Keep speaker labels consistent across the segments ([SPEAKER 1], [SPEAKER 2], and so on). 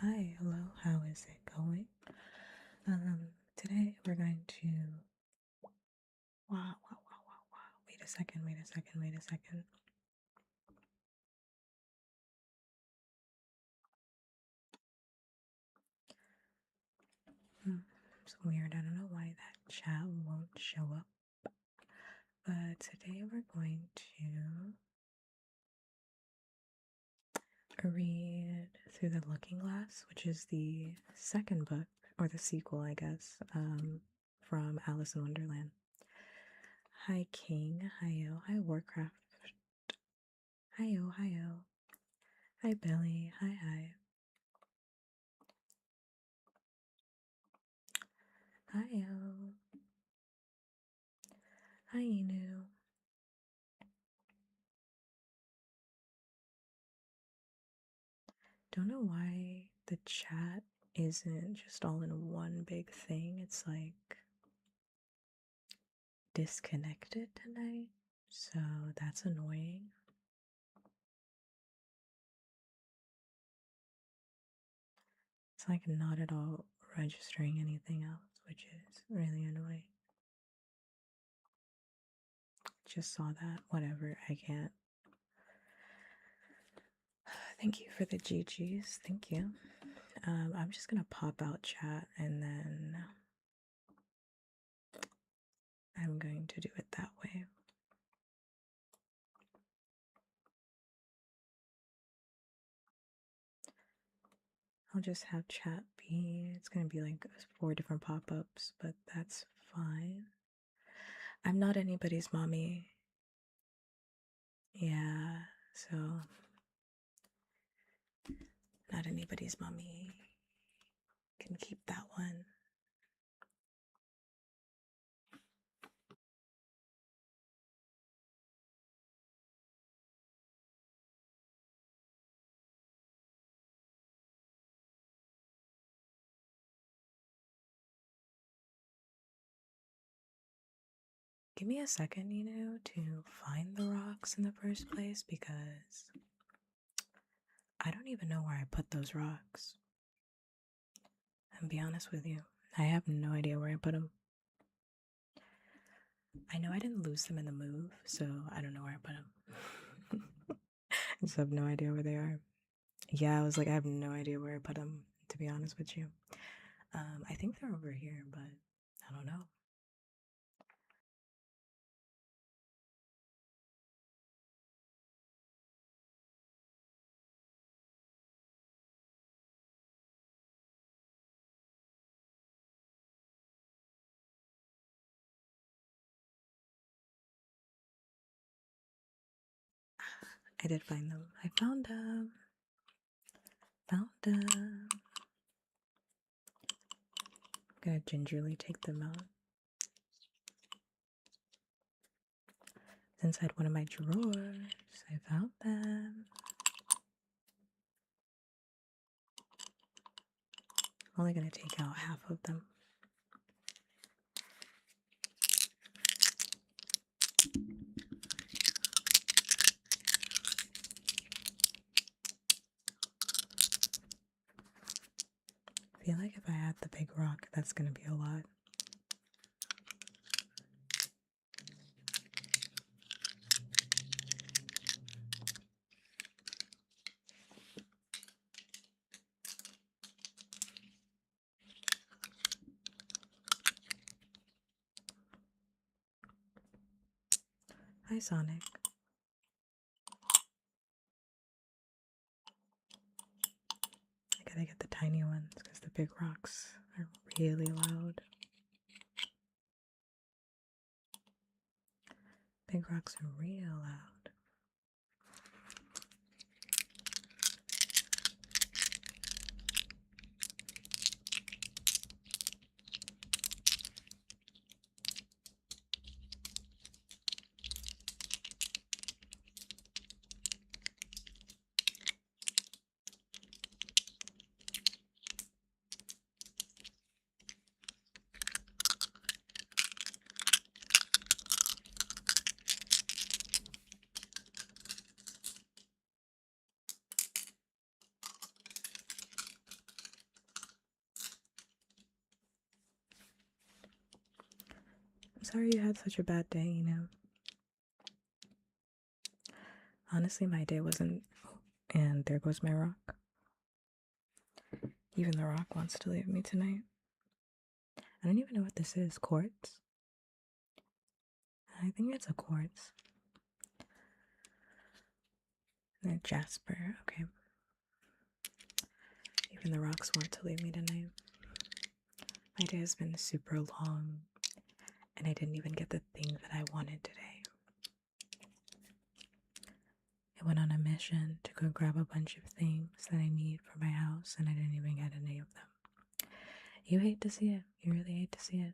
[SPEAKER 1] Hi, hello, how is it going? Today we're going to wow. Wait a second. It's weird, I don't know why that chat won't show up. But today we're going to read Through the Looking Glass, which is the second book, or the sequel, I guess, from Alice in Wonderland. Hi King, hiyo, hi Warcraft, hiyo. Hi Billy, hi. Hiyo. Hi Inu. Don't know why the chat isn't just all in one big thing. It's like disconnected tonight. So that's annoying. It's like not at all registering anything else, which is really annoying. Just saw that. Whatever, I can't. Thank you for the GGs. Thank you. I'm just gonna pop out chat and then I'm going to do it that way. I'll just have chat be, it's gonna be like 4 different pop-ups, but that's fine. I'm not anybody's mommy. Yeah, so not anybody's mommy. Can keep that one. Give me a second, to find the rocks in the first place because I don't even know where I put those rocks. And be honest with you, I have no idea where I put them. I know I didn't lose them in the move, so I don't know where I put them. I just have no idea where they are. Yeah, I was like, I have no idea where I put them, to be honest with you. I think they're over here, but I don't know. I did find them. I found them. Found them. I'm gonna gingerly take them out. It's inside one of my drawers. I found them. I'm only gonna take out half of them. I feel like if I add the big rock, that's gonna be a lot. Hi, Sonic. I gotta get the tiny ones because the big rocks are really loud. Big rocks are real loud. I'm sorry you had such a bad day, you know. Honestly, my day wasn't. And there goes my rock. Even the rock wants to leave me tonight. I don't even know what this is. Quartz? I think it's a quartz. And jasper. Okay. Even the rocks want to leave me tonight. My day has been super long, and I didn't even get the thing that I wanted today. I went on a mission to go grab a bunch of things that I need for my house, and I didn't even get any of them. You hate to see it. You really hate to see it.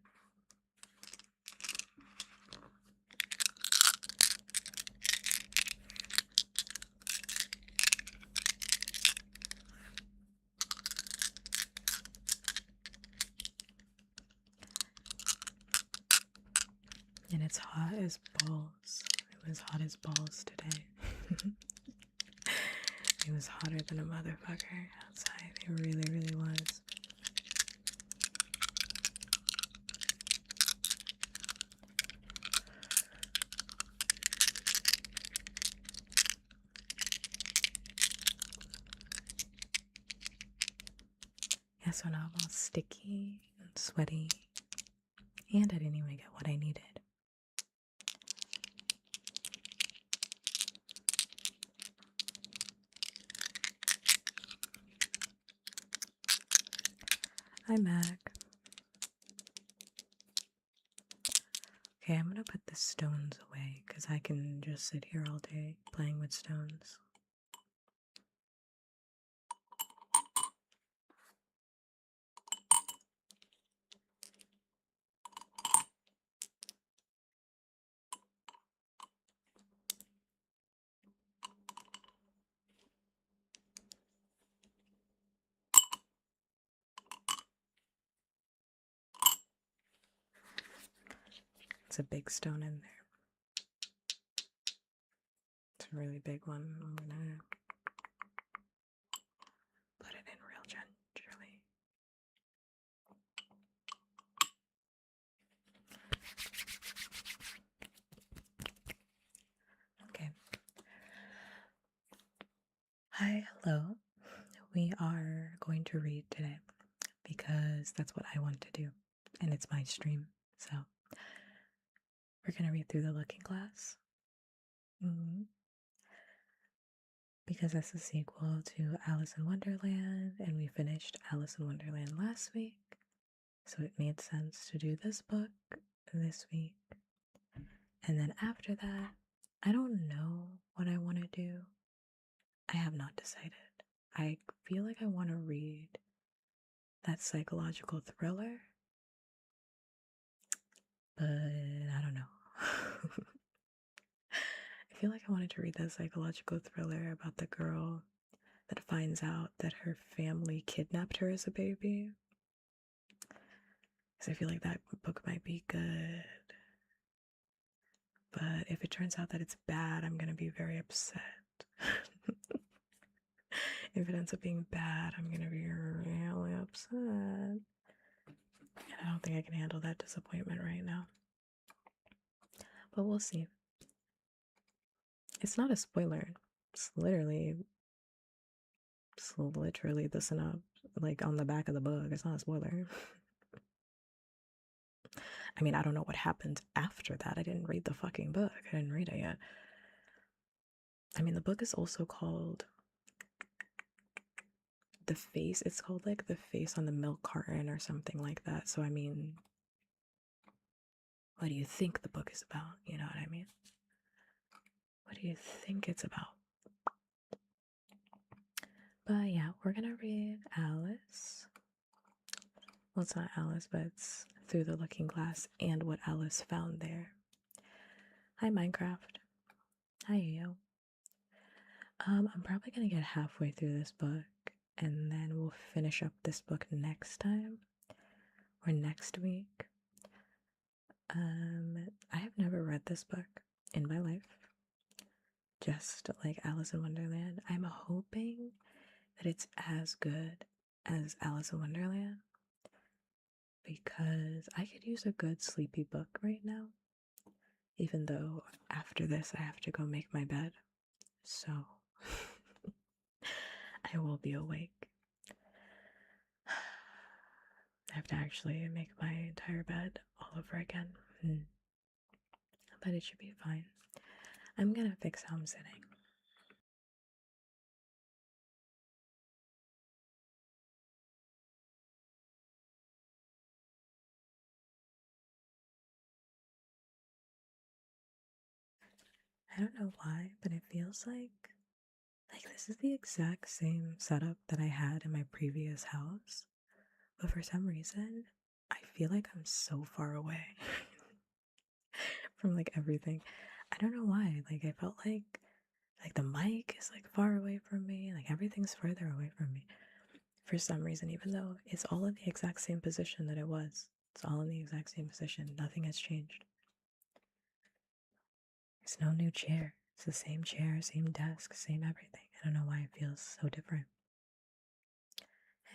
[SPEAKER 1] And it's hot as balls. It was hot as balls today. It was hotter than a motherfucker outside. It really, really was. Yeah, so now I'm all sticky and sweaty. And I didn't even get what I needed. Hi, Mac. Okay, I'm gonna put the stones away because I can just sit here all day playing with stones. It's a big stone in there. It's a really big one. I'm gonna put it in real gingerly. Okay. Hi, hello. We are going to read today because that's what I want to do, and it's my stream. So we're gonna read through the Looking Glass. Because that's a sequel to Alice in Wonderland, and we finished Alice in Wonderland last week, so it made sense to do this book this week. And then after that, I don't know what I want to do. I have not decided. I feel like I want to read that psychological thriller, but I don't know. I feel like I wanted to read that psychological thriller about the girl that finds out that her family kidnapped her as a baby. Because I feel like that book might be good. But if it turns out that it's bad, I'm going to be very upset. If it ends up being bad, I'm going to be really upset. And I don't think I can handle that disappointment right now. But we'll see. It's not a spoiler. It's literally the synopsis, like on the back of the book. It's not a spoiler. I mean, I don't know what happened after that. I didn't read the fucking book. I didn't read it yet. I mean, the book is also called The Face. It's called like The Face on the Milk Carton or something like that. So, I mean, what do you think the book is about? You know what I mean? What do you think it's about? But yeah, we're gonna read Alice. Well, it's not Alice, but it's Through the Looking Glass and What Alice Found There. Hi, Minecraft. Hi, yo. I'm probably gonna get halfway through this book and then we'll finish up this book next time or next week. I have never read this book in my life, just like Alice in Wonderland. I'm hoping that it's as good as Alice in Wonderland because I could use a good sleepy book right now, even though after this I have to go make my bed, so I will be awake. I have to actually make my entire bed all over again. But it should be fine. I'm gonna fix how I'm sitting. I don't know why, but it feels like this is the exact same setup that I had in my previous house. But for some reason, I feel like I'm so far away from like everything. I don't know why. Like I felt like the mic is like far away from me, like everything's further away from me. For some reason, even though it's all in the exact same position that it was. It's all in the exact same position. Nothing has changed. There's no new chair. It's the same chair, same desk, same everything. I don't know why it feels so different.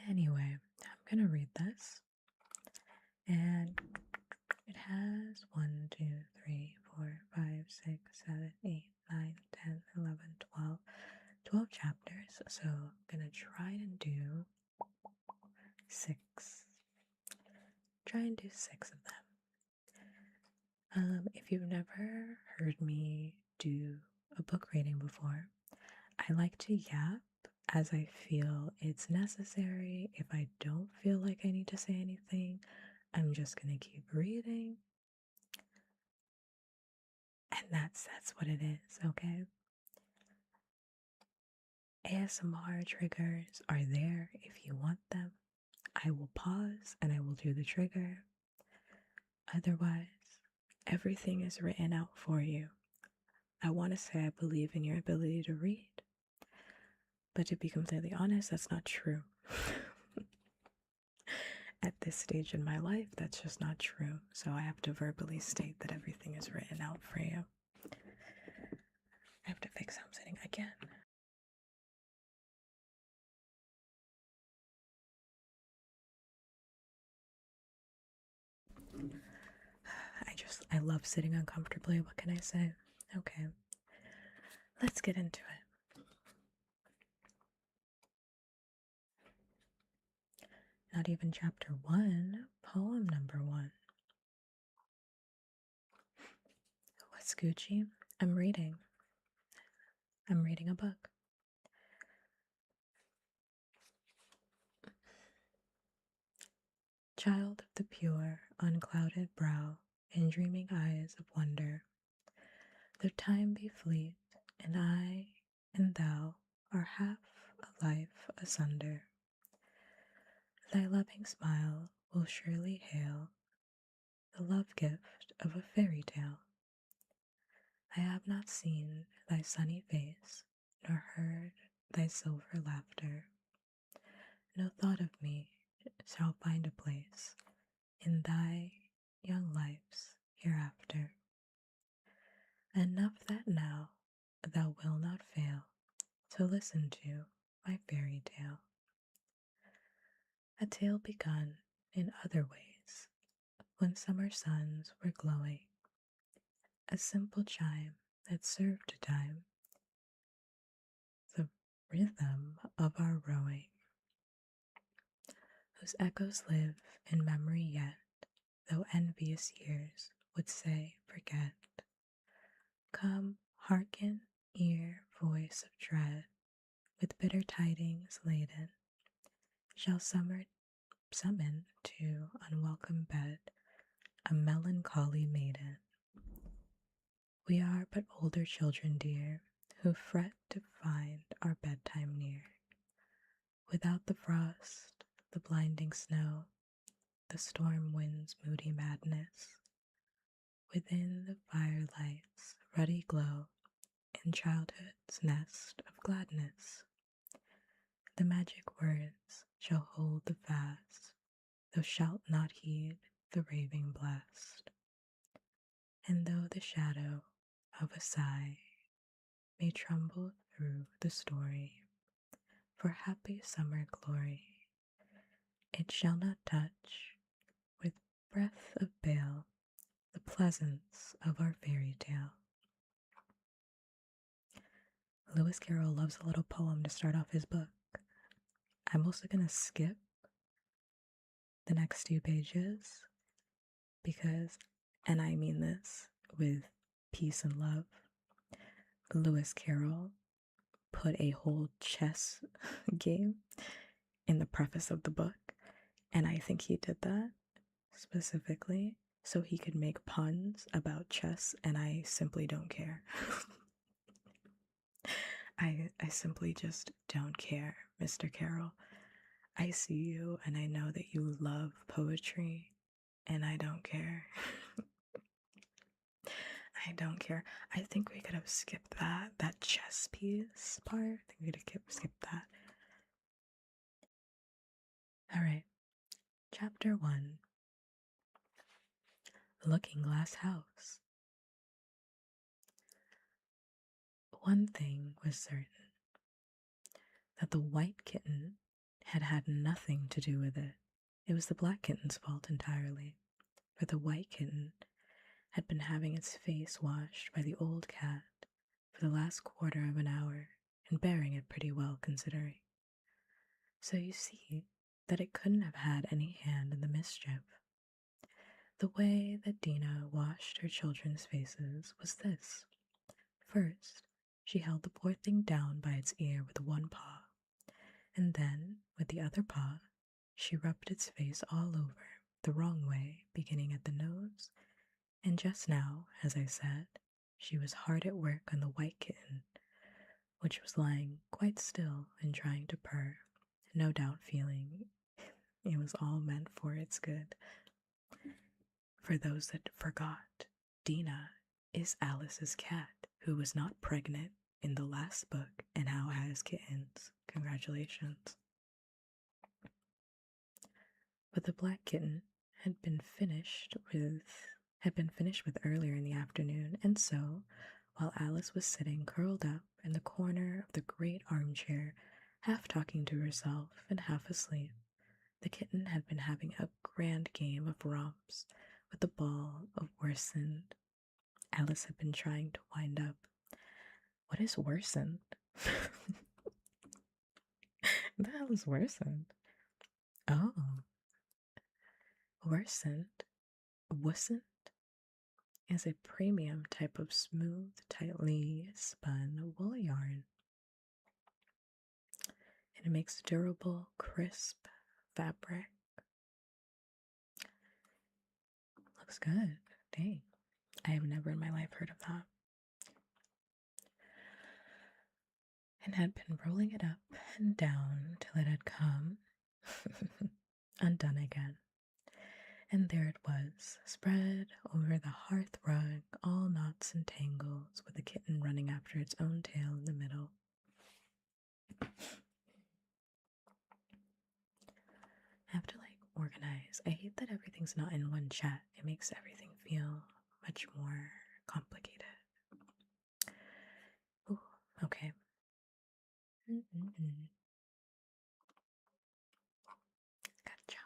[SPEAKER 1] Anyway, I'm gonna read this. And it has 1, 2, 3, 4, 5, 6, 7, 8, 9, 10, 11, 12 chapters. So I'm gonna try and do 6. Try and do 6 of them. If you've never heard me do a book reading before, I like to yap as I feel it's necessary. If I don't feel like I need to say anything, I'm just gonna keep reading. And that's what it is, okay? ASMR triggers are there if you want them. I will pause and I will do the trigger. Otherwise, everything is written out for you. I want to say I believe in your ability to read, but to be completely honest, that's not true. At this stage in my life, that's just not true. So I have to verbally state that everything is written out for you. I have to fix how I'm sitting again. I love sitting uncomfortably. What can I say? Okay, let's get into it. Not even chapter 1, poem number 1. What's Gucci? I'm reading a book. Child of the pure, unclouded brow and dreaming eyes of wonder, though time be fleet, and I and thou are half a life asunder. Thy loving smile will surely hail the love gift of a fairy tale. I have not seen thy sunny face, nor heard thy silver laughter. No thought of me shall find a place in thy young life's hereafter. Enough that now thou wilt not fail to listen to my fairy tale. A tale begun in other ways, when summer suns were glowing, a simple chime that served to time the rhythm of our rowing, whose echoes live in memory yet, though envious years would say forget. Come, hearken, ear, voice of dread, with bitter tidings laden, shall summer summon to unwelcome bed a melancholy maiden. We are but older children dear, who fret to find our bedtime near. Without the frost, the blinding snow, the storm wind's moody madness, within the firelight's ruddy glow, in childhood's nest of gladness, the magic words shall hold the fast, thou shalt not heed the raving blast. And though the shadow of a sigh may tremble through the story, for happy summer glory, it shall not touch with breath of bale the pleasance of our fairy tale. Lewis Carroll loves a little poem to start off his book. I'm also going to skip the next 2 pages because, and I mean this with peace and love, Lewis Carroll put a whole chess game in the preface of the book, and I think he did that specifically so he could make puns about chess, and I simply don't care. I simply just don't care, Mr. Carroll. I see you and I know that you love poetry, and I don't care. I don't care. I think we could have skipped that chess piece part. I think we could have skipped that. Alright, Chapter 1, Looking Glass House. One thing was certain, that the white kitten had had nothing to do with it. It was the black kitten's fault entirely, for the white kitten had been having its face washed by the old cat for the last quarter of an hour, and bearing it pretty well considering. So you see that it couldn't have had any hand in the mischief. The way that Dina washed her children's faces was this. First, she held the poor thing down by its ear with one paw, and then, with the other paw, she rubbed its face all over, the wrong way, beginning at the nose, and just now, as I said, she was hard at work on the white kitten, which was lying quite still and trying to purr, no doubt feeling it was all meant for its good. For those that forgot, Dina is Alice's cat, who was not pregnant in the last book and now has kittens. Congratulations. But the black kitten had been finished with earlier in the afternoon, and so, while Alice was sitting curled up in the corner of the great armchair, half talking to herself and half asleep, the kitten had been having a grand game of romps with the ball of worsened. Alice had been trying to wind up. What is worsened? What the hell is worsened? Oh, worsened, wussent is a premium type of smooth, tightly spun wool yarn. And it makes durable, crisp fabric. Looks good. Dang. I have never in my life heard of that. and had been rolling it up and down till it had come undone again. And there it was, spread over the hearth rug, all knots and tangles, with the kitten running after its own tail in the middle. I have to organize. I hate that everything's not in one chat. It makes everything feel much more complicated. Ooh, okay. Gotcha.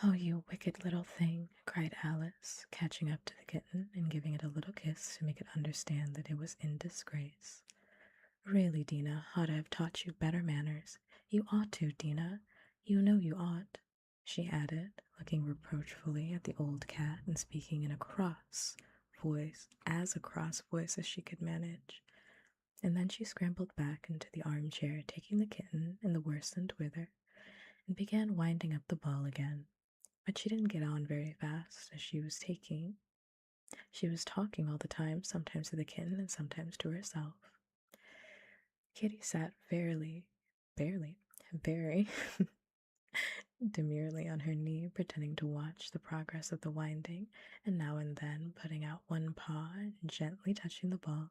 [SPEAKER 1] Oh, you wicked little thing, cried Alice, catching up to the kitten and giving it a little kiss to make it understand that it was in disgrace. Really, Dina, ought to have taught you better manners. You ought to, Dina. You know you ought, she added, looking reproachfully at the old cat and speaking in a cross voice, as she could manage. And then she scrambled back into the armchair, taking the kitten and the worsted with her, and began winding up the ball again. But she didn't get on very fast, as she was talking all the time, sometimes to the kitten and sometimes to herself. Kitty sat very demurely on her knee, pretending to watch the progress of the winding, and now and then putting out one paw and gently touching the ball,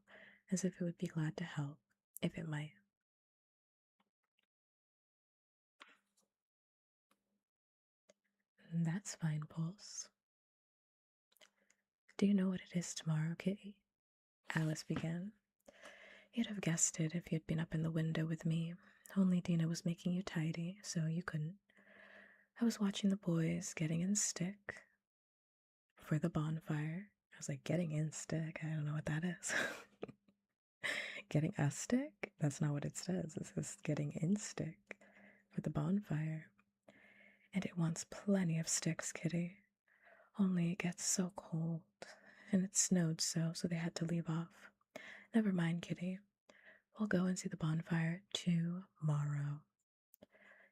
[SPEAKER 1] as if it would be glad to help, if it might. That's fine, Pulse. Do you know what it is tomorrow, Kitty? Alice began. You'd have guessed it if you'd been up in the window with me, only Dina was making you tidy, so you couldn't. I was watching the boys getting in stick for the bonfire. I was like, getting in stick? I don't know what that is. Getting a stick? That's not what it says. It says getting in stick for the bonfire. And it wants plenty of sticks, Kitty. Only it gets so cold, and it snowed so they had to leave off. Never mind, Kitty. We'll go and see the bonfire tomorrow.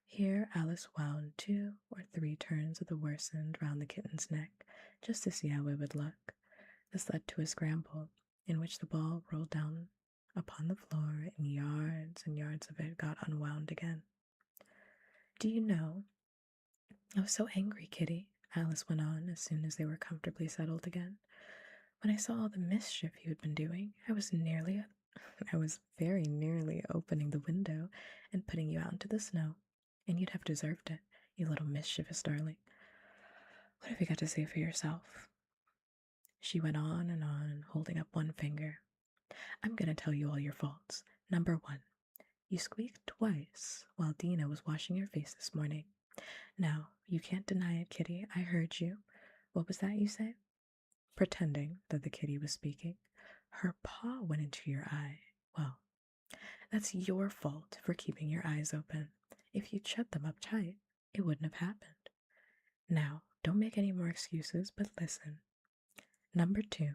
[SPEAKER 1] Here Alice wound 2 or 3 turns of the worsted round the kitten's neck, just to see how it would look. This led to a scramble, in which the ball rolled down upon the floor, and yards of it got unwound again. Do you know, I was so angry, Kitty, Alice went on as soon as they were comfortably settled again. When I saw all the mischief you had been doing, I was very nearly opening the window and putting you out into the snow, and you'd have deserved it, you little mischievous darling. What have you got to say for yourself? She went on and on, holding up one finger. I'm going to tell you all your faults. Number 1, you squeaked twice while Dina was washing your face this morning. Now, you can't deny it, Kitty. I heard you. What was that you said? Pretending that the kitty was speaking. Her paw went into your eye. Well, that's your fault for keeping your eyes open. If you'd shut them up tight, it wouldn't have happened. Now, don't make any more excuses, but listen. Number 2,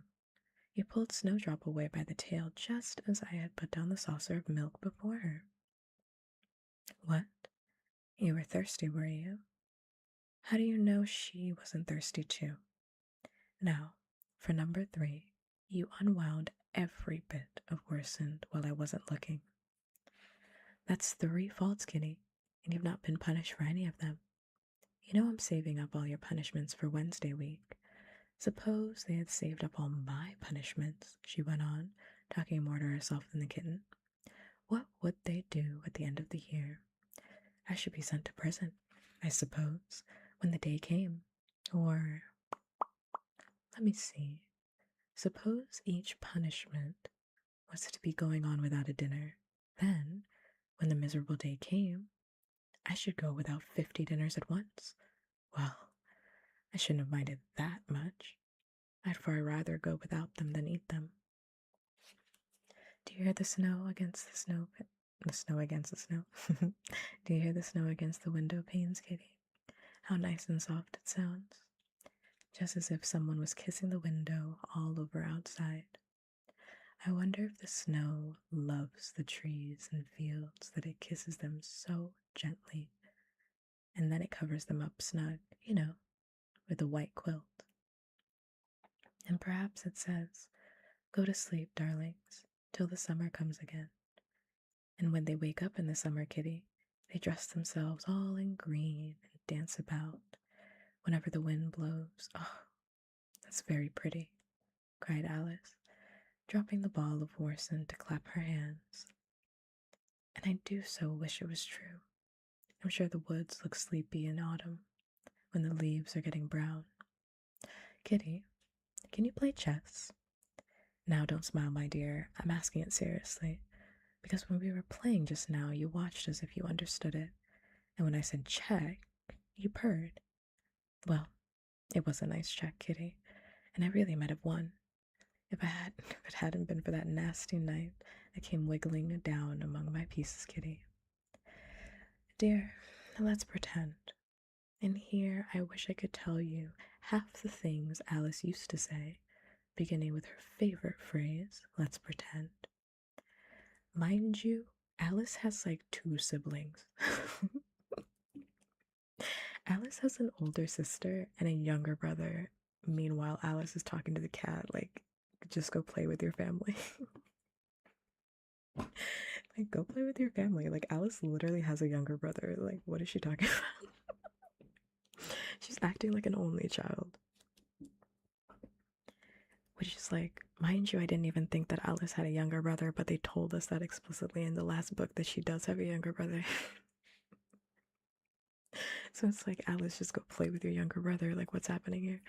[SPEAKER 1] you pulled Snowdrop away by the tail just as I had put down the saucer of milk before her. What? You were thirsty, were you? How do you know she wasn't thirsty too? Now, for number 3, you unwound every bit of worsted while I wasn't looking. That's 3 faults, Kitty, and you've not been punished for any of them. You know I'm saving up all your punishments for Wednesday week. Suppose they had saved up all my punishments, she went on, talking more to herself than the kitten. What would they do at the end of the year? I should be sent to prison, I suppose, when the day came. Or, let me see, suppose each punishment was to be going on without a dinner. Then, when the miserable day came, I should go without 50 dinners at once. Well, I shouldn't have minded that much. I'd far rather go without them than eat them. Do you hear the snow against the snow? The snow against the snow? Do you hear the snow against the window panes, Kitty? How nice and soft it sounds. Just as if someone was kissing the window all over outside. I wonder if the snow loves the trees and fields that it kisses them so gently, and then it covers them up snug, with a white quilt. And perhaps it says, go to sleep, darlings. till the summer comes again. And when they wake up in the summer, kitty, they dress themselves all in green and dance about whenever the wind blows. Oh, that's very pretty, cried Alice, dropping the ball of Warson to clap her hands. And I do so wish it was true. I'm sure the woods look sleepy in autumn when the leaves are getting brown. Kitty, can you play chess? Now don't smile, my dear. I'm asking it seriously. Because when we were playing just now, you watched as if you understood it. And when I said check, you purred. Well, it was a nice check, Kitty, and I really might have won. If it hadn't been for that nasty knight that came wiggling down among my pieces, Kitty. Dear, let's pretend. And here I wish I could tell you half the things Alice used to say, beginning with her favorite phrase, let's pretend. Mind you, Alice has like 2 siblings. Alice has an older sister and a younger brother. Meanwhile, Alice is talking to the cat, like, just go play with your family. Like, go play with your family. Like, Alice literally has a younger brother. Like, what is she talking about? She's acting like an only child. Which is like, mind you, I didn't even think that Alice had a younger brother, but they told us that explicitly in the last book that she does have a younger brother. So it's like, Alice, just go play with your younger brother. Like, what's happening here?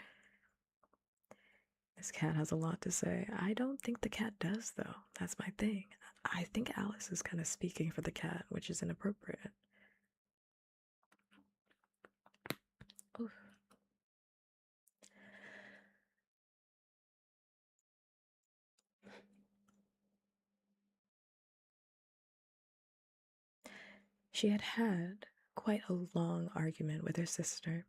[SPEAKER 1] This cat has a lot to say. I don't think the cat does, though. That's my thing. I think Alice is kind of speaking for the cat, which is inappropriate. Oof. She had had quite a long argument with her sister,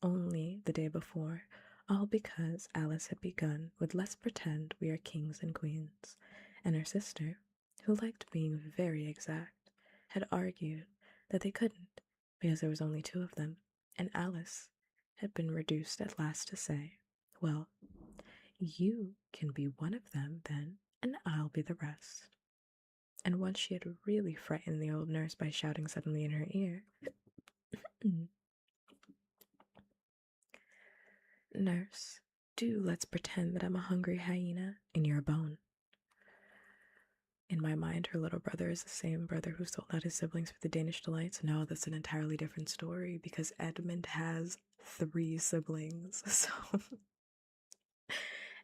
[SPEAKER 1] only the day before, all because Alice had begun with let's pretend we are kings and queens, and her sister, who liked being very exact, had argued that they couldn't because there was only 2 of them, and Alice had been reduced at last to say, well, you can be one of them then, and I'll be the rest. And once she had really frightened the old nurse by shouting suddenly in her ear, Nurse, do let's pretend that I'm a hungry hyena and you're a bone. In my mind, her little brother is the same brother who sold out his siblings for the Danish delights. No, that's an entirely different story because Edmund has 3 siblings. So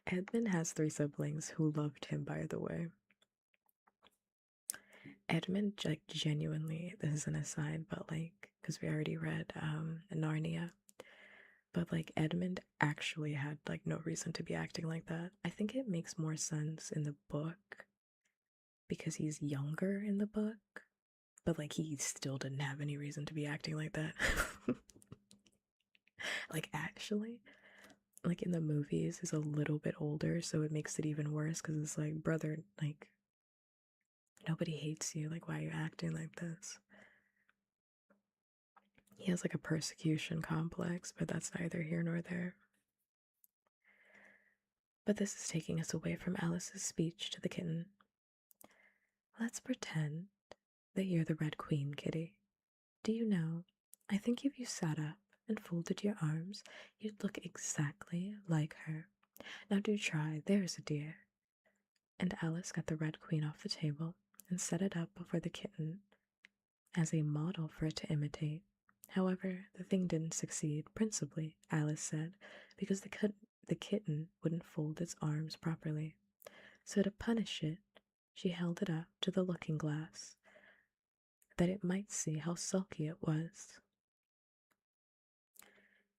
[SPEAKER 1] Edmund has 3 siblings who loved him, by the way. Edmund, like, genuinely, this is an aside, but like, because we already read Narnia, but like, Edmund actually had like no reason to be acting like that. I think it makes more sense in the book because he's younger in the book, but like, he still didn't have any reason to be acting like that. Like, actually, like in the movies, is a little bit older, so it makes it even worse because it's like, brother, like, nobody hates you. Like, why are you acting like this? He has like a persecution complex, but that's neither here nor there. But this is taking us away from Alice's speech to the kitten. Let's pretend that you're the Red Queen, Kitty. Do you know, I think if you sat up and folded your arms, you'd look exactly like her. Now do try, there's a dear. And Alice got the Red Queen off the table and set it up before the kitten as a model for it to imitate. However, the thing didn't succeed, principally, Alice said, because the kitten wouldn't fold its arms properly. So to punish it, she held it up to the looking glass, that it might see how sulky it was.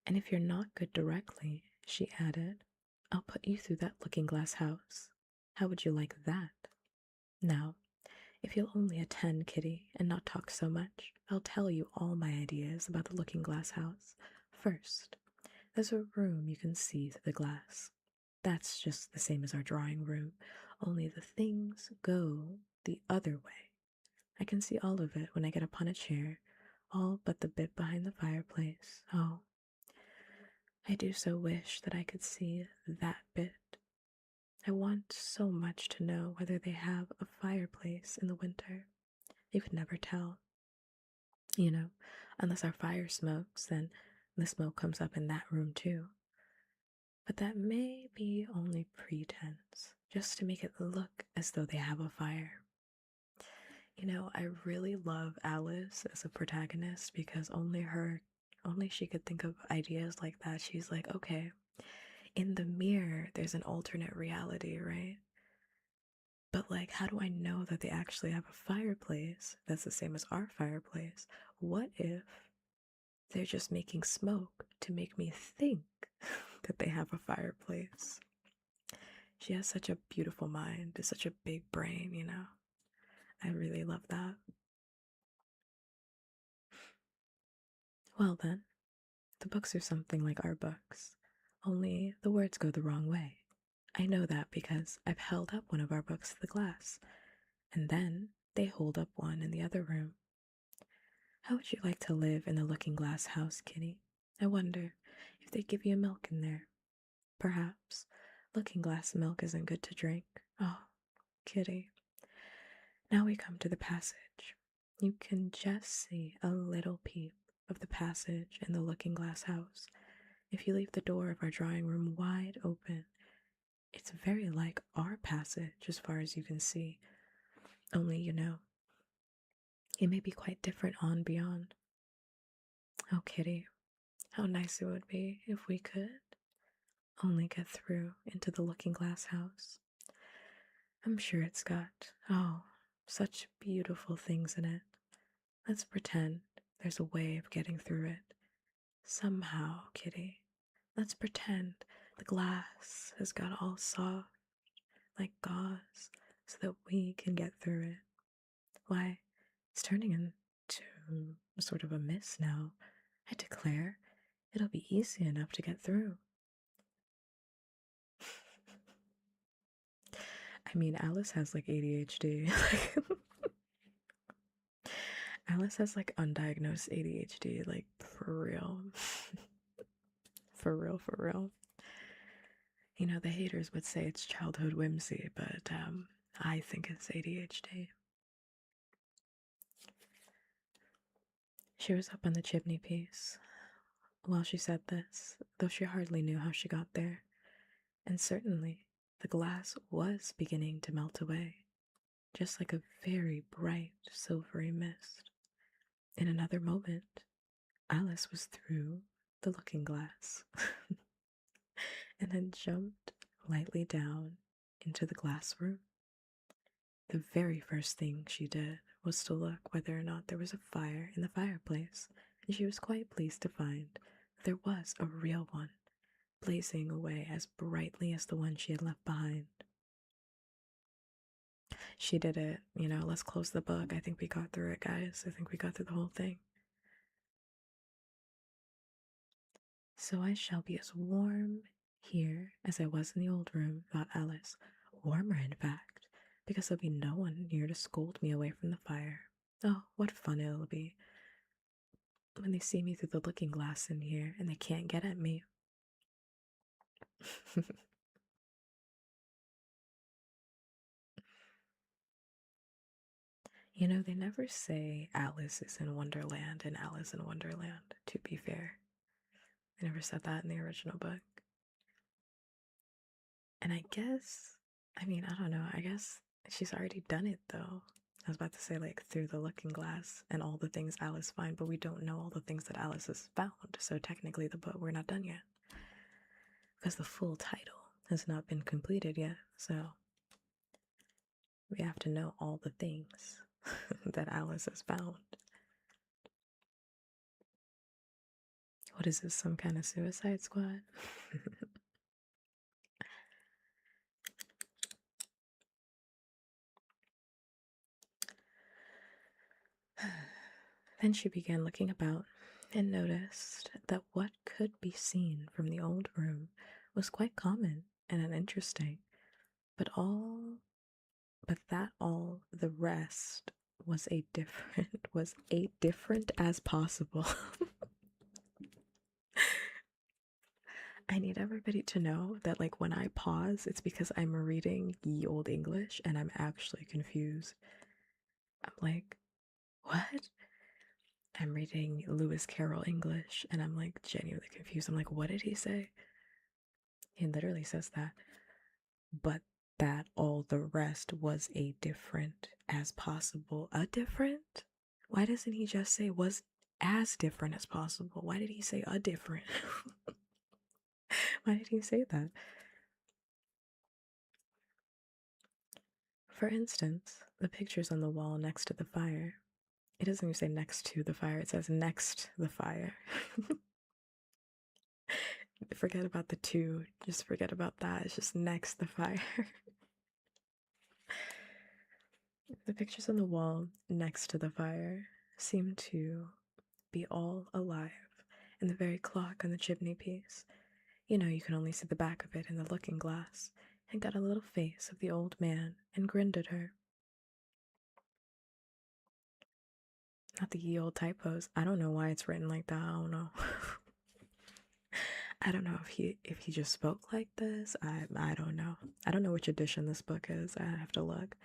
[SPEAKER 1] And if you're not good directly, she added, I'll put you through that looking glass house. How would you like that? Now, if you'll only attend, Kitty, and not talk so much, I'll tell you all my ideas about the looking glass house. First, there's a room you can see through the glass. That's just the same as our drawing room, only the things go the other way. I can see all of it when I get upon a chair, all but the bit behind the fireplace. Oh, I do so wish that I could see that bit. I want so much to know whether they have a fireplace in the winter. You could never tell, you know, unless our fire smokes, then the smoke comes up in that room too. But that may be only pretense, just to make it look as though they have a fire. I really love Alice as a protagonist because only she could think of ideas like that. She's like, okay, in the mirror, there's an alternate reality, right? But, like, how do I know that they actually have a fireplace that's the same as our fireplace? What if they're just making smoke to make me think that they have a fireplace? She has such a beautiful mind, such a big brain. I really love that. Well, then, the books are something like our books, only the words go the wrong way. I know that because I've held up one of our books to the glass, and then they hold up one in the other room. How would you like to live in the looking glass house, Kitty? I wonder if they give you milk in there. Perhaps looking glass milk isn't good to drink. Oh, Kitty. Now we come to the passage. You can just see a little peep of the passage in the looking glass house. If you leave the door of our drawing room wide open, it's very like our passage as far as you can see. Only, it may be quite different on beyond. Oh, Kitty, how nice it would be if we could only get through into the looking glass house. I'm sure it's got, such beautiful things in it. Let's pretend there's a way of getting through it. Somehow, Kitty. Let's pretend the glass has got all soft, like gauze, so that we can get through it. Why, it's turning into sort of a mist now. I declare, it'll be easy enough to get through. I mean, Alice has like ADHD. Alice has like undiagnosed ADHD, like for real. For real, for real. The haters would say it's childhood whimsy, but I think it's ADHD. She was up on the chimney piece while she said this, though she hardly knew how she got there, and certainly the glass was beginning to melt away, just like a very bright silvery mist. In another moment, Alice was through the looking glass and had jumped lightly down into the glass room. The very first thing she did was to look whether or not there was a fire in the fireplace, and she was quite pleased to find that there was a real one, blazing away as brightly as the one she had left behind. She did it, let's close the book. I think we got through it, guys. I think we got through the whole thing. So I shall be as warm here as I was in the old room, thought Alice. Warmer, in fact, because there'll be no one near to scold me away from the fire. Oh, what fun it'll be when they see me through the looking glass in here and they can't get at me. They never say Alice is in Wonderland and Alice in Wonderland, to be fair. They never said that in the original book. And I don't know, I guess she's already done it though. I was about to say, like, through the looking glass and all the things Alice finds, but we don't know all the things that Alice has found. So technically, the book, we're not done yet. Because the full title has not been completed yet. So we have to know all the things that Alice has found. What is this, some kind of Suicide Squad? Then she began looking about and noticed that what could be seen from the old room was quite common and uninteresting, but all the rest was a different as possible. I need everybody to know that, like, when I pause, it's because I'm reading Ye Old English and I'm actually confused. I'm like, what? I'm reading Lewis Carroll English and I'm like genuinely confused. I'm like, what did he say? He literally says that. But that all the rest was a different as possible. A different? Why doesn't he just say was as different as possible? Why did he say a different? Why did he say that? For instance, the pictures on the wall next to the fire. It doesn't even say next to the fire, it says next the fire. Forget about the two, just forget about that. It's just next the fire. The pictures on the wall next to the fire seem to be all alive, and the very clock on the chimney piece, you know, you can only see the back of it in the looking glass, had got a little face of the old man and grinned at her. Not the ye old typos. I don't know why it's written like that. I don't know. I don't know if he just spoke like this. I don't know. I don't know which edition this book is. I have to look.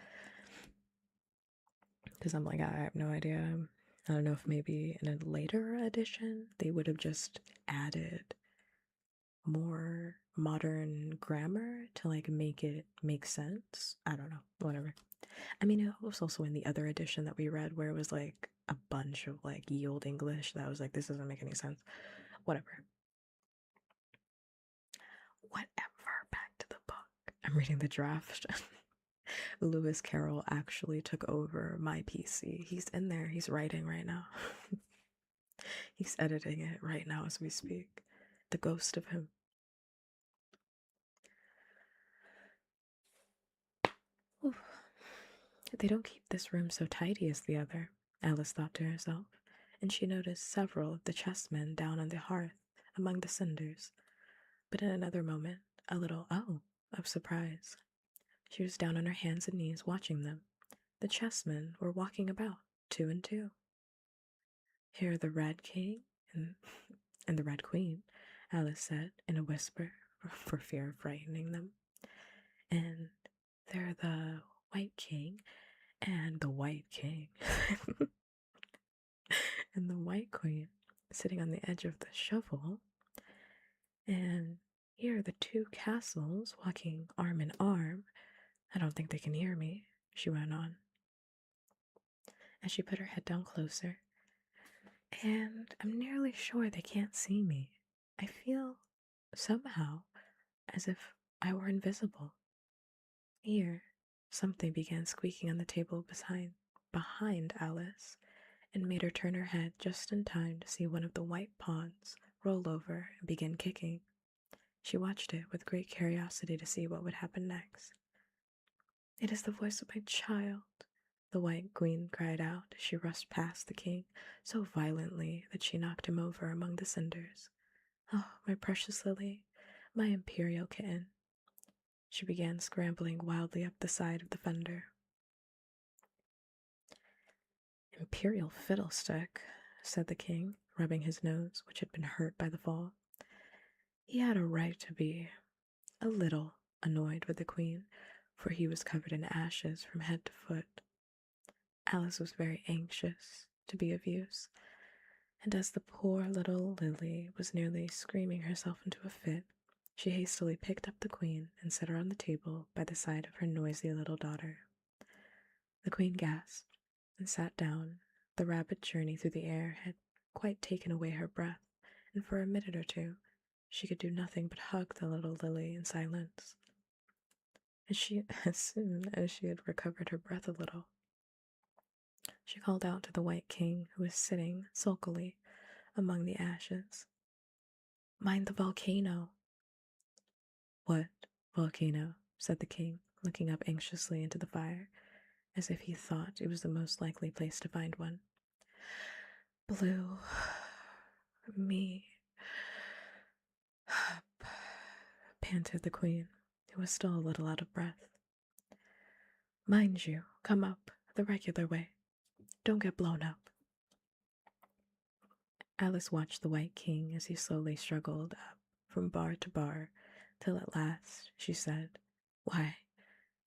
[SPEAKER 1] Because I'm like, I have no idea. I don't know if maybe in a later edition they would have just added more modern grammar to like make it make sense. I don't know. Whatever. I mean, it was also in the other edition that we read where it was like a bunch of like ye old English that was like, this doesn't make any sense. Whatever. Whatever. Back to the book. I'm reading the draft. Lewis Carroll actually took over my PC. He's in there. He's writing right now. He's editing it right now as we speak. The ghost of him. Oof. They don't keep this room so tidy as the other, Alice thought to herself, and she noticed several of the chessmen down on the hearth among the cinders. But in another moment, a little oh of surprise. She was down on her hands and knees watching them. The chessmen were walking about, two and two. Here are the Red King and the Red Queen, Alice said in a whisper for fear of frightening them. And there are the White King and the White King and the White Queen sitting on the edge of the shovel. And here are the two castles walking arm in arm. I don't think they can hear me, she went on, as she put her head down closer. And I'm nearly sure they can't see me. I feel somehow as if I were invisible. Here, something began squeaking on the table behind Alice, and made her turn her head just in time to see one of the white pawns roll over and begin kicking. She watched it with great curiosity to see what would happen next. It is the voice of my child, the White Queen cried out as she rushed past the king so violently that she knocked him over among the cinders. Oh, my precious Lily, my imperial kitten. She began scrambling wildly up the side of the fender. Imperial fiddlestick, said the king, rubbing his nose, which had been hurt by the fall. He had a right to be a little annoyed with the queen, for he was covered in ashes from head to foot. Alice was very anxious to be of use, and as the poor little Lily was nearly screaming herself into a fit, she hastily picked up the queen and set her on the table by the side of her noisy little daughter. The queen gasped and sat down. The rapid journey through the air had quite taken away her breath, and for a minute or two she could do nothing but hug the little Lily in silence. As soon as she had recovered her breath a little, she called out to the White King, who was sitting sulkily among the ashes. Mind the volcano. What volcano? Said the king, looking up anxiously into the fire, as if he thought it was the most likely place to find one. Blew me up, panted the queen, who was still a little out of breath. Mind you, come up the regular way. Don't get blown up. Alice watched the White King as he slowly struggled up from bar to bar, till at last she said, "Why,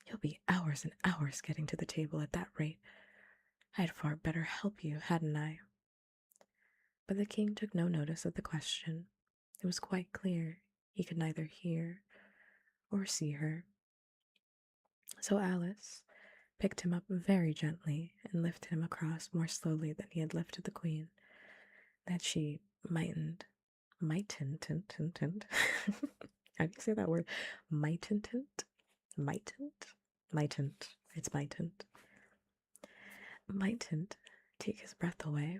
[SPEAKER 1] you'll be hours and hours getting to the table at that rate. I'd far better help you, hadn't I?" But the king took no notice of the question. It was quite clear he could neither hear or see her. So Alice picked him up very gently and lifted him across more slowly than he had lifted the queen, that she mightn't, how do you say that word? Mightn't? Mightn't. It's mightn't take his breath away.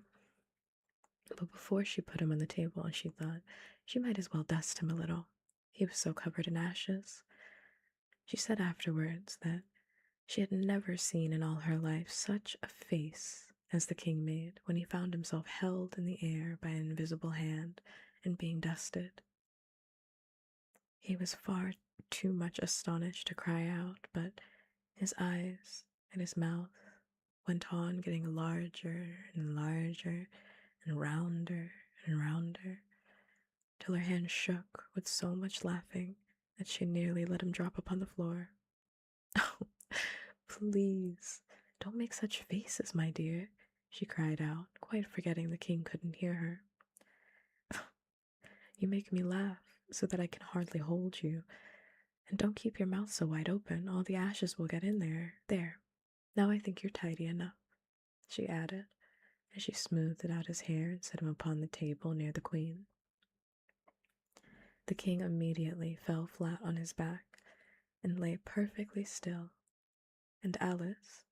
[SPEAKER 1] But before she put him on the table, she thought she might as well dust him a little. He was so covered in ashes. She said afterwards that she had never seen in all her life such a face as the king made when he found himself held in the air by an invisible hand and being dusted. He was far too much astonished to cry out, but his eyes and his mouth went on getting larger and larger and rounder, till her hand shook with so much laughing that she nearly let him drop upon the floor. "Oh, please, don't make such faces, my dear," she cried out, quite forgetting the king couldn't hear her. "You make me laugh so that I can hardly hold you. And don't keep your mouth so wide open, all the ashes will get in there. There, now I think you're tidy enough," she added, as she smoothed out his hair and set him upon the table near the queen. The king immediately fell flat on his back and lay perfectly still, and Alice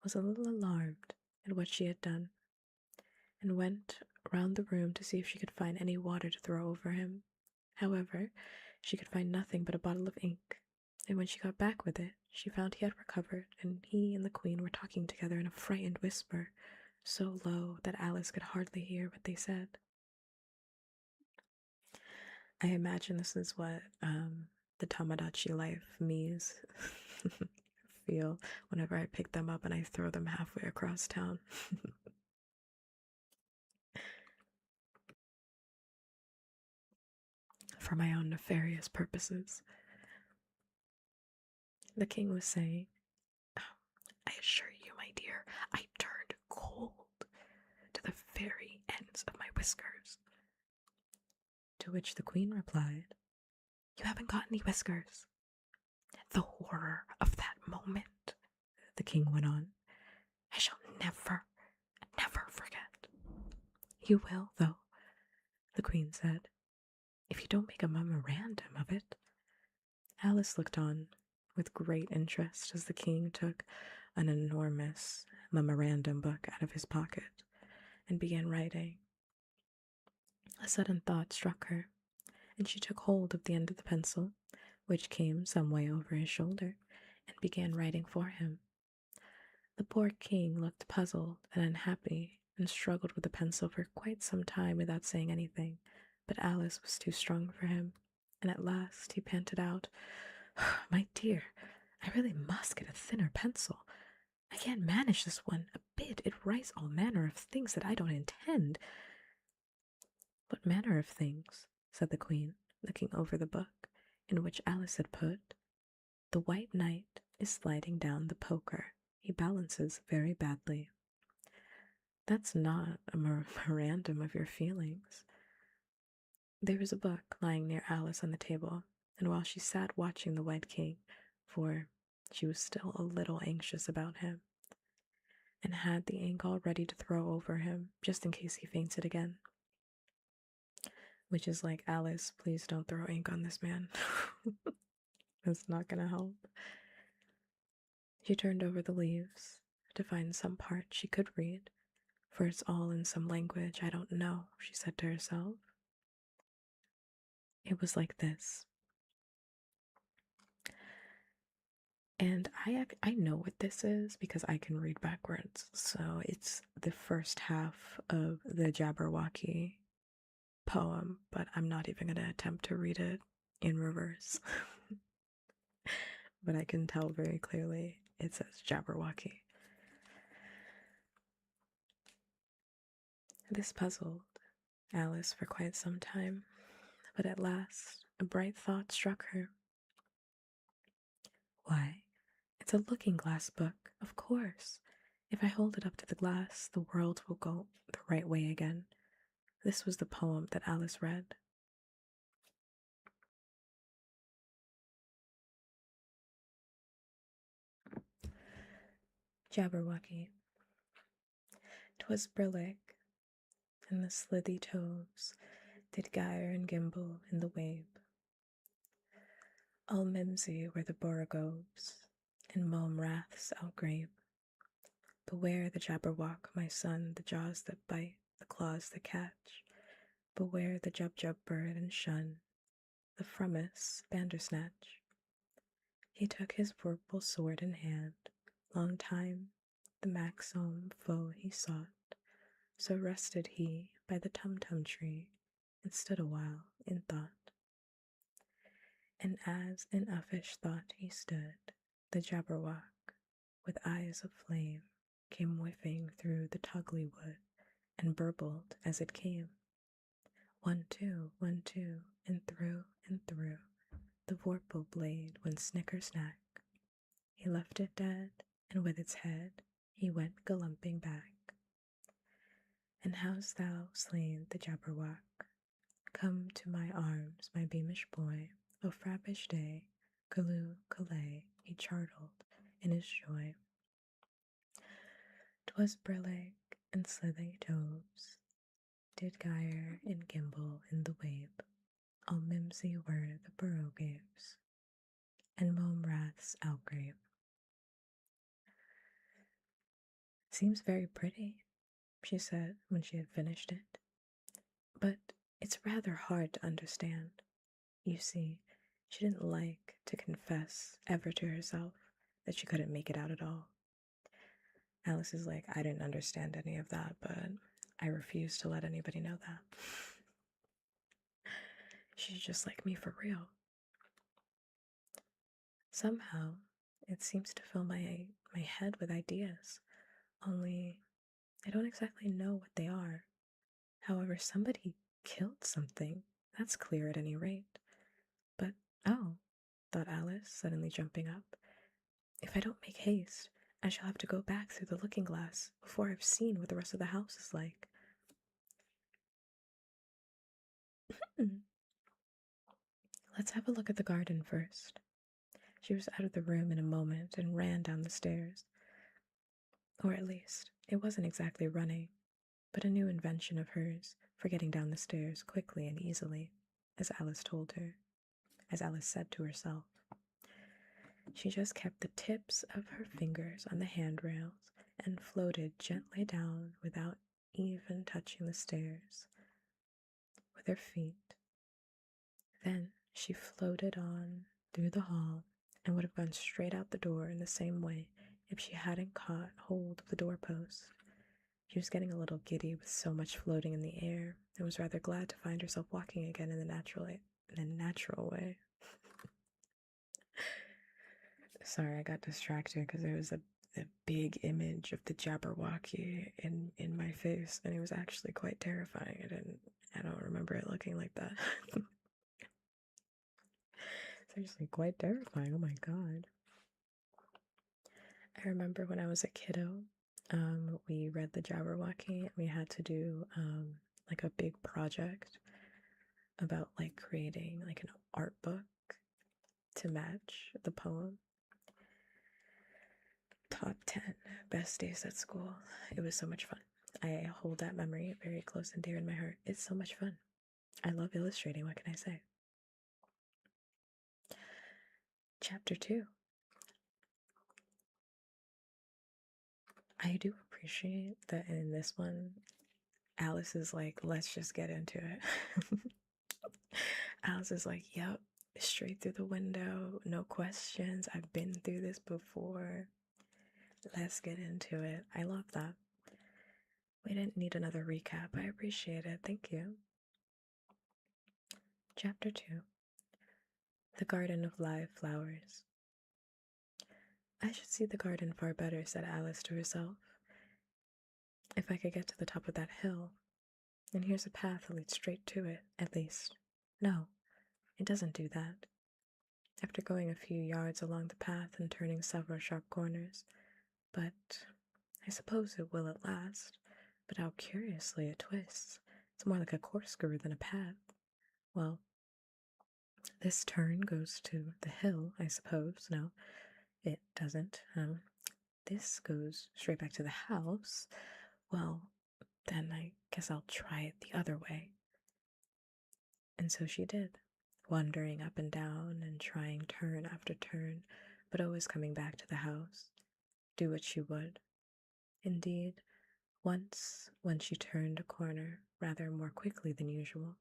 [SPEAKER 1] was a little alarmed at what she had done, and went round the room to see if she could find any water to throw over him. However, she could find nothing but a bottle of ink, and when she got back with it, she found he had recovered, and he and the queen were talking together in a frightened whisper, so low that Alice could hardly hear what they said. I imagine this is what the Tamagotchi life me's feel whenever I pick them up and I throw them halfway across town. For my own nefarious purposes. The king was saying, "Oh, I assure you, my dear, I turned cold to the very ends of my whiskers." To which the queen replied, "You haven't got any whiskers." "The horror of that moment," the king went on, "I shall never, never forget." "You will, though," the queen said, "if you don't make a memorandum of it." Alice looked on with great interest as the king took an enormous memorandum book out of his pocket and began writing. A sudden thought struck her, and she took hold of the end of the pencil, which came some way over his shoulder, and began writing for him. The poor king looked puzzled and unhappy, and struggled with the pencil for quite some time without saying anything, but Alice was too strong for him, and at last he panted out, "My dear, I really must get a thinner pencil. I can't manage this one a bit. It writes all manner of things that I don't intend." "What manner of things?" said the queen, looking over the book, in which Alice had put, "The White Knight is sliding down the poker. He balances very badly." "That's not a memorandum of your feelings." There was a book lying near Alice on the table, and while she sat watching the White King, for she was still a little anxious about him, and had the ink all ready to throw over him, just in case he fainted again. Which is like, Alice, please don't throw ink on this man. That's not gonna help. She turned over the leaves to find some part she could read, for it's all in some language I don't know, she said to herself. It was like this. And I know what this is because I can read backwards. So it's the first half of the Jabberwocky poem, but I'm not even going to attempt to read it in reverse. But I can tell very clearly it says Jabberwocky. This puzzled Alice for quite some time, But at last, a bright thought struck her. Why, it's a looking-glass book, of course. If I hold it up to the glass, the world will go the right way again. This was the poem that Alice read. Jabberwocky. 'Twas brillig, and the slithy toves did gyre and gimble in the wabe. All mimsy were the borogoves, and mome raths outgrabe. Beware the Jabberwock, my son, the jaws that bite, the claws that catch. Beware the Jubjub bird, and shun the Frummas Bandersnatch. He took his purple sword in hand, long time the maxome foe he sought. So rested he by the tum-tum tree, and stood awhile in thought. And as in uffish thought he stood, the Jabberwock, with eyes of flame, came whiffing through the togly wood, and burbled as it came. 1, 2, 1, 2, and through, the vorpal blade went snicker-snack. He left it dead, and with its head he went galumping back. And how'st thou slain the Jabberwock? Come to my arms, my beamish boy, O frappish day, callooh, callay, he chortled in his joy. 'Twas brillig, and slithy toves did gyre and gimble in the wabe. All mimsy were the borogoves, and mome raths outgrabe. Seems very pretty, she said when she had finished it. But it's rather hard to understand. You see, she didn't like to confess ever to herself that she couldn't make it out at all. Alice is like, I didn't understand any of that, but I refuse to let anybody know that. She's just like me for real. Somehow, it seems to fill my head with ideas, only I don't exactly know what they are. However, somebody killed something. That's clear at any rate. But, oh, thought Alice, suddenly jumping up, if I don't make haste, I shall have to go back through the looking-glass before I've seen what the rest of the house is like. Let's have a look at the garden first. She was out of the room in a moment and ran down the stairs. Or at least, it wasn't exactly running, but a new invention of hers for getting down the stairs quickly and easily, as Alice told her, as Alice said to herself. She just kept the tips of her fingers on the handrails and floated gently down without even touching the stairs with her feet. Then she floated on through the hall and would have gone straight out the door in the same way if she hadn't caught hold of the doorpost. She was getting a little giddy with so much floating in the air and was rather glad to find herself walking again in a natural way. Sorry, I got distracted because there was a big image of the Jabberwocky in my face, and it was actually quite terrifying. I don't remember it looking like that. It's actually quite terrifying. Oh my god. I remember when I was a kiddo, we read the Jabberwocky and we had to do like a big project about like creating like an art book to match the poem. Top 10 best days at school. It was so much fun. I hold that memory very close and dear in my heart. It's so much fun. I love illustrating, what can I say? Chapter 2. I do appreciate that in this one, Alice is like, let's just get into it. Alice is like, yep, straight through the window, no questions. I've been through this before. Let's get into it. I love that. We didn't need another recap. I appreciate it. Thank you. Chapter 2. The Garden of Live Flowers. I should see the garden far better, said Alice to herself, if I could get to the top of that hill. And here's a path that leads straight to it, at least. No, it doesn't do that. After going a few yards along the path and turning several sharp corners, but I suppose it will at last. But how curiously it twists. It's more like a corkscrew than a path. Well, this turn goes to the hill, I suppose. No, it doesn't. This goes straight back to the house. Well, then I guess I'll try it the other way. And so she did, wandering up and down and trying turn after turn, but always coming back to the house, do what she would. Indeed, once, when she turned a corner rather more quickly than usual,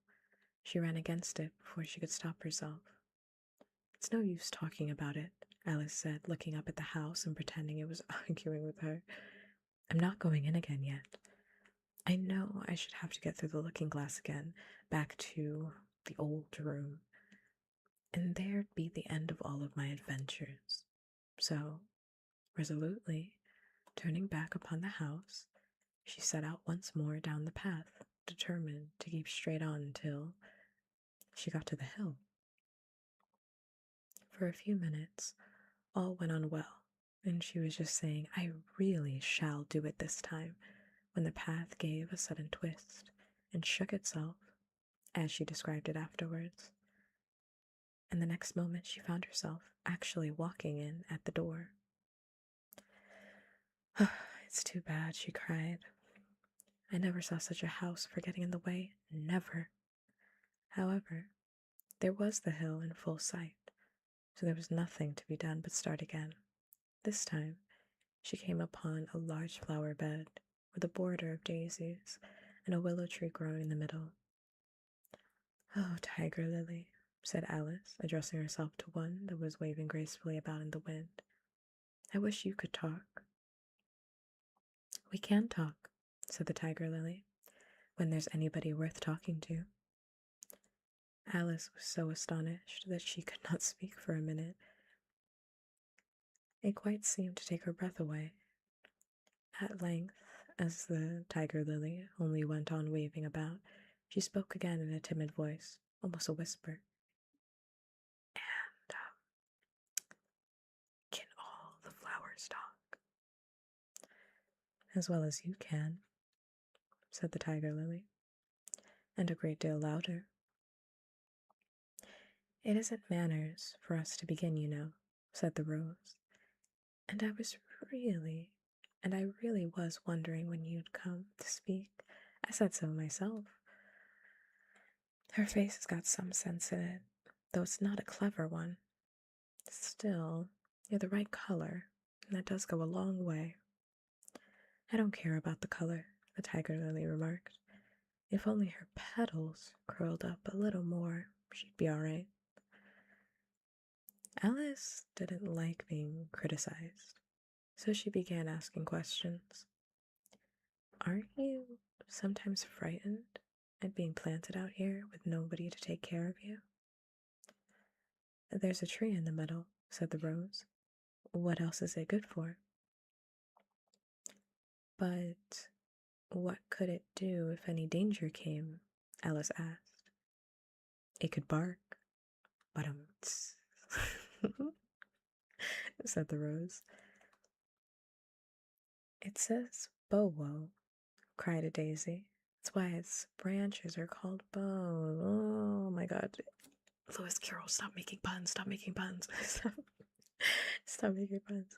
[SPEAKER 1] she ran against it before she could stop herself. It's no use talking about it, Alice said, looking up at the house and pretending it was arguing with her. I'm not going in again yet. I know I should have to get through the looking glass again, back to the old room, and there'd be the end of all of my adventures. So, resolutely, turning back upon the house, she set out once more down the path, determined to keep straight on until she got to the hill. For a few minutes, all went on well, and she was just saying, I really shall do it this time, when the path gave a sudden twist and shook itself, as she described it afterwards. And the next moment she found herself actually walking in at the door. It's too bad, she cried. I never saw such a house for getting in the way, never. However, there was the hill in full sight, so there was nothing to be done but start again. This time, she came upon a large flower bed with a border of daisies and a willow tree growing in the middle. Oh, Tiger Lily, said Alice, addressing herself to one that was waving gracefully about in the wind. I wish you could talk. We can talk, said the Tiger Lily, when there's anybody worth talking to. Alice was so astonished that she could not speak for a minute. It quite seemed to take her breath away. At length, as the Tiger Lily only went on waving about, she spoke again in a timid voice, almost a whisper. And, can all the flowers talk? As well as you can, said the Tiger Lily, and a great deal louder. It isn't manners for us to begin, you know, said the Rose. And I really was wondering when you'd come to speak. I said so myself. Her face has got some sense in it, though it's not a clever one. Still, you're the right color, and that does go a long way. I don't care about the color, the Tiger Lily remarked. If only her petals curled up a little more, she'd be all right. Alice didn't like being criticized, so she began asking questions. Aren't you sometimes frightened at being planted out here with nobody to take care of you? There's a tree in the middle, said the Rose. What else is it good for? But what could it do if any danger came? Alice asked. It could bark. But said the Rose. It says bowo, cried a daisy. That's why its branches are called bow. Oh my god. Lewis Carroll, stop making puns. Stop making puns. Stop making puns.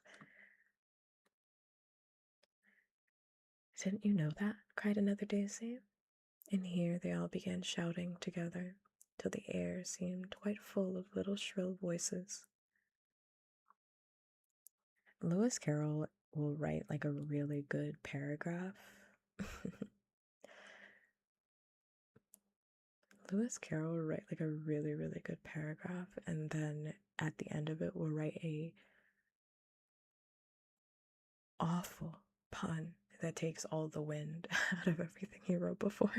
[SPEAKER 1] Didn't you know that? Cried another daisy. And here they all began shouting together, till the air seemed quite full of little shrill voices. Lewis Carroll will write like a really good paragraph. Lewis Carroll will write like a really, really good paragraph, and then at the end of it will write a awful pun that takes all the wind out of everything he wrote before.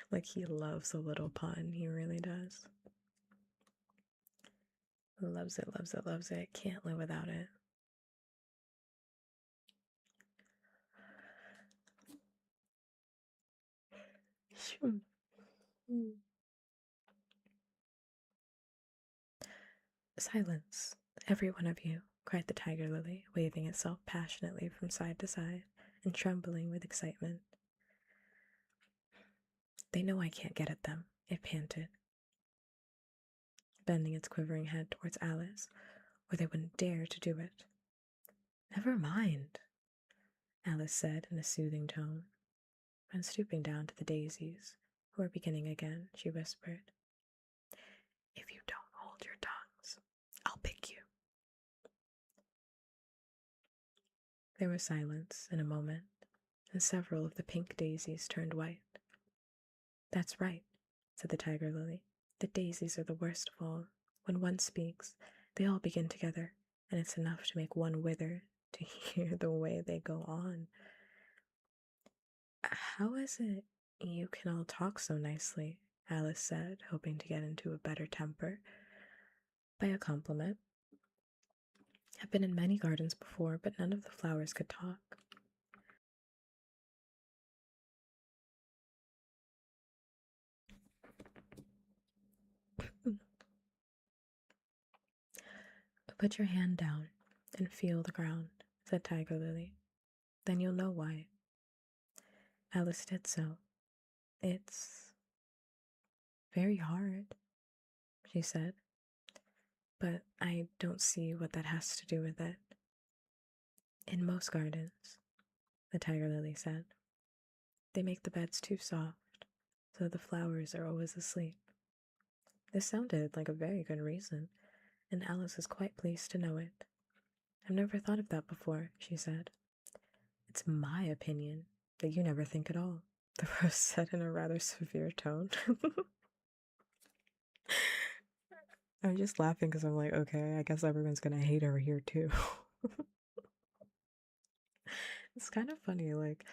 [SPEAKER 1] Like, he loves a little pun, he really does. Loves it, loves it, loves it. Can't live without it. Silence, every one of you, cried the tiger lily, waving itself passionately from side to side and trembling with excitement. They know I can't get at them, it panted, bending its quivering head towards Alice, or they wouldn't dare to do it. Never mind, Alice said in a soothing tone, and stooping down to the daisies, who were beginning again, she whispered, If you don't hold your tongues, I'll pick you. There was silence in a moment, and several of the pink daisies turned white. That's right, said the tiger lily. The daisies are the worst of all. When one speaks, they all begin together, and it's enough to make one wither to hear the way they go on. How is it you can all talk so nicely? Alice said, hoping to get into a better temper. By a compliment. I've been in many gardens before, but none of the flowers could talk. Put your hand down and feel the ground, said Tiger Lily. Then you'll know why. Alice did so. It's very hard, she said, but I don't see what that has to do with it. In most gardens, the tiger lily said, they make the beds too soft, so the flowers are always asleep. This sounded like a very good reason, and Alice was quite pleased to know it. I've never thought of that before, she said. It's my opinion that you never think at all, the rose said in a rather severe tone. I'm just laughing because I'm like, okay, I guess everyone's gonna hate her here too. It's kind of funny, like,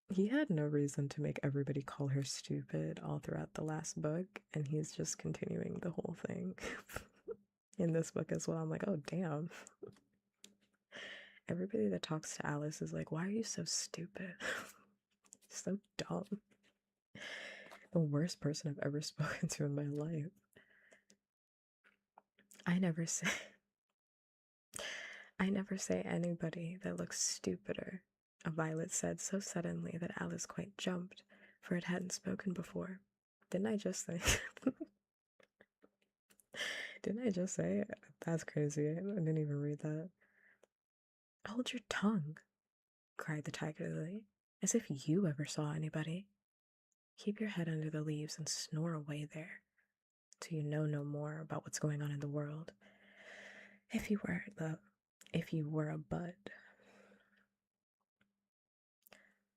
[SPEAKER 1] he had no reason to make everybody call her stupid all throughout the last book, and he's just continuing the whole thing in this book as well. I'm like, oh, damn. Everybody that talks to Alice is like, why are you so stupid? So dumb. The worst person I've ever spoken to in my life. I never say anybody that looks stupider, Violet said so suddenly that Alice quite jumped, for it hadn't spoken before. Didn't I just say? Didn't I just say? That's crazy. I didn't even read that. Hold your tongue, cried the tiger lily, as if you ever saw anybody. Keep your head under the leaves and snore away there, till you know no more about what's going on in the world. If you were a bud.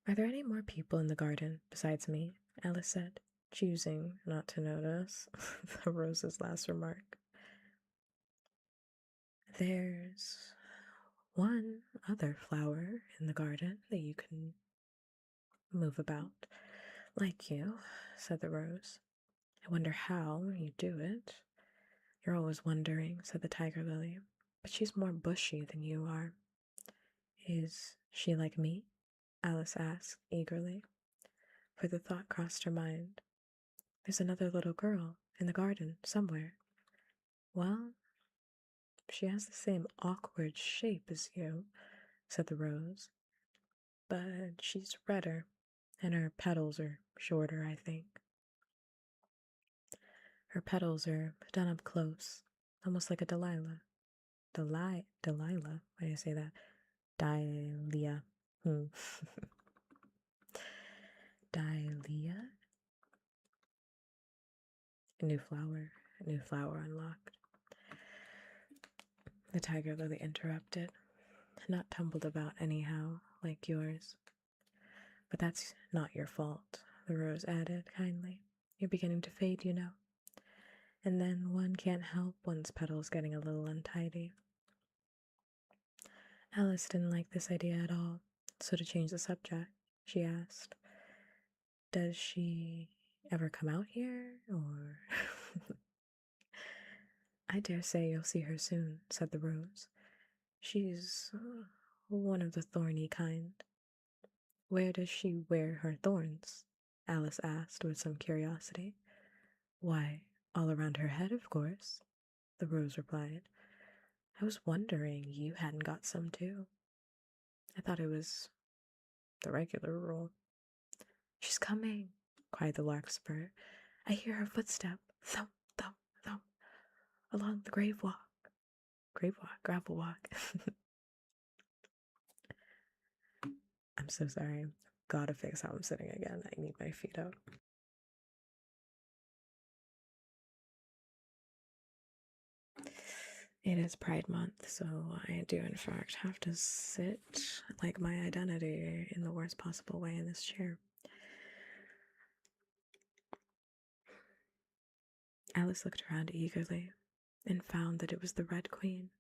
[SPEAKER 1] Are there any more people in the garden besides me? Alice said, choosing not to notice the rose's last remark. There's one other flower in the garden that you can move about. Like you, said the rose. I wonder how you do it. You're always wondering, said the tiger lily, but she's more bushy than you are. Is she like me? Alice asked eagerly, for the thought crossed her mind. There's another little girl in the garden somewhere. Well, she has the same awkward shape as you, said the rose, but she's redder, and her petals are shorter, I think. Her petals are done up close, almost like a Delilah. Delilah? Why do I say that? Dahlia. Dahlia? A new flower unlocked. The tiger lily interrupted, not tumbled about anyhow, like yours. But that's not your fault, the rose added kindly. You're beginning to fade, you know. And then one can't help one's petals getting a little untidy. Alice didn't like this idea at all, so to change the subject, she asked, Does she ever come out here, or... I dare say you'll see her soon, said the rose. She's one of the thorny kind. Where does she wear her thorns? Alice asked with some curiosity. Why, all around her head, of course. the rose replied. I was wondering you hadn't got some too. I thought it was the regular rule. She's coming, cried the larkspur. I hear her footstep. Thump, thump, thump, along the grave walk. Grave walk, gravel walk. I'm so sorry. Gotta fix how I'm sitting again. I need my feet up. It is Pride Month, so I do in fact have to sit like my identity in the worst possible way in this chair. Alice looked around eagerly and found that it was the Red Queen.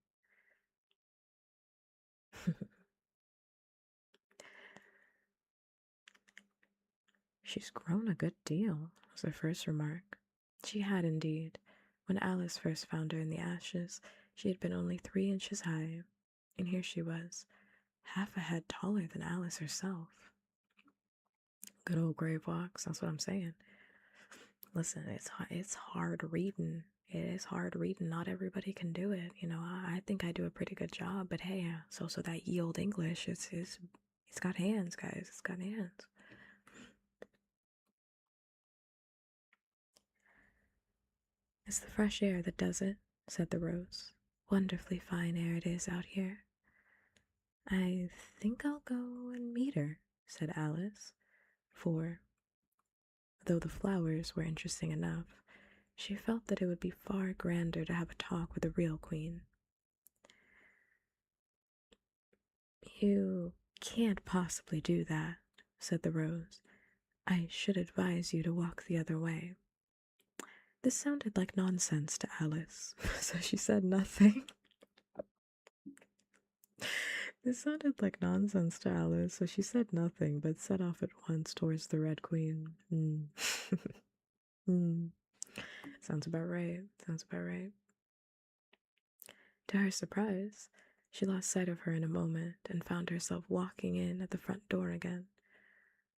[SPEAKER 1] She's grown a good deal, was her first remark. She had indeed. When Alice first found her in the ashes, she had been only 3 inches high, and here she was, half a head taller than Alice herself. Good old grave walks, that's what I'm saying. Listen, it's hard reading. It is hard reading. Not everybody can do it. You know, I think I do a pretty good job, but hey, so that ye old English, it's got hands, guys. It's got hands. It's the fresh air that does it, said the rose. Wonderfully fine air it is out here. I think I'll go and meet her, said Alice, for, though the flowers were interesting enough, she felt that it would be far grander to have a talk with a real queen. You can't possibly do that, said the rose. I should advise you to walk the other way. This sounded like nonsense to Alice, so she said nothing. This sounded like nonsense to Alice, so she said nothing, but set off at once towards the Red Queen. Sounds about right. Sounds about right. To her surprise, she lost sight of her in a moment and found herself walking in at the front door again.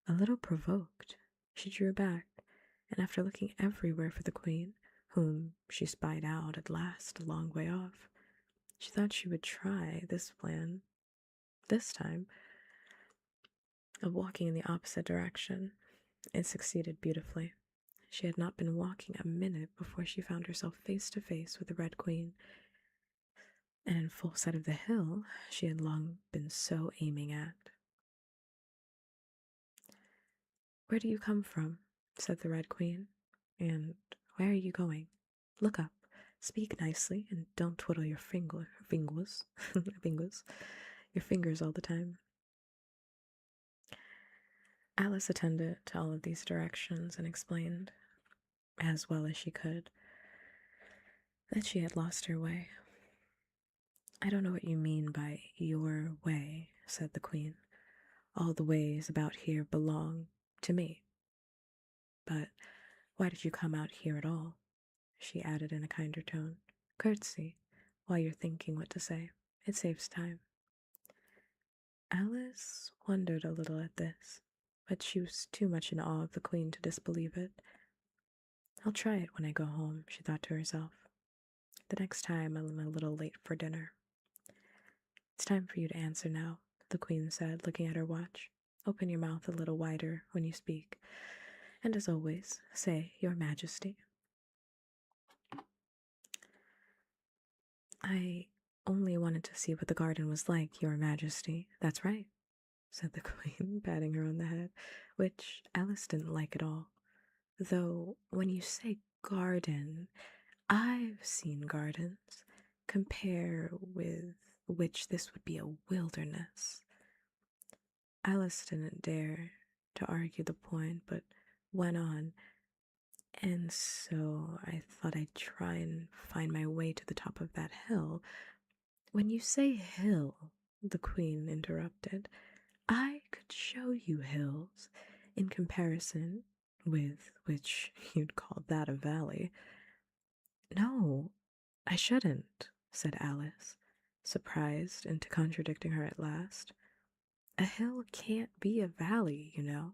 [SPEAKER 1] A little provoked, she drew back, and after looking everywhere for the queen, whom she spied out at last a long way off, she thought she would try this plan, this time, of walking in the opposite direction. It succeeded beautifully. She had not been walking a minute before she found herself face to face with the Red Queen, and in full sight of the hill she had long been so aiming at. Where do you come from? Said the Red Queen. And where are you going? Look up, speak nicely, and don't twiddle your fingers, your fingers all the time. Alice attended to all of these directions and explained, as well as she could, that she had lost her way. I don't know what you mean by your way, said the Queen. All the ways about here belong to me. But why did you come out here at all? She added in a kinder tone. Curtsy, while you're thinking what to say. It saves time. Alice wondered a little at this, but she was too much in awe of the Queen to disbelieve it. I'll try it when I go home, she thought to herself. The next time I'm a little late for dinner. It's time for you to answer now, the Queen said, looking at her watch. Open your mouth a little wider when you speak, and as always, say, Your Majesty. I only wanted to see what the garden was like, Your Majesty. That's right, said the Queen, patting her on the head, which Alice didn't like at all. Though, when you say garden, I've seen gardens. Compare with which this would be a wilderness. Alice didn't dare to argue the point, but went on. And so I thought I'd try and find my way to the top of that hill. When you say hill, the Queen interrupted, I could show you hills in comparison with which you'd call that a valley. No, I shouldn't, said Alice, surprised into contradicting her at last. A hill can't be a valley, you know.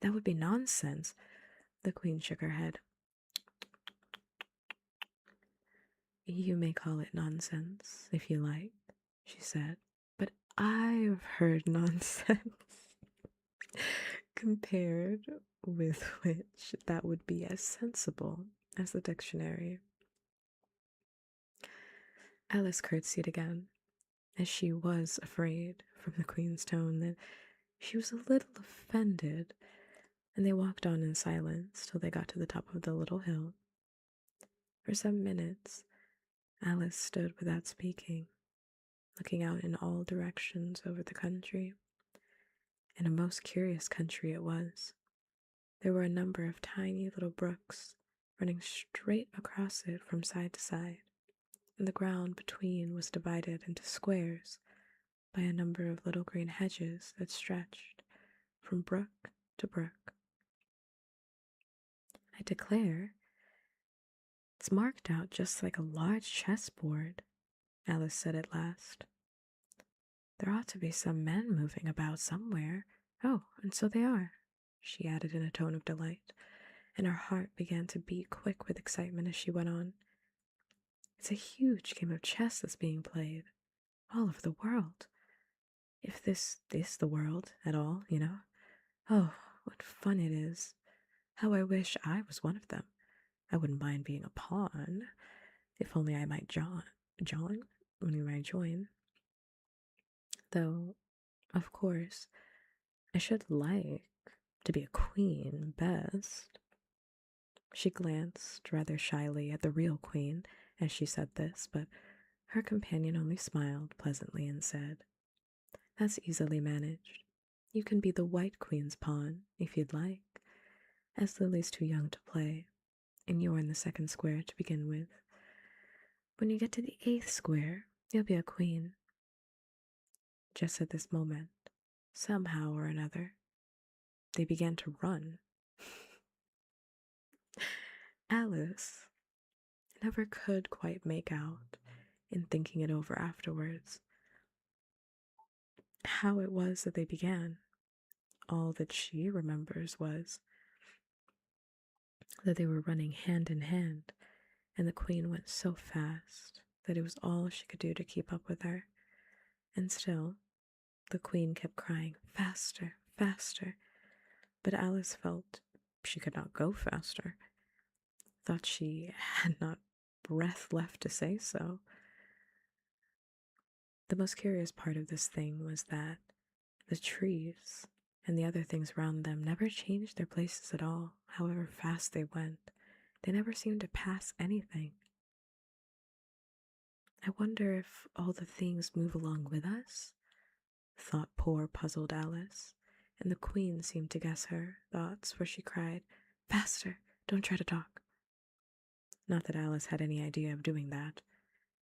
[SPEAKER 1] That would be nonsense. The Queen shook her head. You may call it nonsense if you like, she said, but I've heard nonsense compared with which that would be as sensible as the dictionary. Alice curtsied again, as she was afraid from the Queen's tone that she was a little offended, and they walked on in silence till they got to the top of the little hill. For some minutes, Alice stood without speaking, looking out in all directions over the country. And a most curious country it was. There were a number of tiny little brooks running straight across it from side to side, and the ground between was divided into squares by a number of little green hedges that stretched from brook to brook. I declare, it's marked out just like a large chessboard, Alice said at last. There ought to be some men moving about somewhere. Oh, and so they are, she added in a tone of delight, and her heart began to beat quick with excitement as she went on. It's a huge game of chess that's being played, all over the world. If this is the world at all, you know. Oh, what fun it is. How I wish I was one of them. I wouldn't mind being a pawn, if only I might join? When we might join. Though, of course, I should like to be a queen best. She glanced rather shyly at the real queen as she said this, but her companion only smiled pleasantly and said, That's easily managed. You can be the White Queen's pawn, if you'd like, as Lily's too young to play, and you're in the second square to begin with. When you get to the 8th square, you'll be a queen. Just at this moment, somehow or another, they began to run. Alice never could quite make out, in thinking it over afterwards, how it was that they began. All that she remembers was that they were running hand in hand, and the queen went so fast that it was all she could do to keep up with her. And still, the queen kept crying, Faster, faster. But Alice felt she could not go faster, thought she had not breath left to say so. The most curious part of this thing was that the trees and the other things round them never changed their places at all, however fast they went. They never seemed to pass anything. I wonder if all the things move along with us, thought poor puzzled Alice, and the queen seemed to guess her thoughts, for she cried, Faster! Don't try to talk. Not that Alice had any idea of doing that.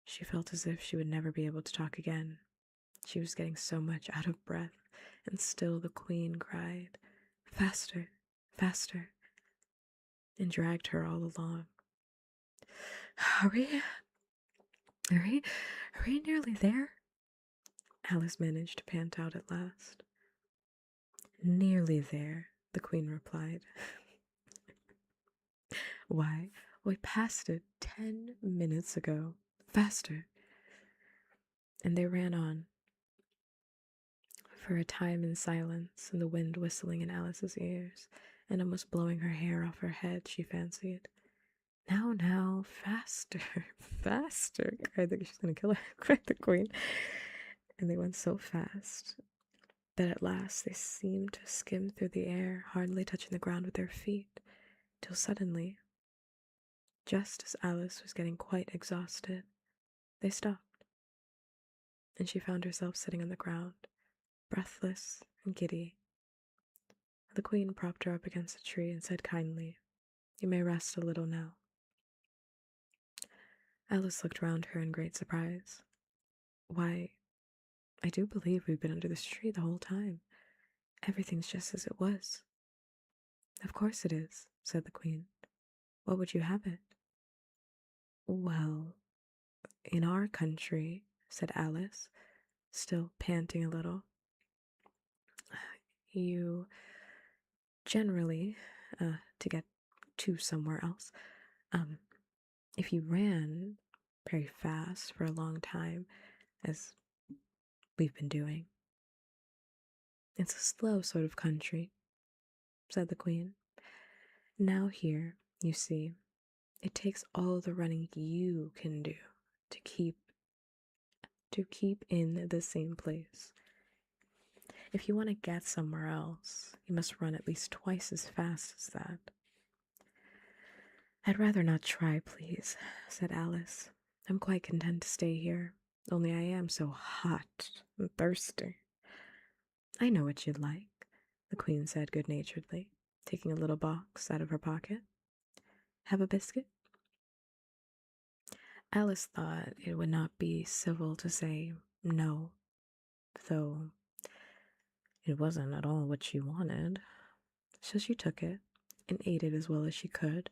[SPEAKER 1] She felt as if she would never be able to talk again. She was getting so much out of breath, and still the queen cried, Faster, faster, and dragged her all along. Hurry, hurry, hurry, nearly there, Alice managed to pant out at last. Nearly there, the queen replied. Why, we passed it 10 minutes ago. Faster. And they ran on, for a time in silence, and the wind whistling in Alice's ears, and almost blowing her hair off her head, she fancied. Now, faster, faster, she's going to kill her, cried the queen. And they went so fast that at last they seemed to skim through the air, hardly touching the ground with their feet, till suddenly, just as Alice was getting quite exhausted, they stopped, and she found herself sitting on the ground, breathless and giddy. The queen propped her up against a tree and said kindly, You may rest a little now. Alice looked round her in great surprise. Why, I do believe we've been under this tree the whole time. Everything's just as it was. Of course it is, said the queen. What would you have it? Well, in our country, said Alice, still panting a little, you generally, to get to somewhere else, if you ran very fast for a long time, as we've been doing. It's a slow sort of country, said the Queen. Now, here, you see, it takes all the running you can do to keep in the same place. If you want to get somewhere else, you must run at least twice as fast as that. I'd rather not try, please, said Alice. I'm quite content to stay here, only I am so hot and thirsty. I know what you'd like, the Queen said good-naturedly, taking a little box out of her pocket. Have a biscuit? Alice thought it would not be civil to say no, though it wasn't at all what she wanted. So she took it and ate it as well as she could,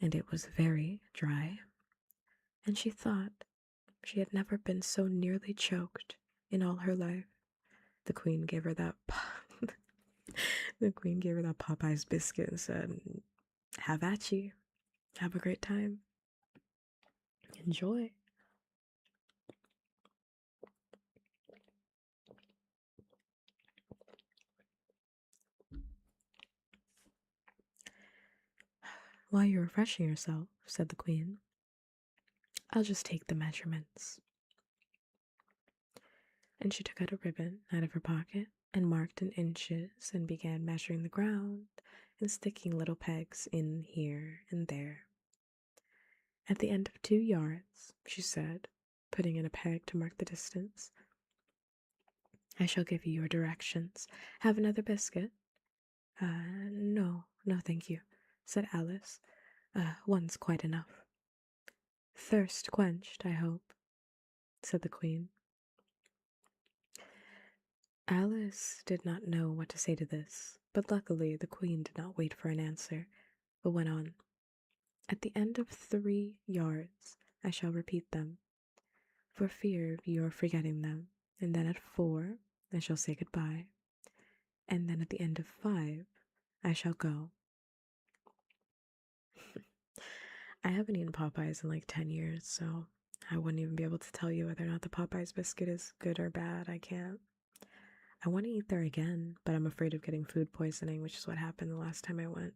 [SPEAKER 1] and it was very dry, and she thought she had never been so nearly choked in all her life. The Queen gave her that the Queen gave her that Popeye's biscuit and said, "Have at you. Have a great time. Enjoy." While you're refreshing yourself, said the Queen, I'll just take the measurements. And she took out a ribbon out of her pocket and marked in inches and began measuring the ground and sticking little pegs in here and there. At the end of 2 yards, she said, putting in a peg to mark the distance, I shall give you your directions. Have another biscuit? No, thank you, said Alice. One's quite enough. Thirst quenched, I hope, said the Queen. Alice did not know what to say to this, but luckily the Queen did not wait for an answer, but went on. At the end of 3 yards, I shall repeat them, for fear of your forgetting them, and then at 4, I shall say goodbye, and then at the end of 5, I shall go. I haven't eaten Popeyes in like 10 years, so I wouldn't even be able to tell you whether or not the Popeyes biscuit is good or bad. I can't. I want to eat there again, but I'm afraid of getting food poisoning, which is what happened the last time I went.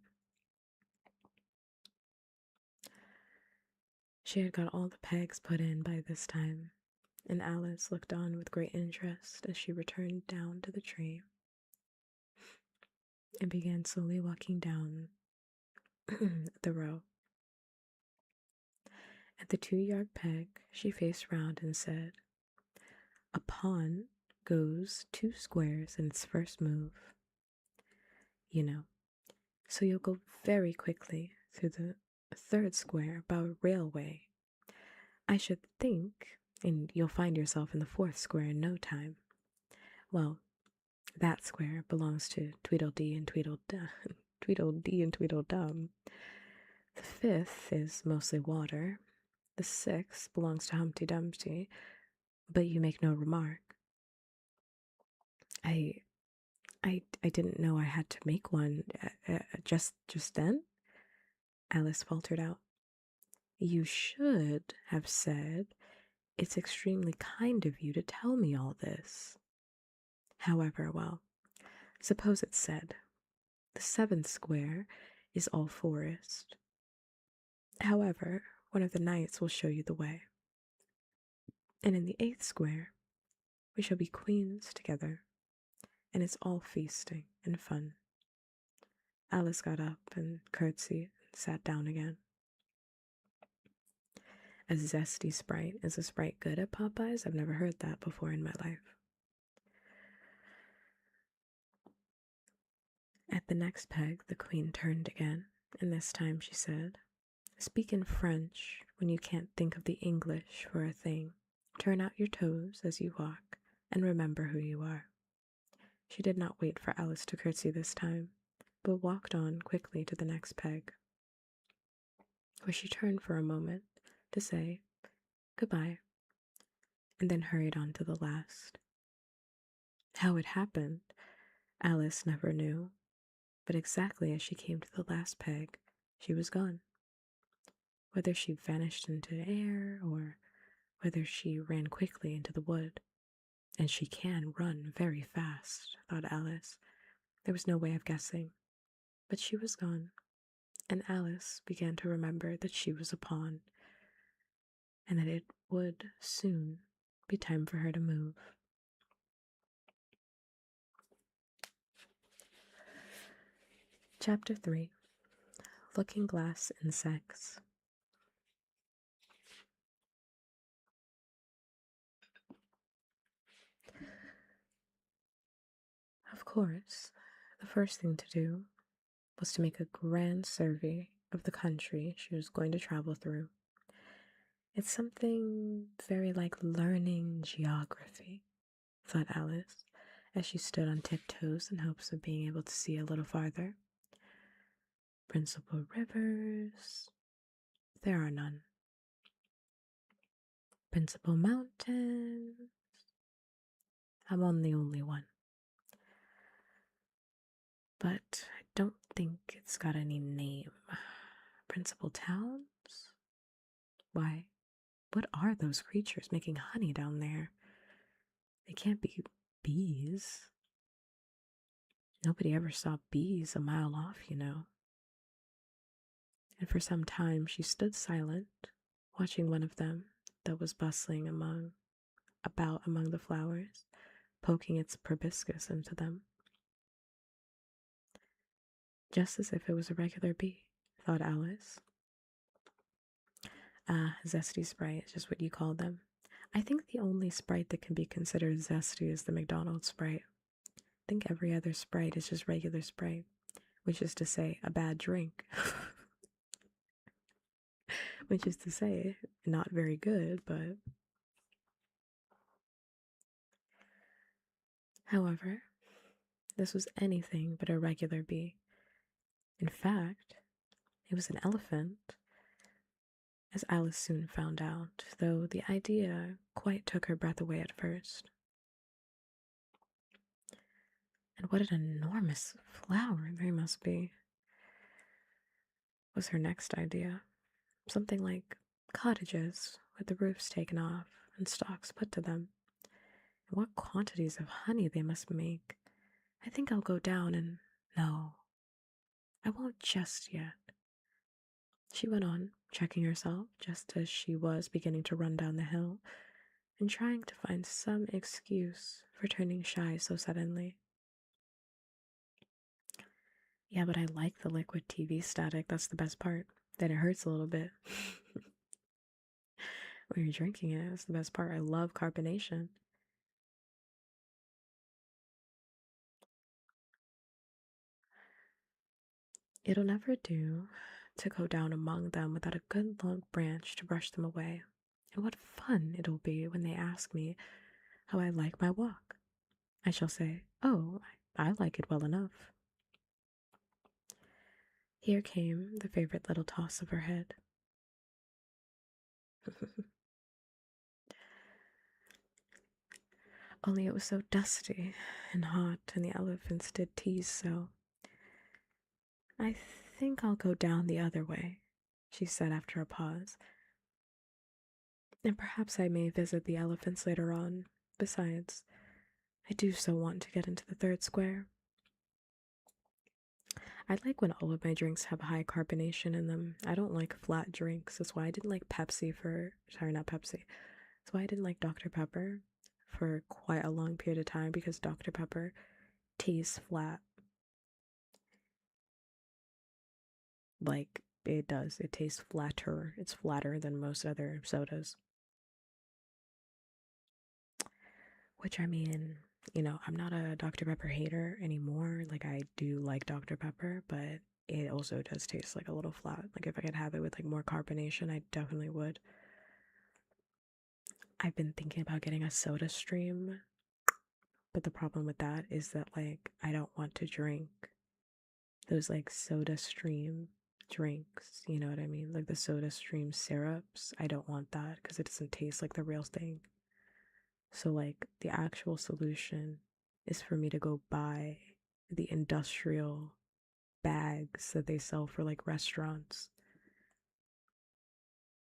[SPEAKER 1] She had got all the pegs put in by this time, and Alice looked on with great interest as she returned down to the tree and began slowly walking down the row. At the 2-yard peg, she faced round and said, A pawn goes 2 squares in its first move. You know, so you'll go very quickly through the 3rd square by railway. I should think, and you'll find yourself in the 4th square in no time. Well, that square belongs to Tweedledee and Tweedledum. Tweedledee and Tweedledum. The 5th is mostly water. The 6th belongs to Humpty Dumpty, but you make no remark. I didn't know I had to make one just then, Alice faltered out. You should have said, it's extremely kind of you to tell me all this. However, well, suppose it's said, the 7th square is all forest. However, one of the knights will show you the way. And in the 8th square, we shall be queens together, and it's all feasting and fun. Alice got up and curtsied and sat down again. A zesty sprite. Is a sprite good at Popeyes? I've never heard that before in my life. At the next peg, the Queen turned again, and this time she said, Speak in French when you can't think of the English for a thing. Turn out your toes as you walk, and remember who you are. She did not wait for Alice to curtsy this time, but walked on quickly to the next peg, where she turned for a moment to say goodbye, and then hurried on to the last. How it happened, Alice never knew, but exactly as she came to the last peg, she was gone. whether she vanished into the air or whether she ran quickly into the wood. And she can run very fast, thought Alice. There was no way of guessing. But she was gone, and Alice began to remember that she was a pawn, and that it would soon be time for her to move. Chapter 3. Looking Glass Insects. Of course, the first thing to do was to make a grand survey of the country she was going to travel through. It's something very like learning geography, thought Alice, as she stood on tiptoes in hopes of being able to see a little farther. Principal rivers, there are none. Principal mountains, I'm on the only one. But I don't think it's got any name. Principal towns? Why, what are those creatures making honey down there? They can't be bees. Nobody ever saw bees a mile off, you know. And for some time she stood silent, watching one of them that was bustling about among the flowers, poking its proboscis into them. Just as if it was a regular bee, thought Alice. Ah, zesty sprite is just what you call them. I think the only sprite that can be considered zesty is the McDonald's sprite. I think every other sprite is just regular sprite, which is to say, a bad drink. Which is to say, not very good, but. However, this was anything but a regular bee. In fact, it was an elephant, as Alice soon found out, though the idea quite took her breath away at first. And what an enormous flower they must be, was her next idea. Something like cottages with the roofs taken off and stalks put to them. And what quantities of honey they must make. I think I'll go down and. No, I won't just yet. She went on, checking herself just as she was beginning to run down the hill and trying to find some excuse for turning shy so suddenly. Yeah, but I like the liquid TV static. That's the best part. Then it hurts a little bit. When you're drinking it, that's the best part. I love carbonation. It'll never do to go down among them without a good long branch to brush them away. And what fun it'll be when they ask me how I like my walk. I shall say, oh, I like it well enough. Here came the favorite little toss of her head. Only it was so dusty and hot, and the elephants did tease so. I think I'll go down the other way, she said after a pause. And perhaps I may visit the elephants later on. Besides, I do so want to get into the third square. I like when all of my drinks have high carbonation in them. I don't like flat drinks. That's why I didn't like not Pepsi. That's why I didn't like Dr. Pepper for quite a long period of time, because Dr. Pepper tastes flat. Like, it does. It tastes flatter. It's flatter than most other sodas. Which, I mean, I'm not a Dr. Pepper hater anymore. Like, I do like Dr. Pepper, but it also does taste like a little flat. Like, if I could have it with like more carbonation, I definitely would. I've been thinking about getting a soda stream, but the problem with that is that, like, I don't want to drink those like soda stream drinks, you know what I mean? Like the soda stream syrups. I don't want that because it doesn't taste like the real thing. So, like, the actual solution is for me to go buy the industrial bags that they sell for like restaurants.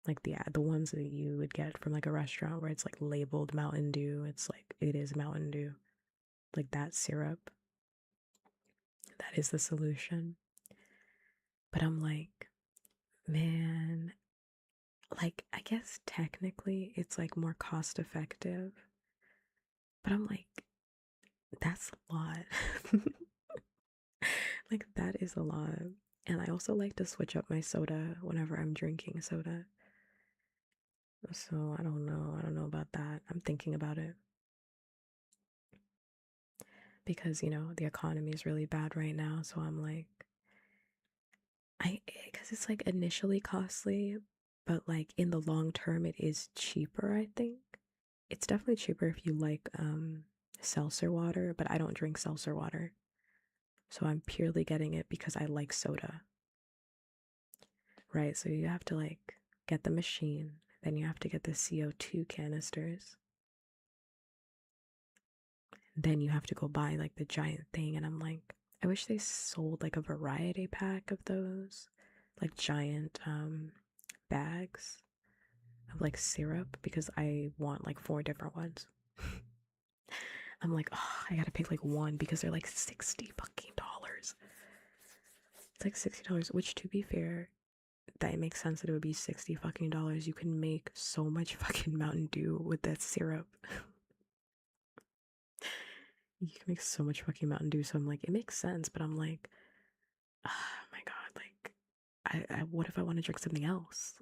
[SPEAKER 1] Like the ones that you would get from like a restaurant where it's like labeled Mountain Dew. It's like it is Mountain Dew. Like that syrup. That is the solution. But I'm like, man, like I guess technically it's like more cost effective. But I'm like, that's a lot. Like that is a lot. And I also like to switch up my soda whenever I'm drinking soda. So I don't know. I don't know about that. I'm thinking about it. Because, the economy is really bad right now. So I'm like, because it's like initially costly, but like in the long term, it is cheaper, I think. It's definitely cheaper if you like seltzer water, but I don't drink seltzer water. So I'm purely getting it because I like soda, right? So you have to like get the machine, then you have to get the CO2 canisters, then you have to go buy like the giant thing. And I'm like, I wish they sold like a variety pack of those, like giant bags of like syrup, because I want like four different ones. I'm like, oh, I gotta pick like one because they're like 60 fucking dollars. It's like $60, which to be fair, that makes sense that it would be 60 fucking dollars. You can make so much fucking Mountain Dew with that syrup. You can make so much fucking Mountain Dew. So I'm like, it makes sense, but I'm like, oh my god, like, I what if I want to drink something else,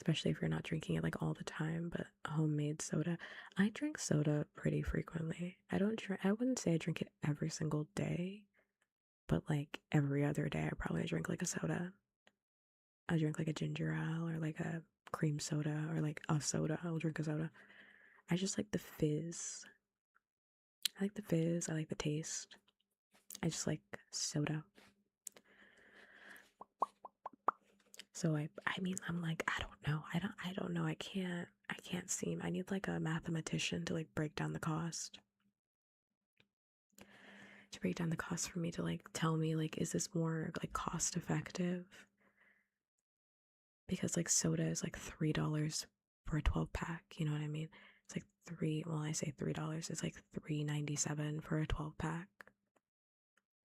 [SPEAKER 1] Especially if you're not drinking it like all the time, but homemade soda. I drink soda pretty frequently. I wouldn't say I drink it every single day, but like every other day, I probably drink like a soda. I drink like a ginger ale or like a cream soda or like a soda. I'll drink a soda. I just like the fizz. I like the fizz. I like the taste. I just like soda. So I mean I'm like I don't know. I don't know. I can't seem. I need like a mathematician to like break down the cost. To break down the cost for me to like tell me like is this more like cost effective? Because like soda is like $3 for a 12 pack, you know what I mean? It's like I say $3, it's like $3.97 for a 12 pack.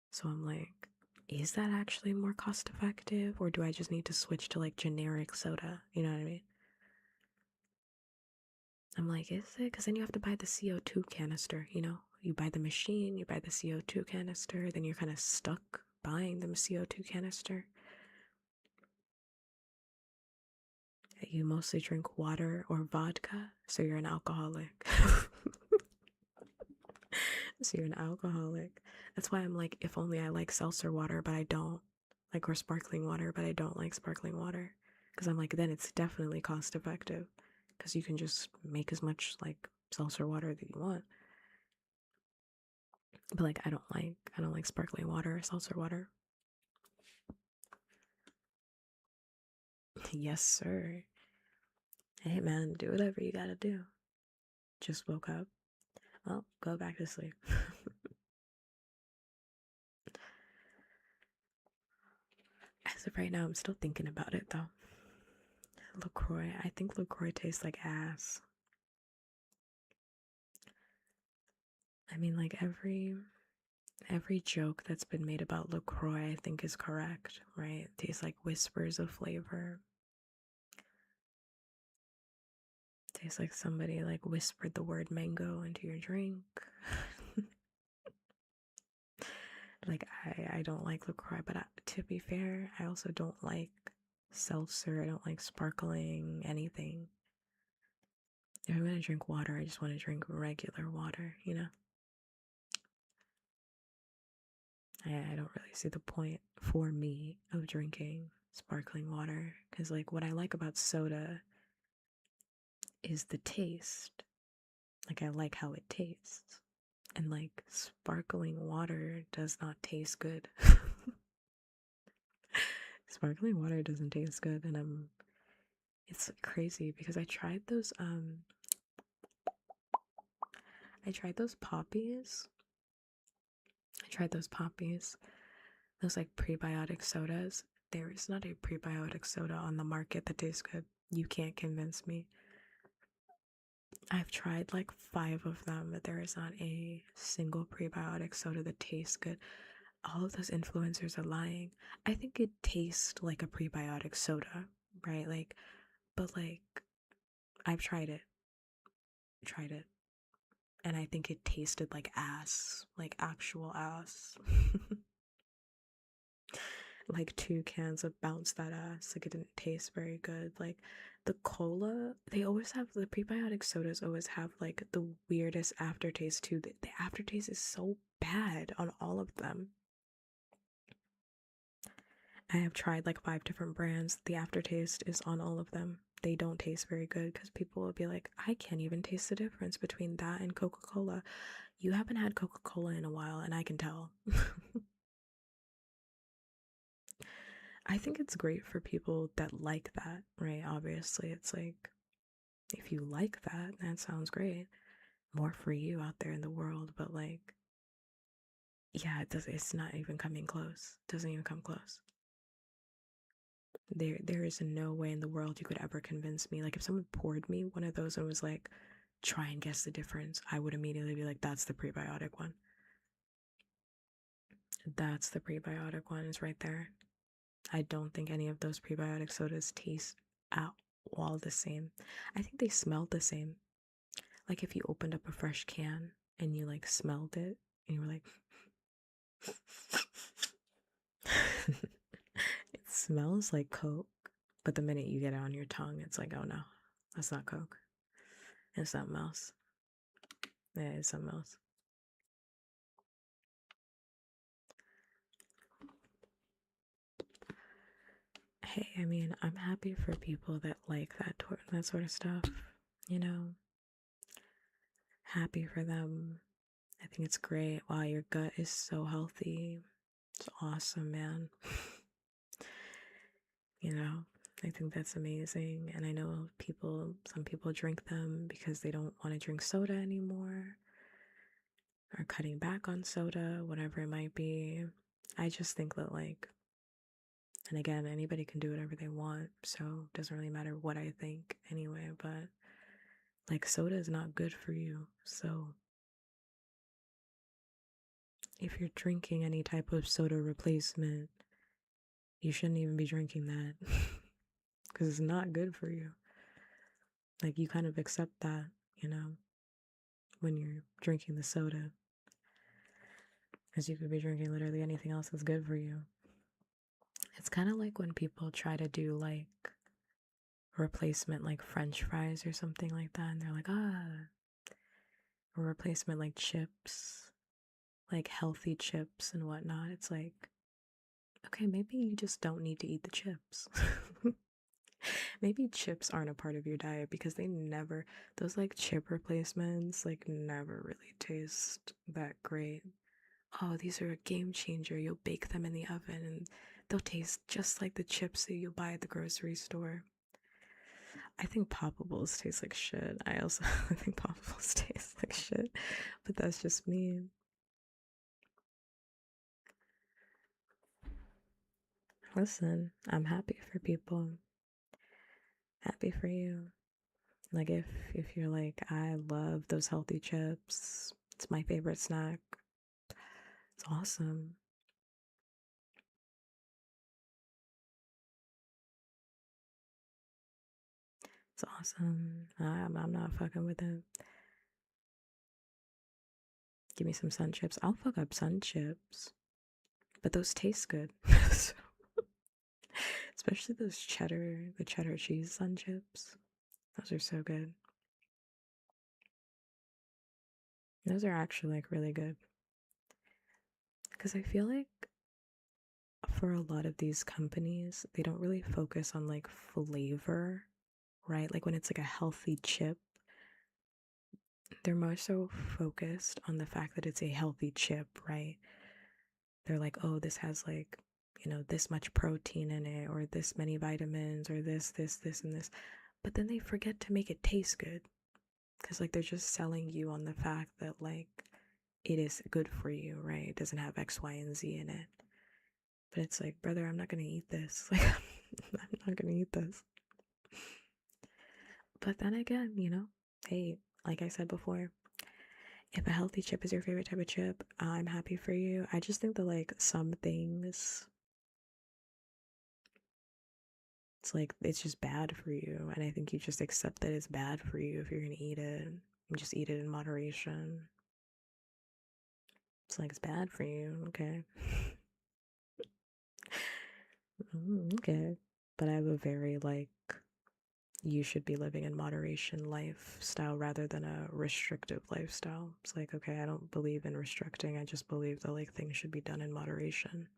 [SPEAKER 1] So I'm like, is that actually more cost effective, or do I just need to switch to like generic soda? You know what I mean? I'm like, is it? Because then you have to buy the CO2 canister, You buy the machine, you buy the CO2 canister, then you're kind of stuck buying the CO2 canister. You mostly drink water or vodka, so you're an alcoholic. So you're an alcoholic. That's why I'm like, if only I like seltzer water, but I don't. Like, or sparkling water, but I don't like sparkling water. Because I'm like, then it's definitely cost effective. Because you can just make as much like seltzer water that you want. But like, I don't like sparkling water or seltzer water. Yes, sir. Hey, man, do whatever you gotta do. Just woke up. Well, go back to sleep. As of right now, I'm still thinking about it though. LaCroix. I think LaCroix tastes like ass. I mean, like every joke that's been made about LaCroix, I think, is correct, right? It tastes like whispers of flavor. It tastes like somebody like whispered the word mango into your drink. Like I don't like LaCroix, but to be fair, I also don't like seltzer. I don't like sparkling anything. If I'm gonna drink water, I just want to drink regular water. I don't really see the point for me of drinking sparkling water, because like what I like about soda is the taste. Like I like how it tastes. And like sparkling water does not taste good. Sparkling water doesn't taste good, and it's crazy because I tried those poppies. I tried those poppies. Those like prebiotic sodas. There is not a prebiotic soda on the market that tastes good. You can't convince me. I've tried like 5 of them, but there is not a single prebiotic soda that tastes good. All of those influencers are lying. I think it tastes like a prebiotic soda, right? Like, but like, I've tried it, and I think it tasted like ass, like actual ass. Like 2 cans of bounce that ass. Like it didn't taste very good. Like the cola, they always have the prebiotic sodas always have like the weirdest aftertaste too. The aftertaste is so bad on all of them. I have tried like 5 different brands. The aftertaste is on all of them. They don't taste very good because people will be like, I can't even taste the difference between that and Coca Cola. You haven't had Coca Cola in a while, and I can tell. I think it's great for people that like that, right? Obviously, it's like, if you like that, that sounds great. More for you out there in the world, but like, yeah, it's not even coming close. Doesn't even come close. There is no way in the world you could ever convince me. Like if someone poured me one of those and was like, try and guess the difference, I would immediately be like, that's the prebiotic one. That's the prebiotic one, is right there. I don't think any of those prebiotic sodas taste at all the same. I think they smell the same. Like if you opened up a fresh can and you like smelled it and you were like, it smells like Coke, but the minute you get it on your tongue, it's like, oh no, that's not Coke. It's something else. Yeah, it's something else. Hey, I mean, I'm happy for people that like that sort of stuff. You know, happy for them. I think it's great. Wow, your gut is so healthy. It's awesome, man. You know, I think that's amazing. And I know some people drink them because they don't want to drink soda anymore, or cutting back on soda, whatever it might be. I just think that, like, and again, anybody can do whatever they want, so it doesn't really matter what I think anyway, but like, soda is not good for you. So if you're drinking any type of soda replacement, you shouldn't even be drinking that because it's not good for you. Like, you kind of accept that, you know, when you're drinking the soda, because you could be drinking literally anything else that's good for you. It's kind of like when people try to do like replacement like French fries or something like that, and they're like, a replacement like chips, like healthy chips and whatnot. It's like, okay, maybe you just don't need to eat the chips. Maybe chips aren't a part of your diet because those like chip replacements like never really taste that great. Oh, these are a game changer. You'll bake them in the oven and they'll taste just like the chips that you buy at the grocery store. I think poppables taste like shit. I also I think poppables taste like shit, but that's just me. Listen, I'm happy for people. Happy for you. Like if you're like, I love those healthy chips. It's my favorite snack. It's awesome. It's awesome. I'm not fucking with it. Give me some sun chips. I'll fuck up sun chips, but those taste good. Especially the cheddar cheese sun chips. Those are so good. Those are actually like really good. Because I feel like for a lot of these companies, they don't really focus on like flavor, right? Like when it's like a healthy chip, they're more so focused on the fact that it's a healthy chip, right? They're like, oh, this has like, this much protein in it, or this many vitamins, or this, and this. But then they forget to make it taste good. Because like they're just selling you on the fact that like it is good for you, right? It doesn't have X, Y, and Z in it. But it's like, brother, I'm not gonna eat this. Like, I'm not gonna eat this. But then again, hey, like I said before, if a healthy chip is your favorite type of chip, I'm happy for you. I just think that, like, some things, it's like, it's just bad for you. And I think you just accept that it's bad for you if you're gonna eat it. And just eat it in moderation. It's like, it's bad for you. Okay. Okay. But I have a very, like, you should be living in moderation lifestyle rather than a restrictive lifestyle. It's like, okay, I don't believe in restricting. I just believe that, like, things should be done in moderation.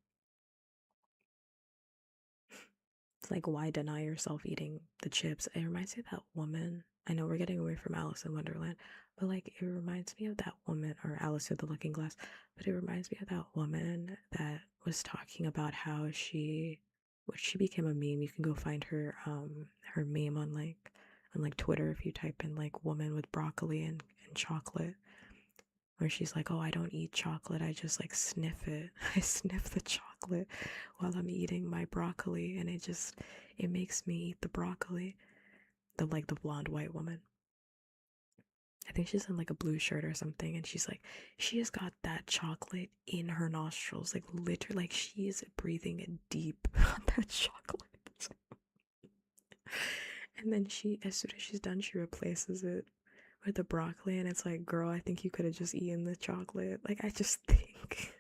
[SPEAKER 1] It's like, why deny yourself eating the chips? It reminds me of that woman. I know we're getting away from Alice in Wonderland, but, like, it reminds me of that woman, or Alice with the Looking Glass, but it reminds me of that woman that was talking about how when she became a meme. You can go find her meme on, like Twitter if you type in, like, woman with broccoli and chocolate, where she's like, oh, I don't eat chocolate, I just, like, sniff it. I sniff the chocolate while I'm eating my broccoli, and it makes me eat the broccoli. The blonde white woman. I think she's in, like, a blue shirt or something, and she's like, she has got that chocolate in her nostrils, like, literally, like, she is breathing it deep on that chocolate. And then as soon as she's done, she replaces it with the broccoli, and it's like, girl, I think you could have just eaten the chocolate. Like, I just think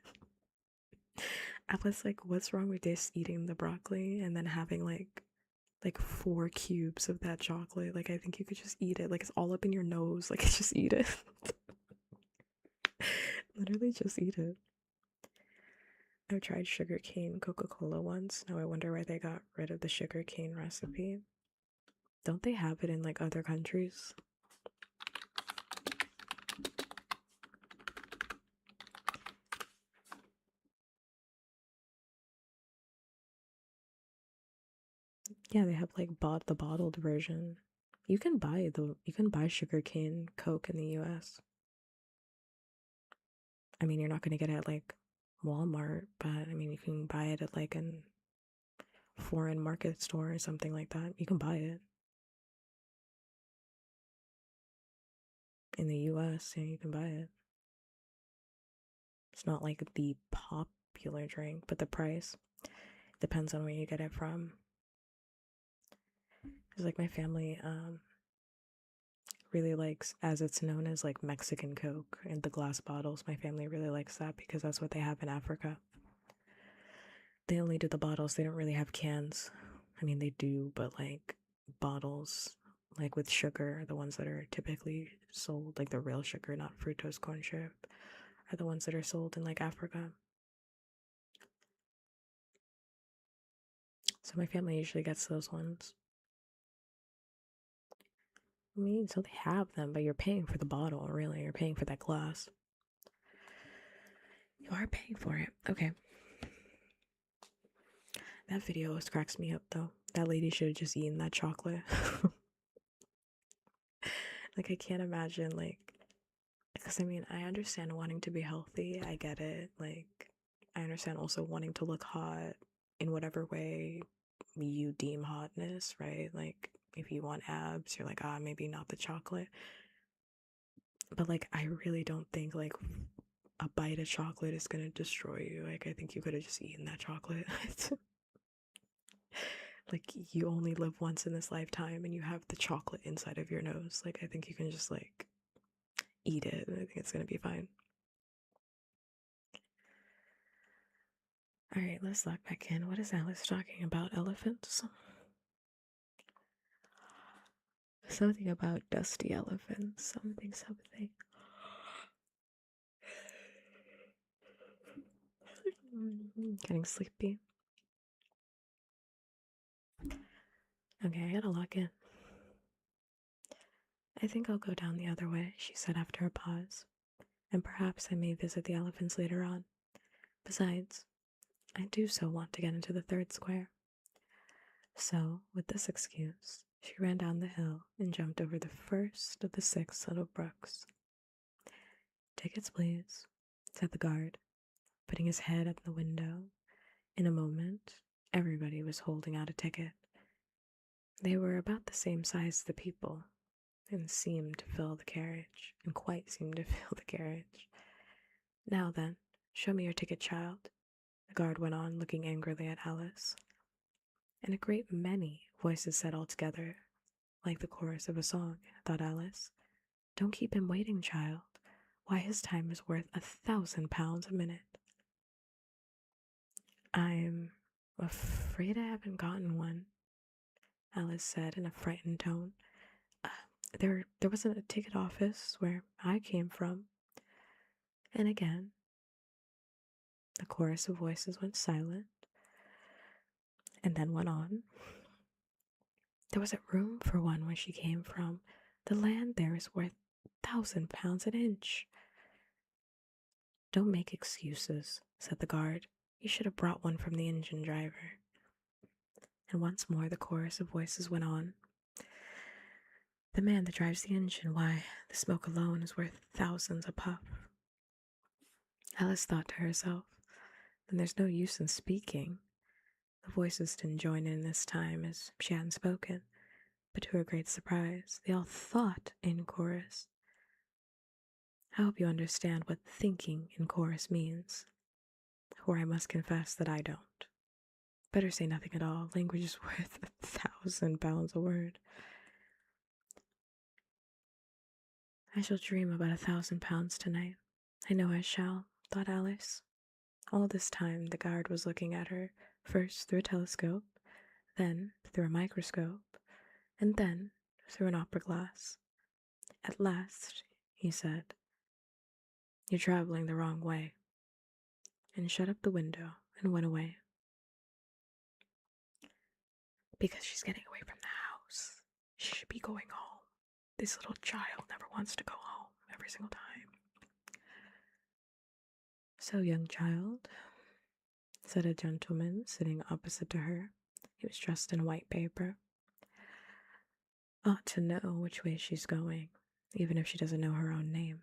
[SPEAKER 1] I was like, what's wrong with just eating the broccoli and then having like 4 cubes of that chocolate? Like, I think you could just eat it. Like, it's all up in your nose. Like, just eat it. Literally just eat it. I've tried sugarcane Coca-Cola once. Now I wonder why they got rid of the sugarcane recipe. Don't they have it in, like, other countries? Yeah, they have, like, the bottled version. You can buy sugarcane Coke in the US. I mean, you're not gonna get it at, like, Walmart, but I mean, you can buy it at, like, an foreign market store or something like that. You can buy it in the US. Yeah, you can buy it. It's not like the popular drink, but the price depends on where you get it from. Because, like, my family really likes, as it's known as, like, Mexican Coke in the glass bottles. My family really likes that because that's what they have in Africa. They only do the bottles, they don't really have cans. I mean, they do, but, like, bottles, like, with sugar, the ones that are typically sold, like the real sugar, not fructose corn syrup, are the ones that are sold in, like, Africa. So my family usually gets those ones. I mean, so they have them, but you're paying for the bottle, really. You're paying for that glass. You are paying for it. Okay. That video cracks me up, though. That lady should have just eaten that chocolate. Like, I can't imagine, like, because I mean, I understand wanting to be healthy. I get it. Like, I understand also wanting to look hot in whatever way you deem hotness, right? Like, if you want abs, you're like, maybe not the chocolate. But, like, I really don't think, like, a bite of chocolate is gonna destroy you. Like, I think you could have just eaten that chocolate. Like, you only live once in this lifetime and you have the chocolate inside of your nose. Like, I think you can just, like, eat it, and I think it's gonna be fine. Alright, let's log back in. What is Alice talking about? Elephants? Something about dusty elephants. Something. Getting sleepy. Okay, I gotta log in. I think I'll go down the other way, she said after a pause, and perhaps I may visit the elephants later on. Besides, I do so want to get into the third square. So, with this excuse, she ran down the hill and jumped over the first of the 6 little brooks. Tickets, please, said the guard, putting his head at the window In a moment, everybody was holding out a ticket. They were about the same size as the people, and seemed to fill the carriage, and quite seemed to fill the carriage. Now then, show me your ticket, child, the guard went on, looking angrily at Alice. And a great many voices said all together, like the chorus of a song, thought Alice. Don't keep him waiting, child. Why, his time is worth £1,000 a minute. I'm afraid I haven't gotten one, Alice said in a frightened tone. There wasn't a ticket office where I came from. And again, the chorus of voices went silent, and then went on. There wasn't room for one where she came from. The land there is worth £1,000 an inch. Don't make excuses, said the guard. You should have brought one from the engine driver. And once more the chorus of voices went on. The man that drives the engine, why, the smoke alone is worth thousands a puff. Alice thought to herself, then there's no use in speaking. The voices didn't join in this time, as she hadn't spoken, but to her great surprise, they all thought in chorus. I hope you understand what thinking in chorus means, for I must confess that I don't. Better say nothing at all. Language is worth £1,000 a word. I shall dream about £1,000 tonight. I know I shall, thought Alice. All this time the guard was looking at her, first through a telescope, then through a microscope, and then through an opera glass. At last, he said, You're traveling the wrong way, and shut up the window and went away. Because she's getting away from the house. She should be going home. This little child never wants to go home every single time. So, young child, said a gentleman sitting opposite to her. He was dressed in white paper. Ought to know which way she's going, even if she doesn't know her own name.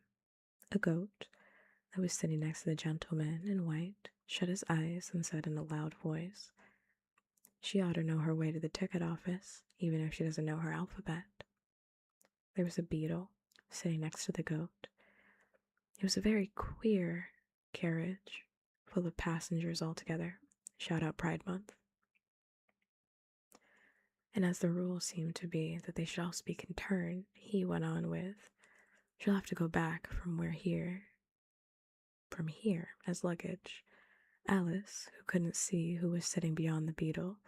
[SPEAKER 1] A goat that was sitting next to the gentleman in white shut his eyes and said in a loud voice, She ought to know her way to the ticket office, even if she doesn't know her alphabet. There was a beetle sitting next to the goat. It was a very queer carriage, full of passengers altogether. Shout out Pride Month. And as the rule seemed to be that they should all speak in turn, he went on with, She'll have to go back from here as luggage. Alice, who couldn't see who was sitting beyond the beetle,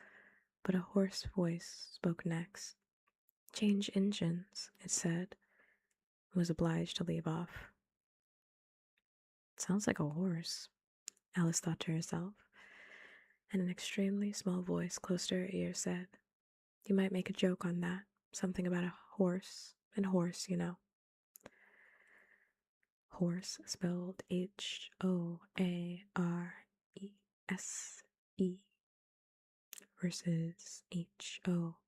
[SPEAKER 1] but a hoarse voice spoke next. Change engines, it said, and was obliged to leave off. Sounds like a horse, Alice thought to herself, and an extremely small voice close to her ear said, You might make a joke on that, something about a horse, and horse, you know. Horse spelled Hoarese versus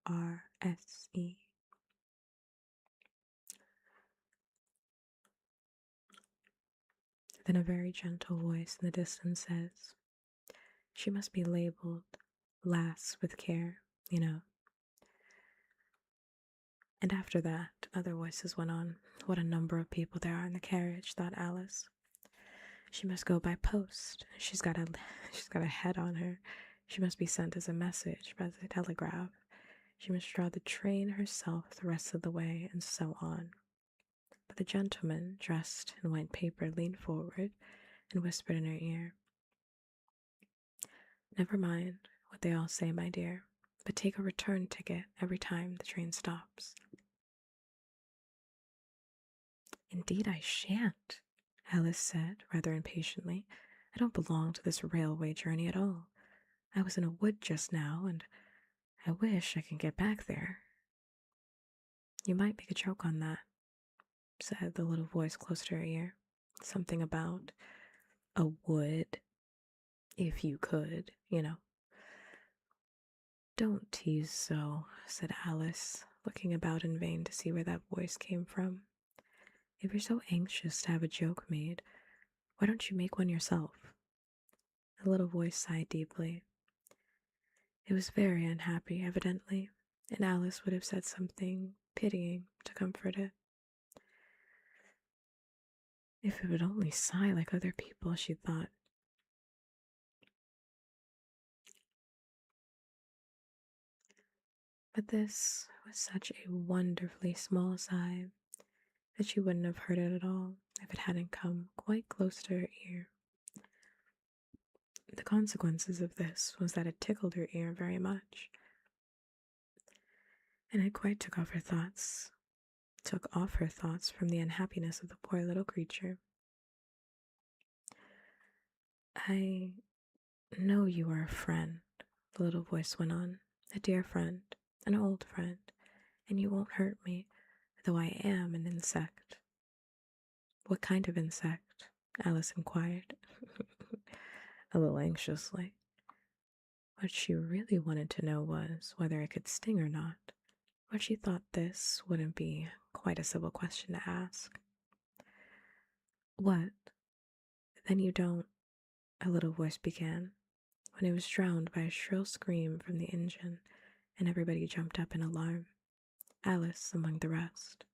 [SPEAKER 1] HORSE. Then a very gentle voice in the distance says, She must be labeled lass with care, you know. And after that, other voices went on. What a number of people there are in the carriage, thought Alice. She must go by post. She's got a head on her. She must be sent as a message by the telegraph. She must draw the train herself the rest of the way, and so on. But the gentleman, dressed in white paper, leaned forward and whispered in her ear, Never mind what they all say, my dear, but take a return ticket every time the train stops. Indeed I shan't, Alice said, rather impatiently. I don't belong to this railway journey at all. I was in a wood just now, and I wish I could get back there. You might make a joke on that, said the little voice close to her ear. Something about a wood, if you could, you know. Don't tease so, said Alice, looking about in vain to see where that voice came from. If you're so anxious to have a joke made, why don't you make one yourself? The little voice sighed deeply. It was very unhappy, evidently, and Alice would have said something pitying to comfort it. If it would only sigh like other people, she thought. But this was such a wonderfully small sigh that she wouldn't have heard it at all if it hadn't come quite close to her ear. The consequences of this was that it tickled her ear very much, and it quite took off her thoughts from the unhappiness of the poor little creature. I know you are a friend, the little voice went on, a dear friend, an old friend, and you won't hurt me, though I am an insect. What kind of insect? Alice inquired, a little anxiously. What she really wanted to know was whether it could sting or not, but she thought this wouldn't be quite a civil question to ask. What? Then you don't, a little voice began, when it was drowned by a shrill scream from the engine, and everybody jumped up in alarm, Alice among the rest.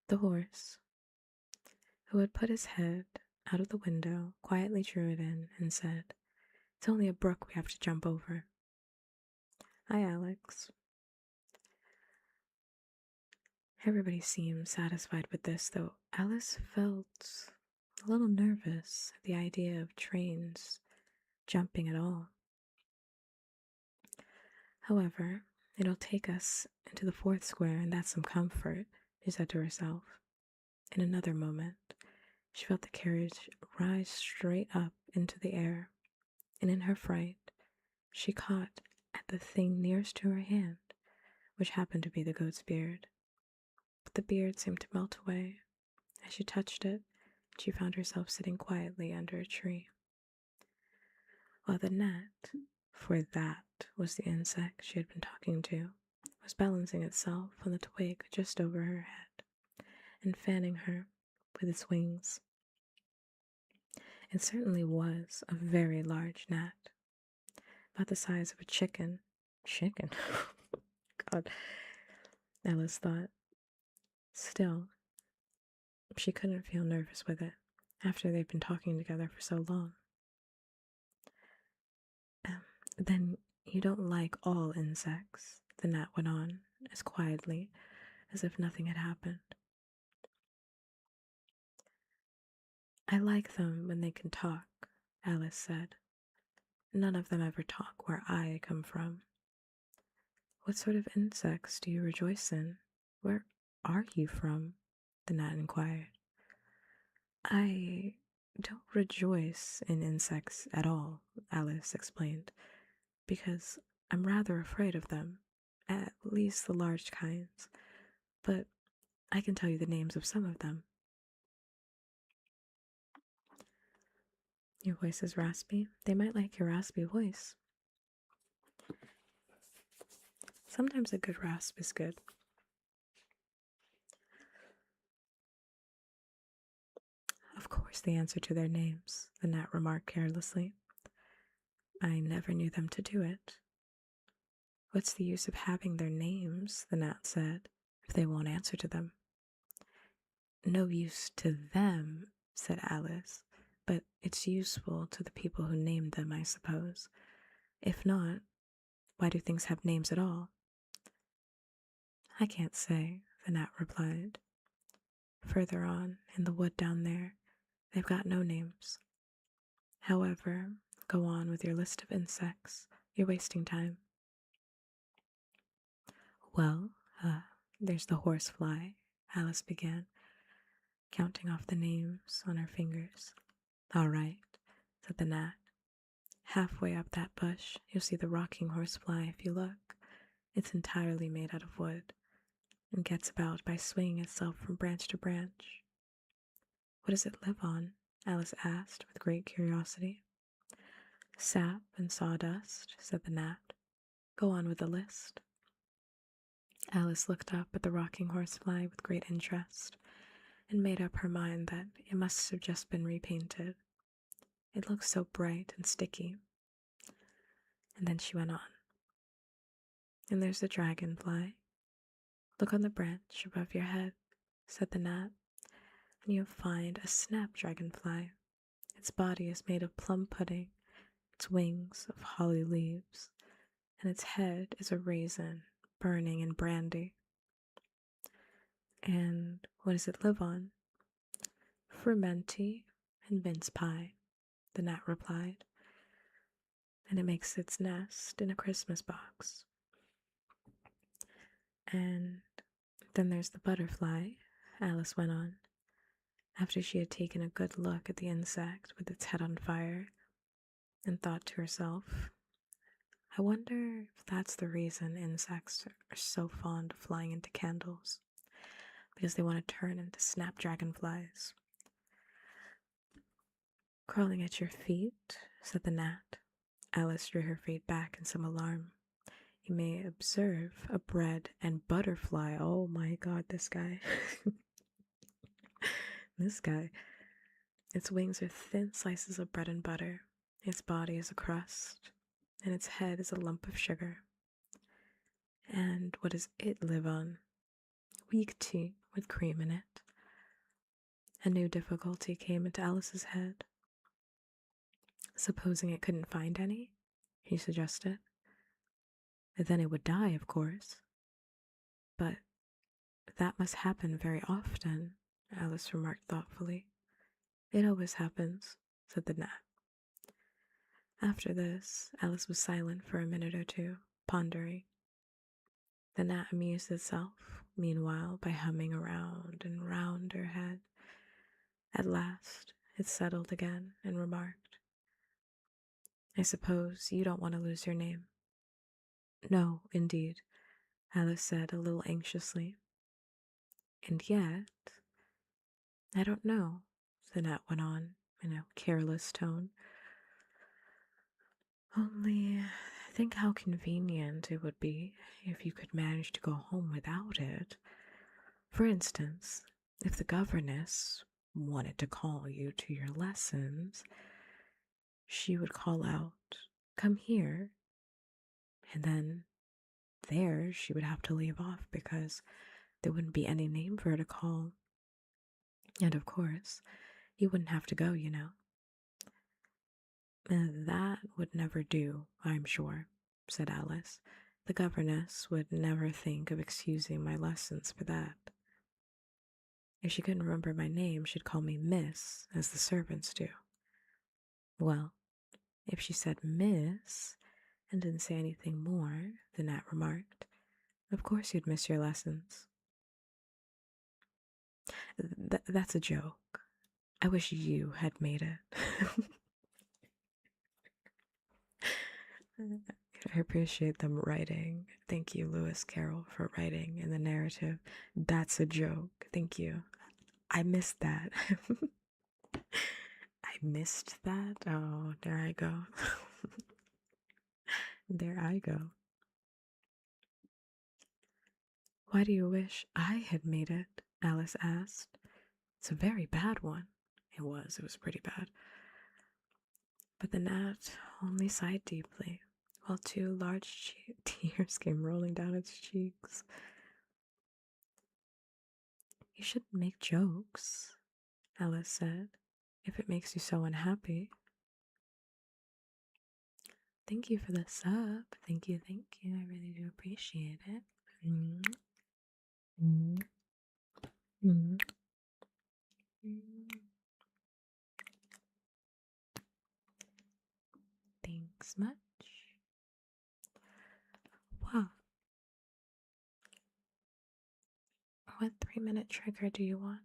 [SPEAKER 1] The horse, who had put his head out of the window, quietly drew it in and said, "It's only a brook we have to jump over." "Hi, Alex." Everybody seemed satisfied with this, though Alice felt a little nervous at the idea of trains jumping at all. However, it'll take us into the fourth square, and that's some comfort, she said to herself. In another moment, she felt the carriage rise straight up into the air, and in her fright, she caught at the thing nearest to her hand, which happened to be the goat's beard. But the beard seemed to melt away. As she touched it, she found herself sitting quietly under a tree, while the gnat, for that was the insect she had been talking to, was balancing itself on the twig just over her head and fanning her with its wings. It certainly was a very large gnat, about the size of a chicken. Chicken? God, Alice thought. Still, she couldn't feel nervous with it after they'd been talking together for so long. Then you don't like all insects, the gnat went on, as quietly as if nothing had happened. I like them when they can talk, Alice said. None of them ever talk where I come from. What sort of insects do you rejoice in? Where are you from? The gnat inquired. I don't rejoice in insects at all, Alice explained, because I'm rather afraid of them, at least the large kinds, but I can tell you the names of some of them. Your voice is raspy. They might like your raspy voice. Sometimes a good rasp is good. Of course they answer to their names, the gnat remarked carelessly. I never knew them to do it. What's the use of having their names, the gnat said, if they won't answer to them? No use to them, said Alice, but it's useful to the people who named them, I suppose. If not, why do things have names at all? I can't say, the gnat replied. Further on, in the wood down there, they've got no names. However, go on with your list of insects. You're wasting time. Well, there's the horsefly, Alice began, counting off the names on her fingers. All right, said the gnat. Halfway up that bush, you'll see the rocking horsefly if you look. It's entirely made out of wood and gets about by swinging itself from branch to branch. What does it live on? Alice asked with great curiosity. Sap and sawdust, said the gnat. Go on with the list. Alice looked up at the rocking horsefly with great interest and made up her mind that it must have just been repainted. It looked so bright and sticky. And then she went on. And there's the dragonfly. Look on the branch above your head, said the gnat, and you'll find a snapdragonfly. Its body is made of plum pudding, its wings of holly leaves, and its head is a raisin burning in brandy. And what does it live on? Fermenti and mince pie, the gnat replied, and it makes its nest in a Christmas box. And then there's the butterfly, Alice went on, after she had taken a good look at the insect with its head on fire, and thought to herself, I wonder if that's the reason insects are so fond of flying into candles, because they want to turn into snapdragonflies. Crawling at your feet, said the gnat. Alice drew her feet back in some alarm. You may observe a bread and butterfly. Oh my god, this guy. This guy. Its wings are thin slices of bread and butter. Its body is a crust, and its head is a lump of sugar. And what does it live on? Weak tea with cream in it. A new difficulty came into Alice's head. Supposing it couldn't find any, he suggested. Then it would die, of course. But that must happen very often, Alice remarked thoughtfully. It always happens, said the gnat. After this, Alice was silent for a minute or two, pondering. The gnat amused itself, meanwhile, by humming around and round her head. At last, it settled again and remarked, I suppose you don't want to lose your name. No, indeed, Alice said a little anxiously. And yet, I don't know, the gnat went on in a careless tone. Only think how convenient it would be if you could manage to go home without it. For instance, if the governess wanted to call you to your lessons, she would call out, Come here, and then there she would have to leave off because there wouldn't be any name for her to call. And of course, you wouldn't have to go, you know. That would never do, I'm sure, said Alice. The governess would never think of excusing my lessons for that. If she couldn't remember my name, she'd call me Miss, as the servants do. Well, if she said Miss and didn't say anything more, the gnat remarked, of course you'd miss your lessons. That's a joke. I wish you had made it. I appreciate them writing. Thank you, Lewis Carroll, for writing in the narrative. That's a joke. Thank you. I missed that. I missed that? Oh, there I go. There I go. Why do you wish I had made it? Alice asked. It's a very bad one. It was pretty bad. But the gnat only sighed deeply, while two large tears came rolling down its cheeks. You shouldn't make jokes, Alice said, if it makes you so unhappy. Thank you for the sub. Thank you. I really do appreciate it. Thanks much. Wow. What 3-minute trigger do you want?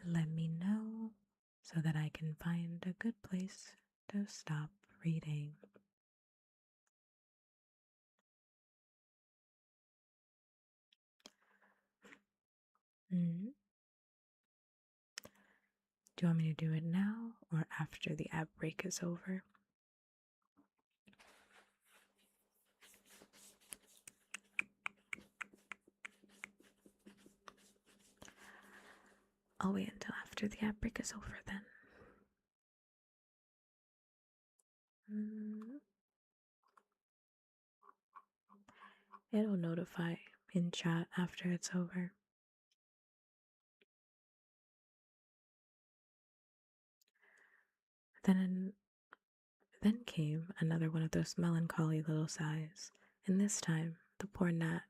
[SPEAKER 1] Let me know so that I can find a good place to stop reading. Do you want me to do it now or after the ad break is over? I'll wait until after the outbreak is over then. It'll notify in chat after it's over. Then came another one of those melancholy little sighs, and this time the poor gnat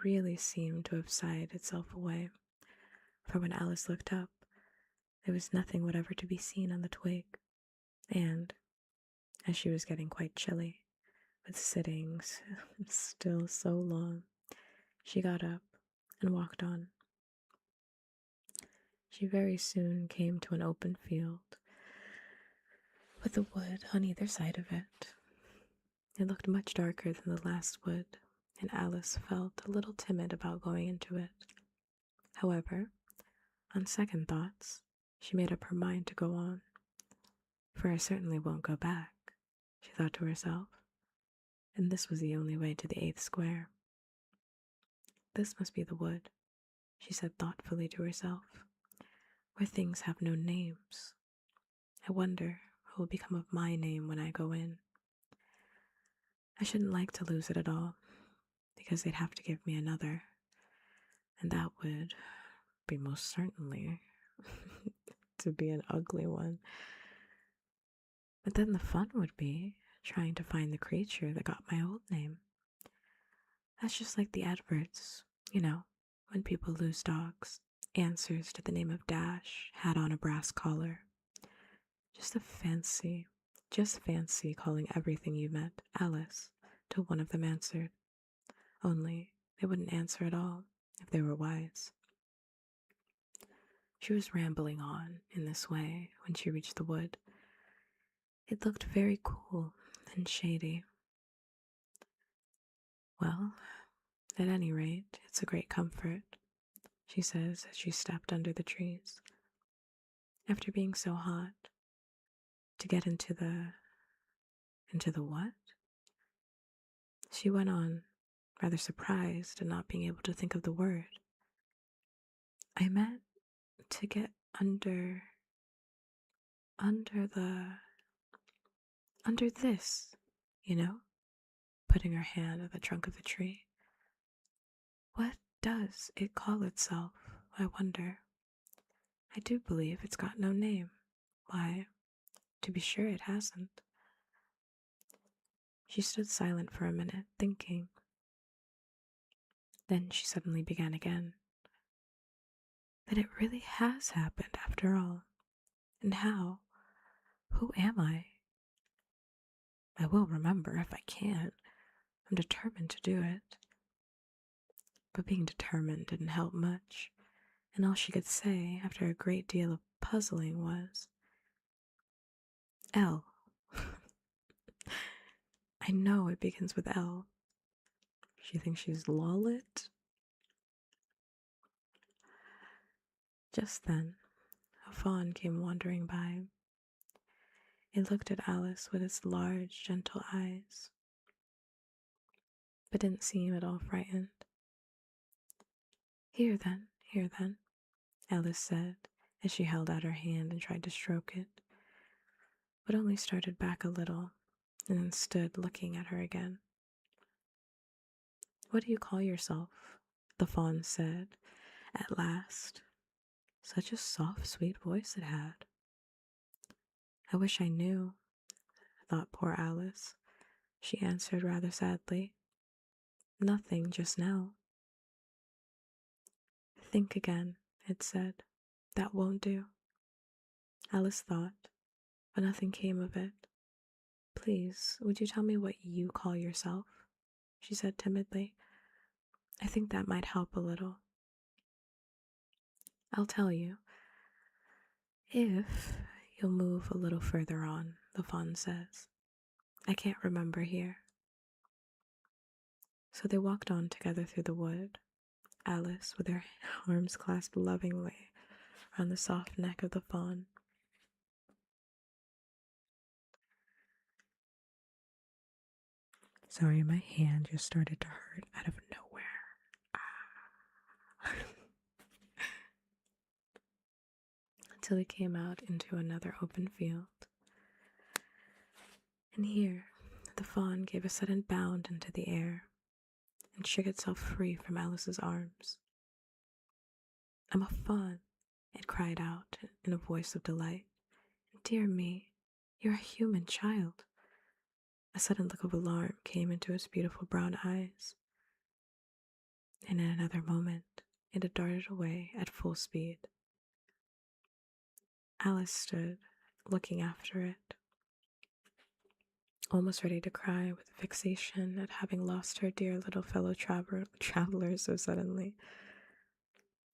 [SPEAKER 1] really seemed to have sighed itself away, for when Alice looked up, there was nothing whatever to be seen on the twig, and, as she was getting quite chilly, with sitting still so long, she got up and walked on. She very soon came to an open field, with a wood on either side of it. It looked much darker than the last wood, and Alice felt a little timid about going into it. However, on second thoughts, she made up her mind to go on. For I certainly won't go back, she thought to herself, and this was the only way to the 8th square. This must be the wood, she said thoughtfully to herself, where things have no names. I wonder what will become of my name when I go in. I shouldn't like to lose it at all, because they'd have to give me another, and that would be most certainly to be an ugly one. But then the fun would be trying to find the creature that got my old name. That's just like the adverts, when people lose dogs. Answers to the name of Dash, had on a brass collar. Just fancy calling everything you met Alice, till one of them answered. Only they wouldn't answer at all if they were wise. She was rambling on in this way when she reached the wood. It looked very cool and shady. Well, at any rate, it's a great comfort, she says as she stepped under the trees. After being so hot, to get into the what? She went on, rather surprised at not being able to think of the word. I meant to get under this, putting her hand on the trunk of the tree. What does it call itself, I wonder? I do believe it's got no name. Why, to be sure it hasn't. She stood silent for a minute, thinking. Then she suddenly began again. That it really has happened after all. And how? Who am I? I will remember if I can. I'm determined to do it. But being determined didn't help much, and all she could say after a great deal of puzzling was, L. I know it begins with L. She thinks she's Lollet? Just then, a fawn came wandering by. It looked at Alice with its large, gentle eyes, but didn't seem at all frightened. Here then, Alice said, as she held out her hand and tried to stroke it, but only started back a little and then stood looking at her again. What do you call yourself? The fawn said, at last. Such a soft, sweet voice it had. I wish I knew, thought poor Alice. She answered rather sadly. Nothing just now. Think again, it said. That won't do. Alice thought, but nothing came of it. Please, would you tell me what you call yourself? She said timidly. I think that might help a little. I'll tell you. If you'll move a little further on, the fawn says. I can't remember here. So they walked on together through the wood, Alice with her arms clasped lovingly around the soft neck of the fawn. Sorry, my hand just started to hurt out of nowhere. till he came out into another open field. And here, the fawn gave a sudden bound into the air and shook itself free from Alice's arms. "I'm a fawn," it cried out in a voice of delight. "Dear me, you're a human child." A sudden look of alarm came into its beautiful brown eyes, and in another moment it had darted away at full speed. Alice stood, looking after it, almost ready to cry with vexation at having lost her dear little fellow traveler so suddenly.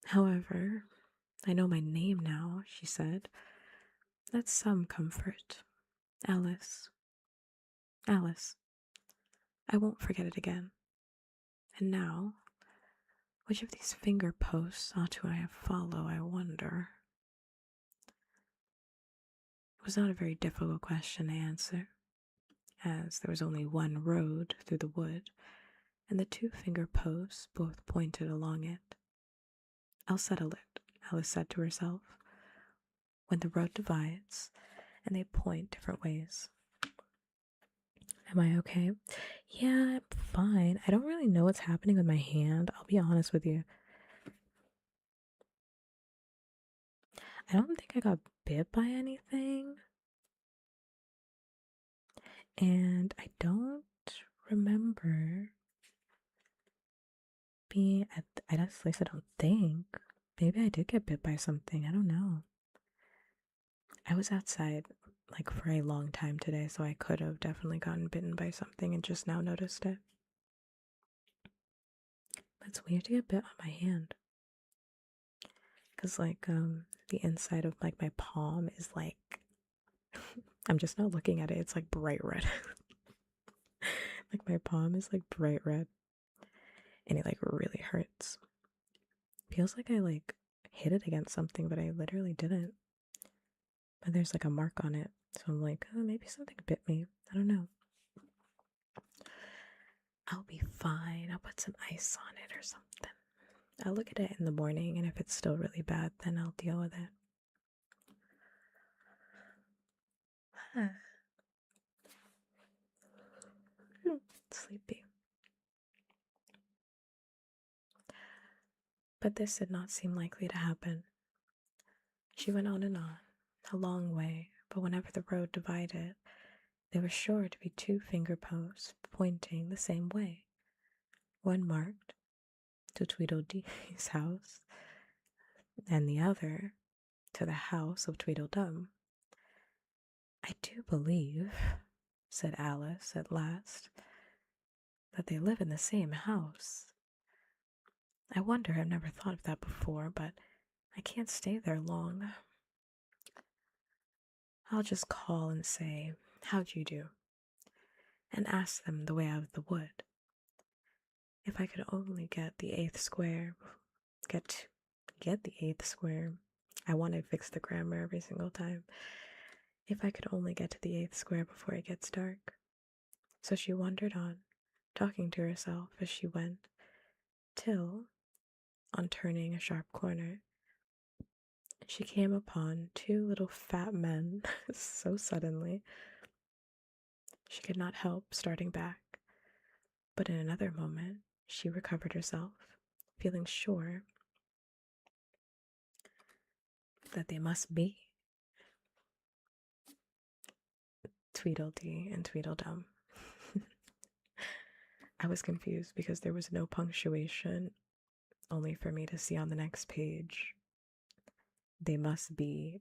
[SPEAKER 1] "However, I know my name now," she said. "That's some comfort. Alice. Alice. I won't forget it again. And now, which of these finger posts ought to I follow, I wonder?" It was not a very difficult question to answer, as there was only one road through the wood, and the two finger posts both pointed along it. "I'll settle it," Alice said to herself, "when the road divides and they point different ways." Am I okay? Yeah, I'm fine. I don't really know what's happening with my hand. I'll be honest with you. I don't think I got bit by anything. And I don't remember being at least I don't think. Maybe I did get bit by something. I don't know. I was outside like for a long time today, so I could have definitely gotten bitten by something and just now noticed it. But it's weird to get bit on my hand. Because like the inside of like my palm is like I'm just not looking at it, it's like bright red. Like my palm is like bright red. And it like really hurts. Feels like I like hit it against something, but I literally didn't. But there's like a mark on it. So I'm like, oh, maybe something bit me. I don't know. I'll be fine. I'll put some ice on it or something. I'll look at it in the morning, and if it's still really bad, then I'll deal with it. Sleepy. But this did not seem likely to happen. She went on and on, a long way, but whenever the road divided, there were sure to be two finger posts pointing the same way. One marked to Tweedledee's house, and the other to the house of Tweedledum. "I do believe," said Alice at last, "that they live in the same house. I wonder, I've never thought of that before, but I can't stay there long. I'll just call and say, 'How do you do?' and ask them the way out of the wood. If I could only get the eighth square, get the eighth square. I want to fix the grammar every single time. If I could only get to the eighth square before it gets dark." So she wandered on, talking to herself as she went, till, on turning a sharp corner, she came upon two little fat men so suddenly. She could not help starting back, but in another moment she recovered herself, feeling sure that they must be Tweedledee and Tweedledum. I was confused because there was no punctuation, only for me to see on the next page, "They must be ...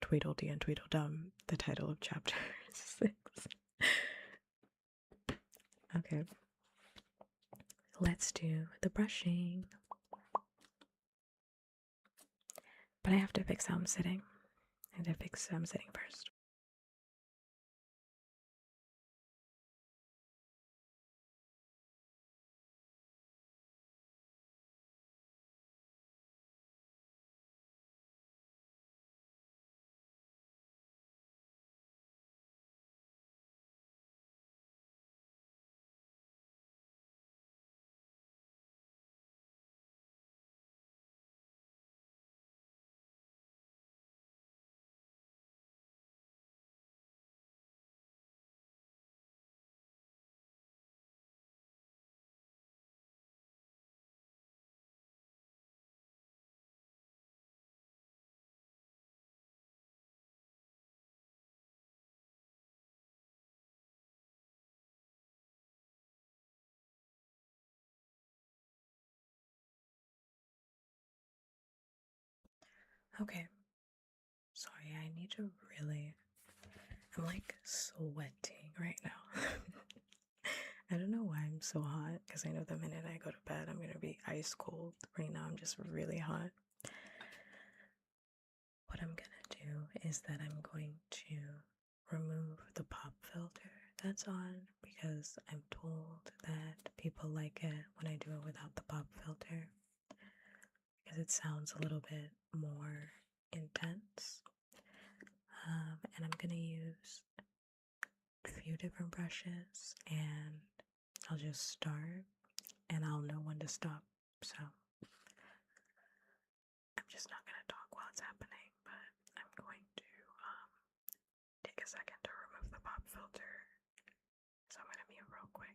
[SPEAKER 1] Tweedledee and Tweedledum," the title of chapter 6. Okay, let's do the brushing. But I have to fix how I'm sitting. I have to fix how I'm sitting first. Okay. Sorry, I need to really. I'm like sweating right now. I don't know why I'm so hot because I know the minute I go to bed, I'm gonna be ice cold. Right now, I'm just really hot. What I'm gonna do is that I'm going to remove the pop filter that's on because I'm told that people like it when I do it without the pop filter because it sounds a little bit more intense. And I'm gonna use a few different brushes and I'll just start and I'll know when to stop. So I'm just not gonna talk while it's happening, but I'm going to take a second to remove the pop filter. So I'm gonna mute real quick.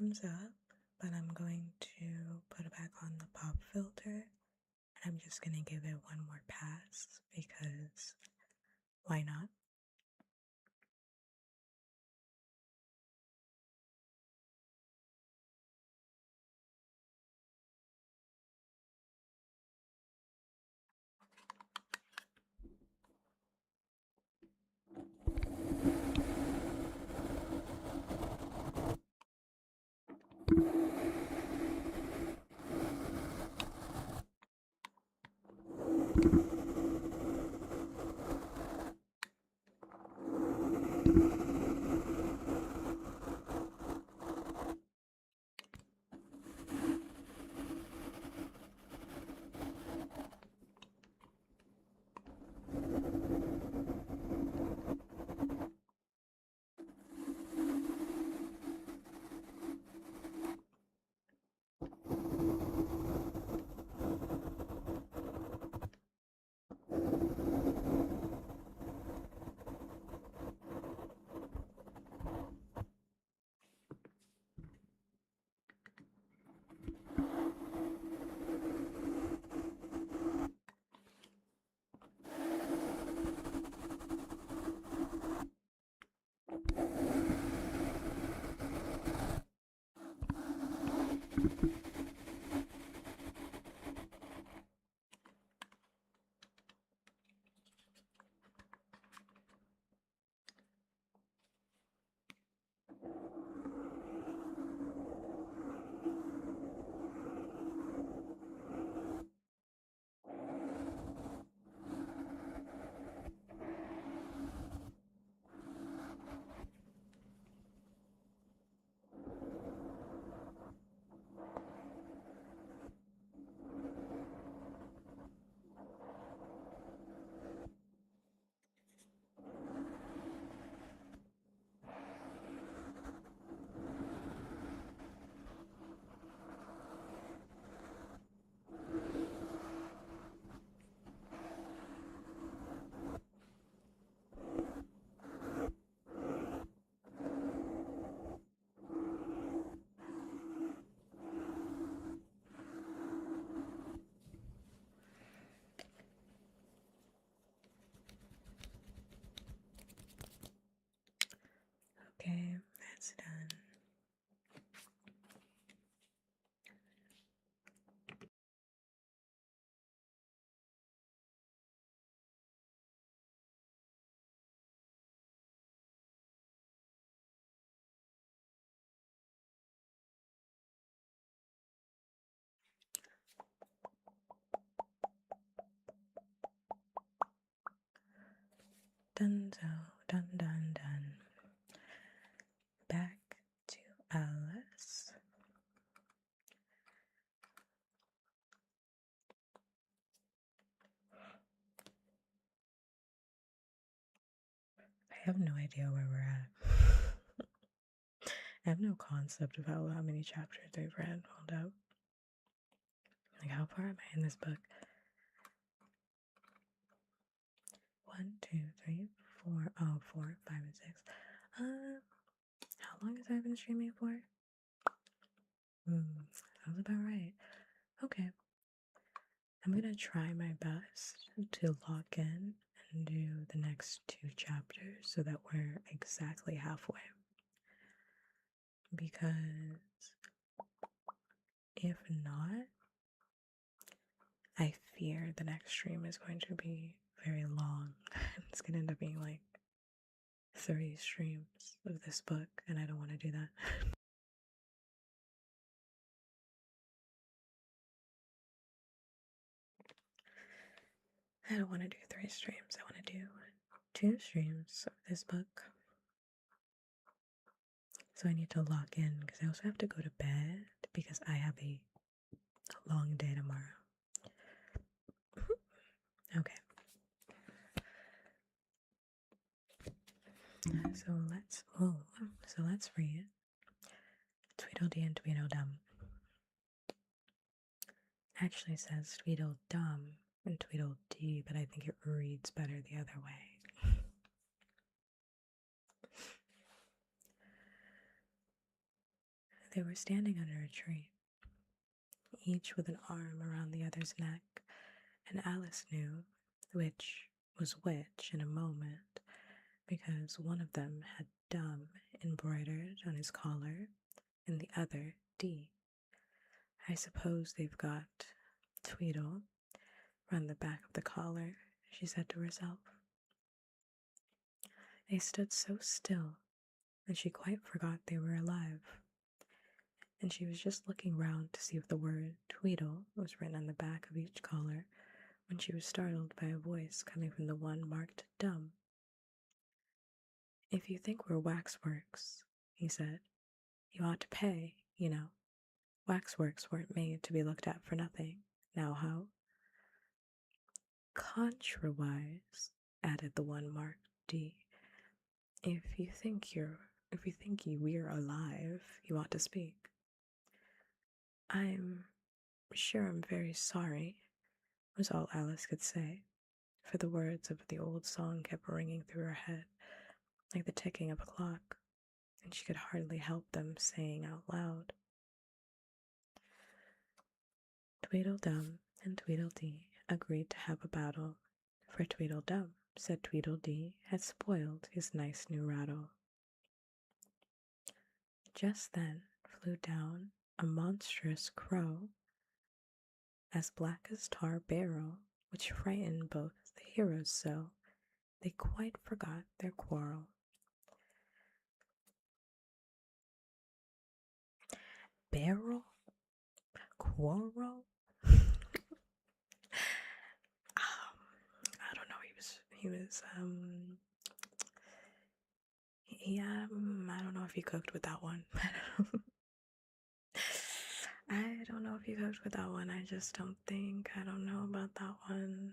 [SPEAKER 1] comes up, but I'm going to put back on the pop filter. I'm just going to give it one more pass because why not? Okay, that's done. Done. Back to Alice. I have no idea where we're at. I have no concept of how many chapters they've read. Hold up. Like, how far am I in this book? 1, 2, 3, 4. Oh, 4, 5, and 6. How long has I been streaming for? Sounds about right. Okay. I'm gonna try my best to lock in and do the next 2 chapters so that we're exactly halfway. Because if not, I fear the next stream is going to be very long. It's gonna end up being like 30 streams of this book, and I don't want to do that. I don't want to do 3 streams. I want to do 2 streams of this book. So I need to lock in because I also have to go to bed because I have a long day tomorrow. Okay. So let's read Tweedledee and Tweedledum. Actually says Tweedledum and Tweedledee, but I think it reads better the other way. They were standing under a tree, each with an arm around the other's neck, and Alice knew which was which in a moment because one of them had dumb embroidered on his collar and the other D. I suppose they've got Tweedle round the back of the collar, she said to herself. They stood so still that she quite forgot they were alive, and she was just looking round to see if the word Tweedle was written on the back of each collar when she was startled by a voice coming from the one marked dumb. If you think we're waxworks, he said, you ought to pay, you know. Waxworks weren't made to be looked at for nothing. Now how? Contrawise, added the one marked D. If you think we're alive, you ought to speak. I'm sure I'm very sorry, was all Alice could say, for the words of the old song kept ringing through her head like the ticking of a clock, and she could hardly help them saying out loud. Tweedledum and Tweedledee agreed to have a battle, for Tweedledum said Tweedledee had spoiled his nice new rattle. Just then flew down a monstrous crow, as black as tar barrel, which frightened both the heroes so they quite forgot their quarrel. Barrel? Quarrel? I don't know. I don't know if he cooked with that one. I don't know if he cooked with that one. I don't know about that one.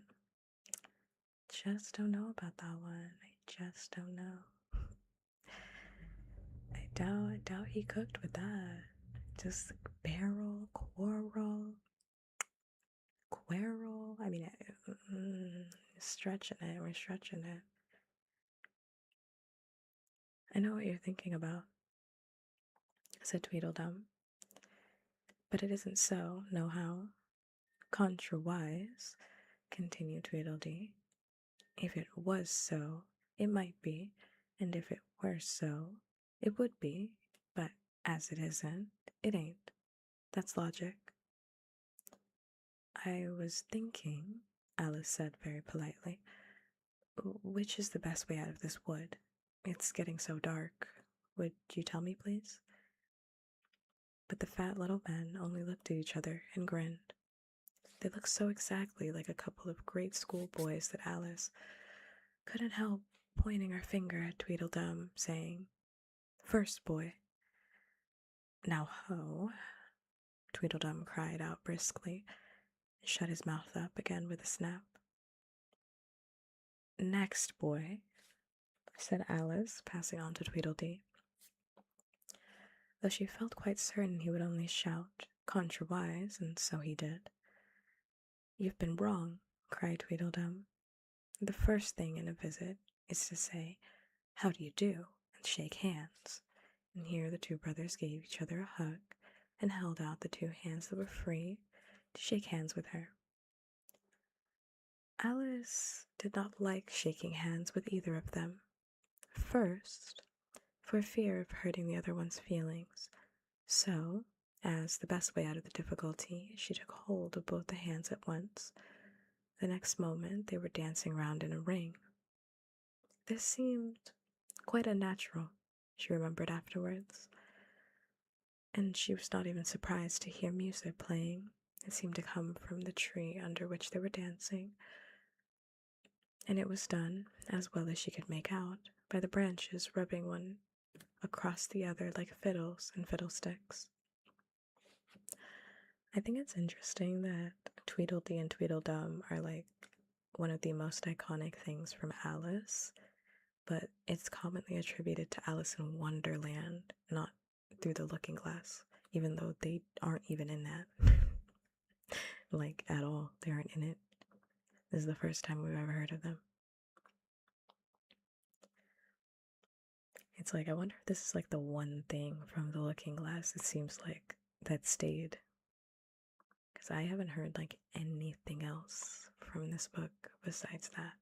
[SPEAKER 1] Just don't know about that one. I just don't know. I doubt he cooked with that. Just barrel, quarrel. I mean, stretching it. We're stretching it. I know what you're thinking about, said Tweedledum. But it isn't so, nohow. Contrawise, continued Tweedledee. If it was so, it might be, and if it were so, it would be, but as it isn't, it ain't. That's logic. I was thinking, Alice said very politely, which is the best way out of this wood? It's getting so dark. Would you tell me, please? But the fat little men only looked at each other and grinned. They looked so exactly like a couple of great school boys that Alice couldn't help pointing her finger at Tweedledum, saying, First boy. Now ho, Tweedledum cried out briskly, and shut his mouth up again with a snap. Next boy, said Alice, passing on to Tweedledee, though she felt quite certain he would only shout, contrawise, and so he did. You've been wrong, cried Tweedledum. The first thing in a visit is to say, how do you do, and shake hands. And here the two brothers gave each other a hug and held out the two hands that were free to shake hands with her. Alice did not like shaking hands with either of them. First, for fear of hurting the other one's feelings. So, as the best way out of the difficulty, she took hold of both the hands at once. The next moment they were dancing round in a ring. This seemed quite unnatural, she remembered afterwards. And she was not even surprised to hear music playing. It seemed to come from the tree under which they were dancing, and it was done, as well as she could make out, by the branches rubbing one across the other like fiddles and fiddlesticks. I think it's interesting that Tweedledee and Tweedledum are like one of the most iconic things from Alice, but it's commonly attributed to Alice in Wonderland, not Through the Looking Glass, even though they aren't even in that. Like, at all. They aren't in it. This is the first time we've ever heard of them. It's like, I wonder if this is like the one thing from the Looking Glass it seems like that stayed. Because I haven't heard like anything else from this book besides that.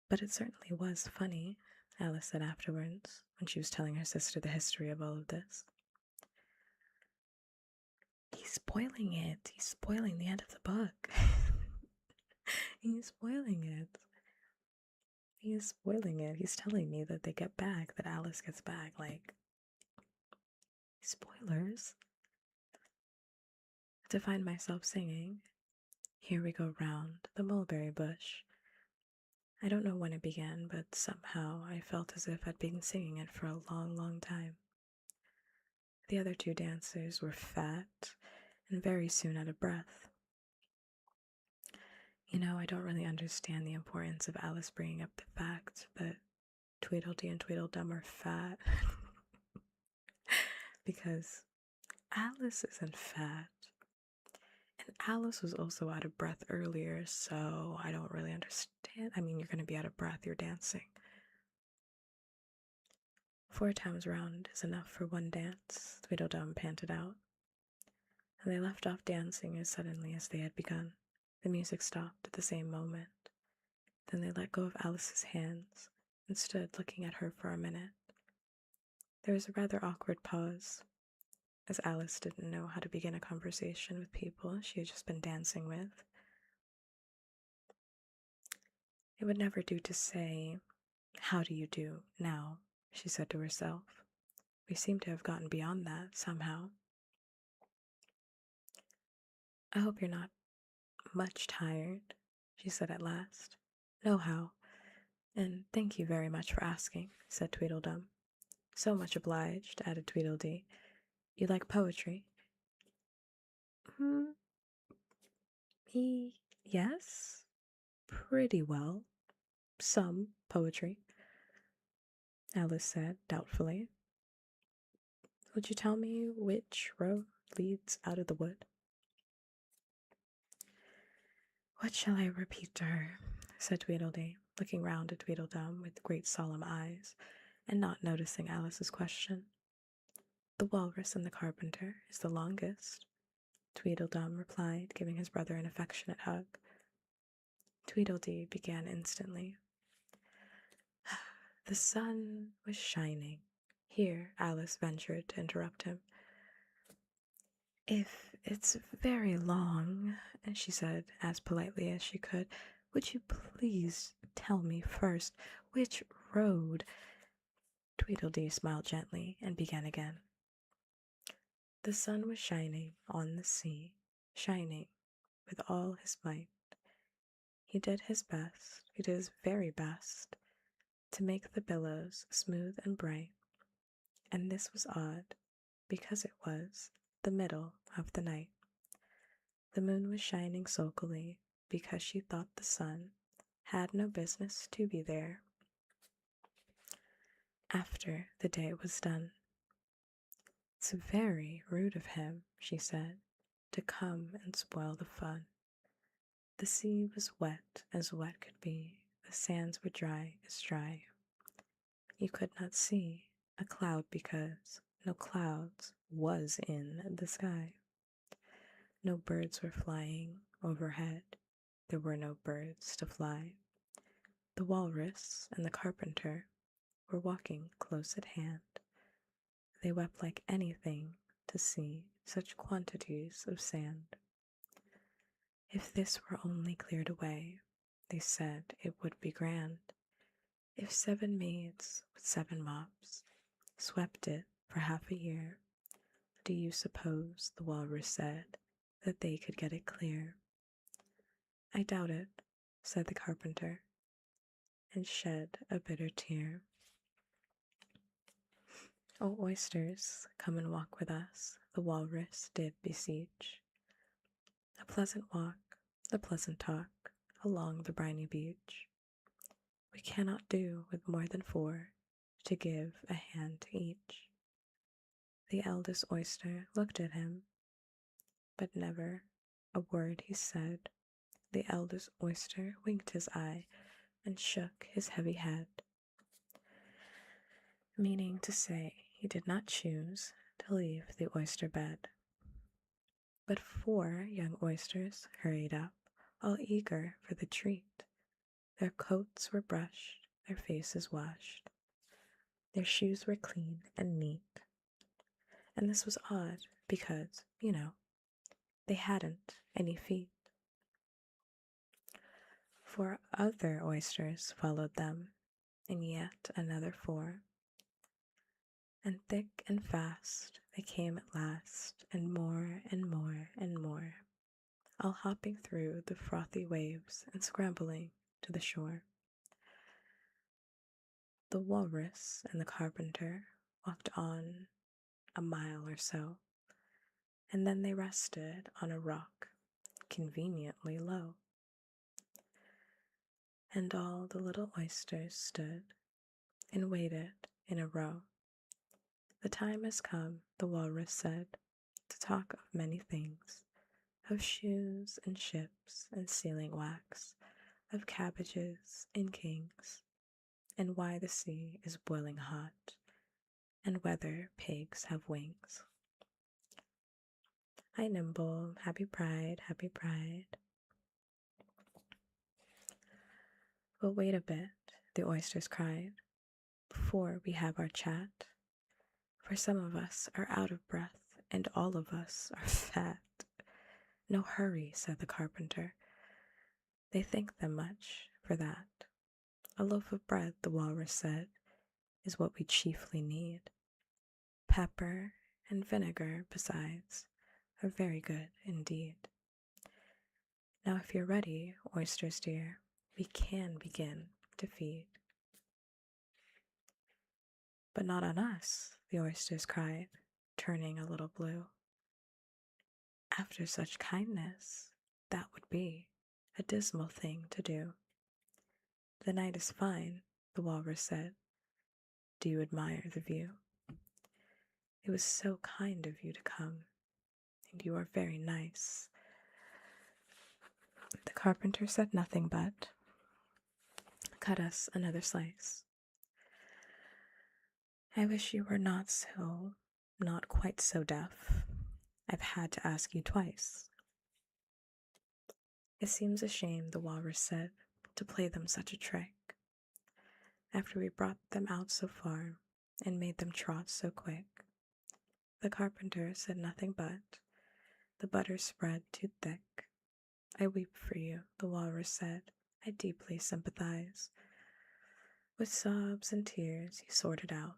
[SPEAKER 1] But it certainly was funny, Alice said afterwards, when she was telling her sister the history of all of this. He's spoiling it. He's spoiling the end of the book. He's spoiling it. He is spoiling it. He's telling me that they get back, that Alice gets back. Like, spoilers. To find myself singing, "Here we go round the mulberry bush." I don't know when it began, but somehow I felt as if I'd been singing it for a long, long time. The other two dancers were fat and very soon out of breath. You know, I don't really understand the importance of Alice bringing up the fact that Tweedledee and Tweedledum are fat. Because Alice isn't fat. And Alice was also out of breath earlier, so I don't really understand. I mean, you're going to be out of breath, you're dancing. 4 times round is enough for one dance, Tweedledum panted out. And they left off dancing as suddenly as they had begun. The music stopped at the same moment. Then they let go of Alice's hands and stood looking at her for a minute. There was a rather awkward pause, as Alice didn't know how to begin a conversation with people she had just been dancing with. It would never do to say, "How do you do now?" she said to herself. We seem to have gotten beyond that somehow. "I hope you're not much tired," she said at last. "Nohow, and thank you very much for asking," said Tweedledum. "So much obliged," added Tweedledee. "You like poetry?" Hmm. Yes. Pretty well. Some poetry," Alice said doubtfully. "Would you tell me which road leads out of the wood?" "What shall I repeat to her?" said Tweedledee, looking round at Tweedledum with great solemn eyes, and not noticing Alice's question. "The Walrus and the Carpenter is the longest," Tweedledum replied, giving his brother an affectionate hug. Tweedledee began instantly. "The sun was shining." Here Alice ventured to interrupt him. "If it's very long," she said as politely as she could, "would you please tell me first which road—" Tweedledee smiled gently and began again. "The sun was shining on the sea, shining with all his might. He did his best, he did his very best, to make the billows smooth and bright, and this was odd, because it was the middle of the night. The moon was shining sulkily, because she thought the sun had no business to be there. After the day was done, "It's very rude of him," she said, "to come and spoil the fun. The sea was wet as wet could be, the sands were dry as dry. You could not see a cloud because no clouds was in the sky. No birds were flying overhead, there were no birds to fly. The Walrus and the Carpenter were walking close at hand. They wept like anything to see such quantities of sand. If this were only cleared away, they said it would be grand. If 7 maids with 7 mops swept it for half a year, do you suppose, the Walrus said, that they could get it clear?" "I doubt it," said the Carpenter, and shed a bitter tear. "O oysters, come and walk with us," the Walrus did beseech. "A pleasant walk, a pleasant talk, along the briny beach. We cannot do with more than 4 to give a hand to each." The eldest oyster looked at him, but never a word he said. The eldest oyster winked his eye and shook his heavy head, meaning to say he did not choose to leave the oyster bed. But 4 young oysters hurried up, all eager for the treat. Their coats were brushed, their faces washed. Their shoes were clean and neat. And this was odd because, they hadn't any feet. 4 other oysters followed them, and yet another 4. And thick and fast they came at last, and more and more and more, all hopping through the frothy waves and scrambling to the shore. The walrus and the carpenter walked on a mile or so, and then they rested on a rock conveniently low. And all the little oysters stood and waited in a row. The time has come, the walrus said, to talk of many things, of shoes and ships and sealing wax, of cabbages and kings, and why the sea is boiling hot, and whether pigs have wings. Hi, Nimble. Happy Pride, happy Pride. But wait a bit, the oysters cried, before we have our chat. For some of us are out of breath, and all of us are fat. No hurry, said the carpenter. They think them much for that. A loaf of bread, the walrus said, is what we chiefly need. Pepper and vinegar, besides, are very good indeed. Now, if you're ready, oysters dear, we can begin to feed. But not on us, the oysters cried, turning a little blue. After such kindness, that would be a dismal thing to do. The night is fine, the walrus said. Do you admire the view? It was so kind of you to come, and you are very nice. The carpenter said nothing but, cut us another slice. I wish you were not quite so deaf. I've had to ask you twice. It seems a shame, the walrus said, to play them such a trick. After we brought them out so far and made them trot so quick. The carpenter said nothing but, the butter spread too thick. I weep for you, the walrus said. I deeply sympathize. With sobs and tears he sorted out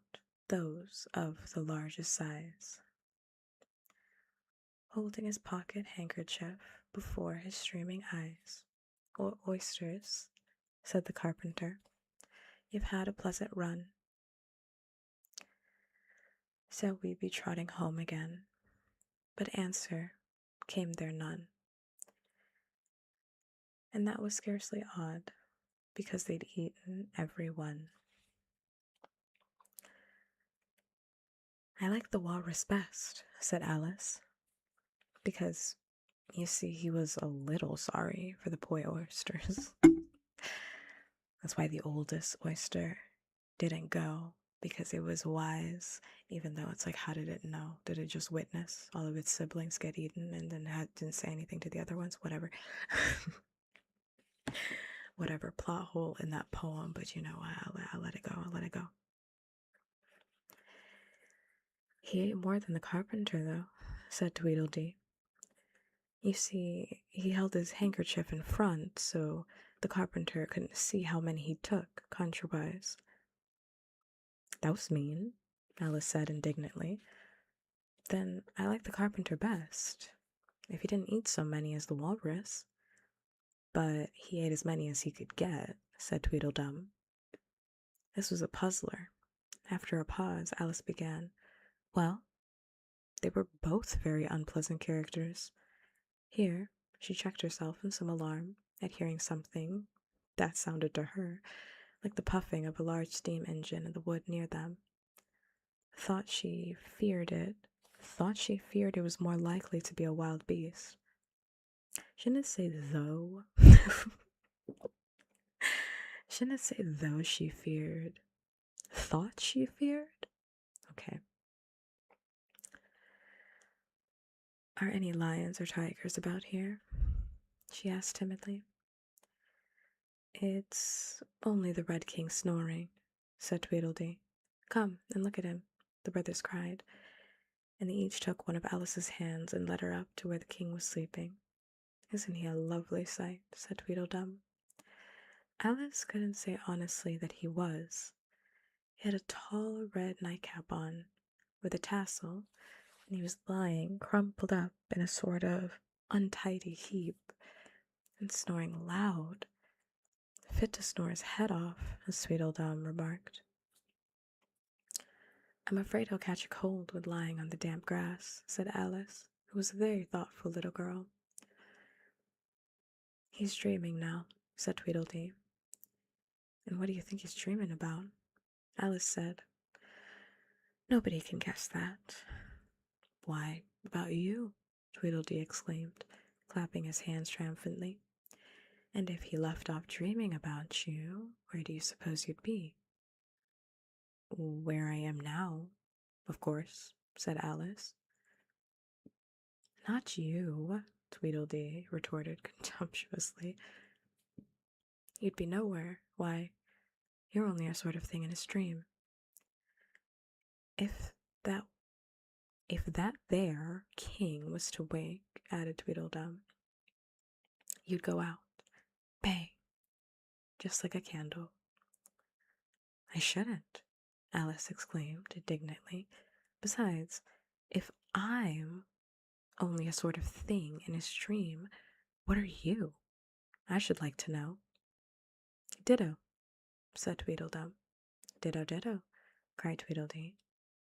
[SPEAKER 1] those of the largest size. Holding his pocket handkerchief before his streaming eyes. Oysters, said the carpenter, you've had a pleasant run. Shall we be trotting home again? But answer came there none. And that was scarcely odd, because they'd eaten every one. I like the walrus best, said Alice, because, you see, he was a little sorry for the poor oysters. That's why the oldest oyster didn't go, because it was wise, even though it's like, how did it know? Did it just witness all of its siblings get eaten and then didn't say anything to the other ones? Whatever. Whatever plot hole in that poem, but I'll let it go. I'll let it go. He ate more than the carpenter, though, said Tweedledee. You see, he held his handkerchief in front, so the carpenter couldn't see how many he took, contrawise. That was mean, Alice said indignantly. Then I like the carpenter best, if he didn't eat so many as the walrus. But he ate as many as he could get, said Tweedledum. This was a puzzler. After a pause, Alice began, well, they were both very unpleasant characters. Here, she checked herself in some alarm at hearing something that sounded to her like the puffing of a large steam engine in the wood near them. Thought she feared it was more likely to be a wild beast. Shouldn't it say though? Shouldn't it say those she feared? Thought she feared? Okay. Are any lions or tigers about here? She asked timidly. It's only the Red King snoring, said Tweedledee. Come and look at him, the brothers cried, and they each took one of Alice's hands and led her up to where the king was sleeping. Isn't he a lovely sight? Said Tweedledum. Alice couldn't say honestly that he was. He had a tall red nightcap on, with a tassel, and he was lying crumpled up in a sort of untidy heap, and snoring loud, fit to snore his head off, as Tweedledum remarked. I'm afraid he'll catch a cold with lying on the damp grass, said Alice, who was a very thoughtful little girl. He's dreaming now, said Tweedledee. And what do you think he's dreaming about? Alice said. Nobody can guess that. Why, about you, Tweedledee exclaimed, clapping his hands triumphantly. And if he left off dreaming about you, where do you suppose you'd be? Where I am now, of course, said Alice. Not you, Tweedledee retorted contemptuously. You'd be nowhere. Why, you're only a sort of thing in his dream. If that there king was to wake, added Tweedledum, you'd go out, bang, just like a candle. I shouldn't, Alice exclaimed indignantly. Besides, if I'm only a sort of thing in his dream, what are you? I should like to know. Ditto, said Tweedledum. Ditto, ditto, cried Tweedledee.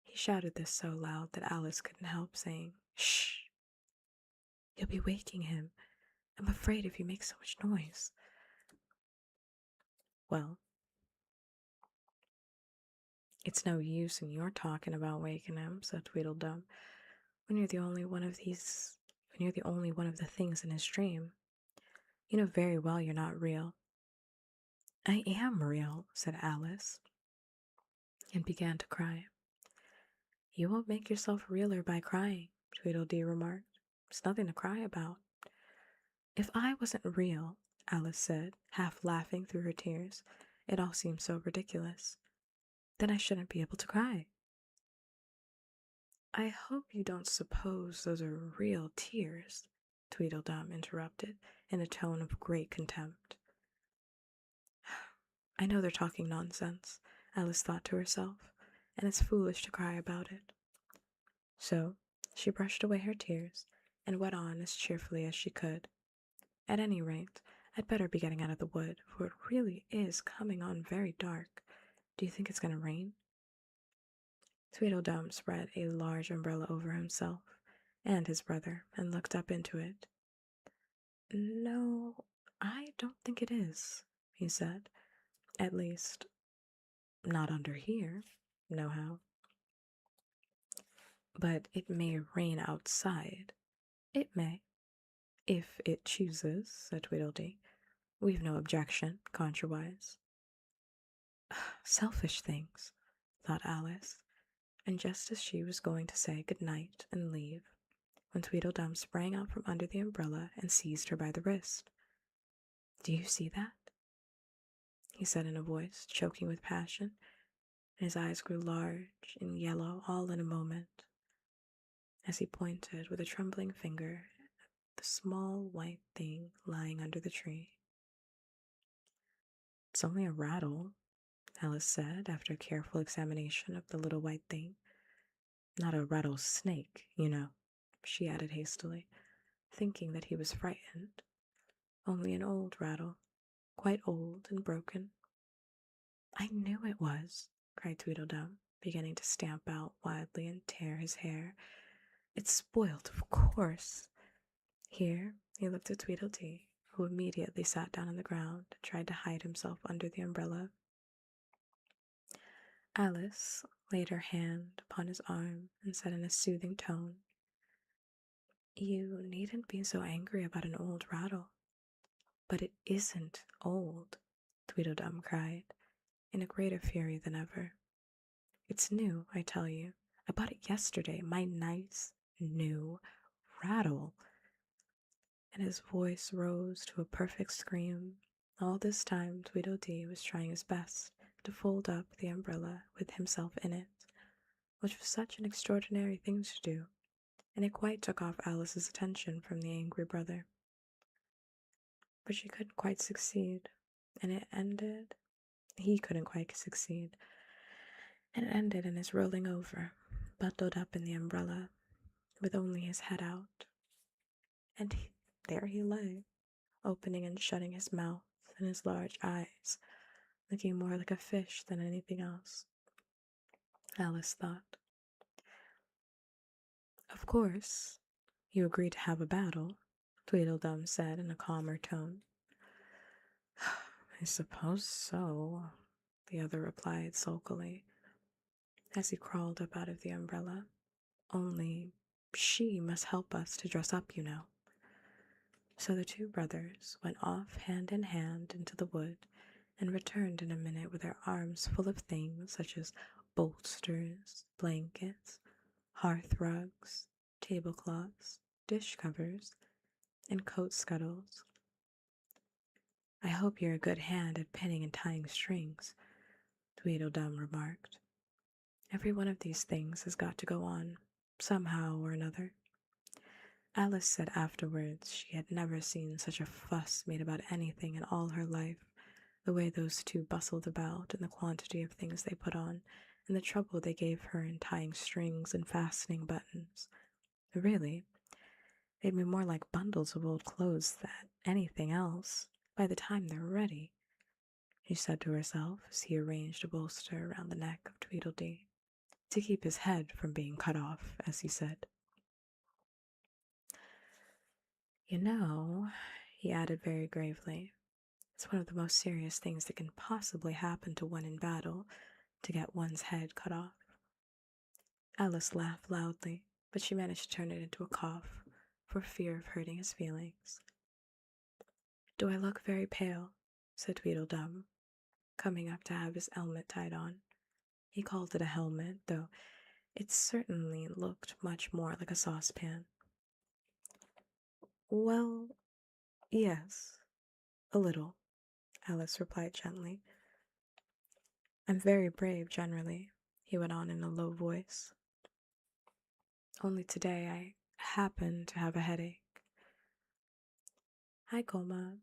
[SPEAKER 1] He shouted this so loud that Alice couldn't help saying, Shh! You'll be waking him. I'm afraid if you make so much noise. Well, it's no use in your talking about waking him, said Tweedledum, when you're the only one of the things in his dream. You know very well you're not real. I am real, said Alice, and began to cry. You won't make yourself realer by crying, Tweedledee remarked. It's nothing to cry about. If I wasn't real, Alice said, half laughing through her tears, it all seemed so ridiculous, then I shouldn't be able to cry. I hope you don't suppose those are real tears, Tweedledum interrupted in a tone of great contempt. I know they're talking nonsense, Alice thought to herself, and it's foolish to cry about it. So she brushed away her tears and went on as cheerfully as she could. At any rate, I'd better be getting out of the wood, for it really is coming on very dark. Do you think it's going to rain? Tweedledum spread a large umbrella over himself and his brother and looked up into it. No, I don't think it is, he said. At least, not under here, nohow. But it may rain outside. It may, if it chooses, said Tweedledee. We've no objection, contrawise. Selfish things, thought Alice, and just as she was going to say good night and leave, when Tweedledum sprang out from under the umbrella and seized her by the wrist. Do you see that? He said in a voice choking with passion, and his eyes grew large and yellow all in a moment, as he pointed with a trembling finger at the small white thing lying under the tree. It's only a rattle, Alice said after a careful examination of the little white thing. Not a rattlesnake, you know, she added hastily, thinking that he was frightened. Only an old rattle, quite old and broken. I knew it was, cried Tweedledum, beginning to stamp out wildly and tear his hair. It's spoilt, of course. Here he looked at Tweedledee, who immediately sat down on the ground and tried to hide himself under the umbrella. Alice laid her hand upon his arm and said in a soothing tone, You needn't be so angry about an old rattle. But it isn't old. Tweedledum cried, in a greater fury than ever. It's new, I tell you. I bought it yesterday, my nice, new rattle. And his voice rose to a perfect scream. All this time, Tweedledee was trying his best to fold up the umbrella with himself in it, which was such an extraordinary thing to do, and it quite took off Alice's attention from the angry brother. But she couldn't quite succeed, and he couldn't quite succeed, and it ended in his rolling over, bundled up in the umbrella, with only his head out. And there he lay, opening and shutting his mouth and his large eyes, looking more like a fish than anything else, Alice thought. Of course, you agreed to have a battle, Tweedledum said in a calmer tone. I suppose so, the other replied sulkily, as he crawled up out of the umbrella. Only she must help us to dress up, you know. So the two brothers went off hand in hand into the wood and returned in a minute with their arms full of things such as bolsters, blankets, hearth rugs, tablecloths, dish covers, and coat scuttles. I hope you're a good hand at pinning and tying strings, Tweedledum remarked. Every one of these things has got to go on, somehow or another. Alice said afterwards she had never seen such a fuss made about anything in all her life, the way those two bustled about, and the quantity of things they put on, and the trouble they gave her in tying strings and fastening buttons. Really, they'd be more like bundles of old clothes than anything else by the time they're ready, she said to herself as he arranged a bolster around the neck of Tweedledee, to keep his head from being cut off, as he said. You know, he added very gravely, it's one of the most serious things that can possibly happen to one in battle, to get one's head cut off. Alice laughed loudly, but she managed to turn it into a cough, for fear of hurting his feelings. Do I look very pale? Said Tweedledum, coming up to have his helmet tied on. He called it a helmet, though it certainly looked much more like a saucepan. Well, yes, a little, Alice replied gently. I'm very brave generally, he went on in a low voice. Only today I happen to have a headache. Hi, Goma.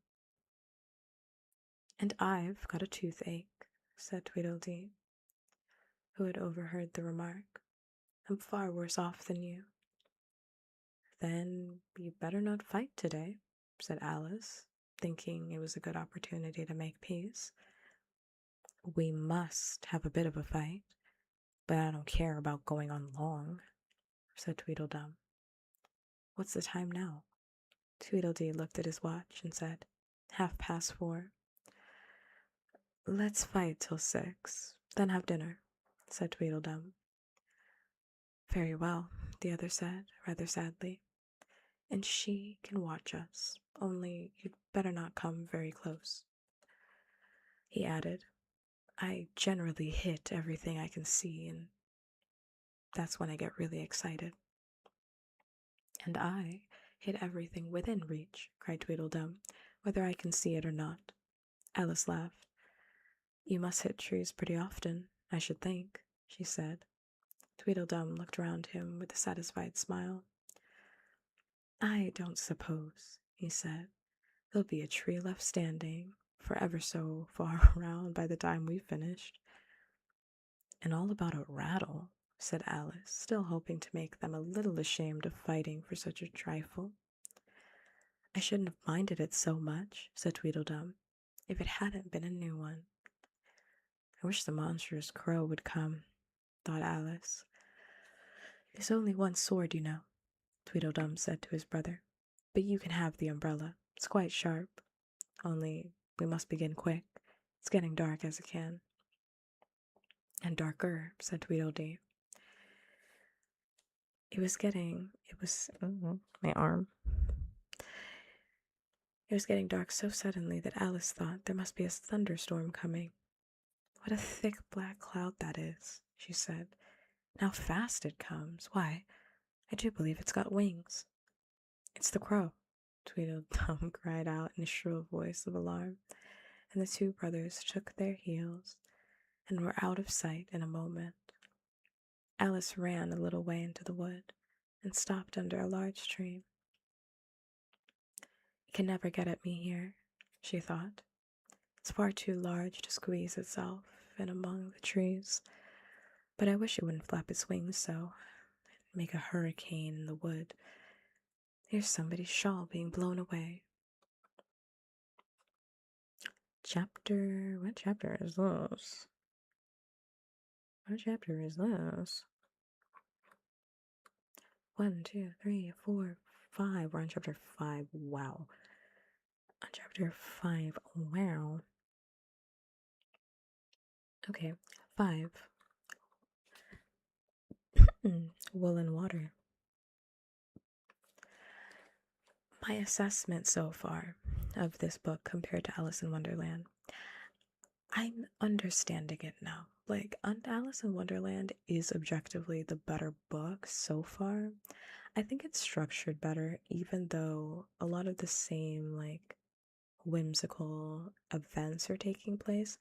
[SPEAKER 1] And I've got a toothache, said Tweedledee, who had overheard the remark. I'm far worse off than you. Then you better not fight today, said Alice, thinking it was a good opportunity to make peace. We must have a bit of a fight, but I don't care about going on long, said Tweedledum. What's the time now? Tweedledee looked at his watch and said, 4:30. Let's fight till 6, then have dinner, said Tweedledum. Very well, the other said, rather sadly. And she can watch us, only you'd better not come very close. He added, I generally hit everything I can see, and that's when I get really excited. And I hit everything within reach, cried Tweedledum, whether I can see it or not. Alice laughed. You must hit trees pretty often, I should think, she said. Tweedledum looked round him with a satisfied smile. I don't suppose, he said, there'll be a tree left standing for ever so far around by the time we've finished. And all about a rattle, said Alice, still hoping to make them a little ashamed of fighting for such a trifle. I shouldn't have minded it so much, said Tweedledum, if it hadn't been a new one. I wish the monstrous crow would come, thought Alice. There's only one sword, you know, Tweedledum said to his brother, but you can have the umbrella. It's quite sharp. Only we must begin quick. It's getting dark as it can. And darker, said Tweedledee. My arm. It was getting dark so suddenly that Alice thought there must be a thunderstorm coming. "What a thick black cloud that is," she said. "How fast it comes. Why, I do believe it's got wings." "It's the crow," Tweedledum cried out in a shrill voice of alarm, and the two brothers took their heels and were out of sight in a moment. Alice ran a little way into the wood and stopped under a large tree. "It can never get at me here," she thought. "It's far too large to squeeze itself in among the trees, but I wish it wouldn't flap its wings so, and make a hurricane in the wood. Here's somebody's shawl being blown away." What chapter is this? What chapter is this? 1, 2, 3, 4, 5. We're on chapter 5. Wow. On chapter 5. Wow. Okay. 5. Wool and water. My assessment so far of this book compared to Alice in Wonderland, I'm understanding it now. Like, Alice in Wonderland is objectively the better book so far. I think it's structured better, even though a lot of the same, like, whimsical events are taking place.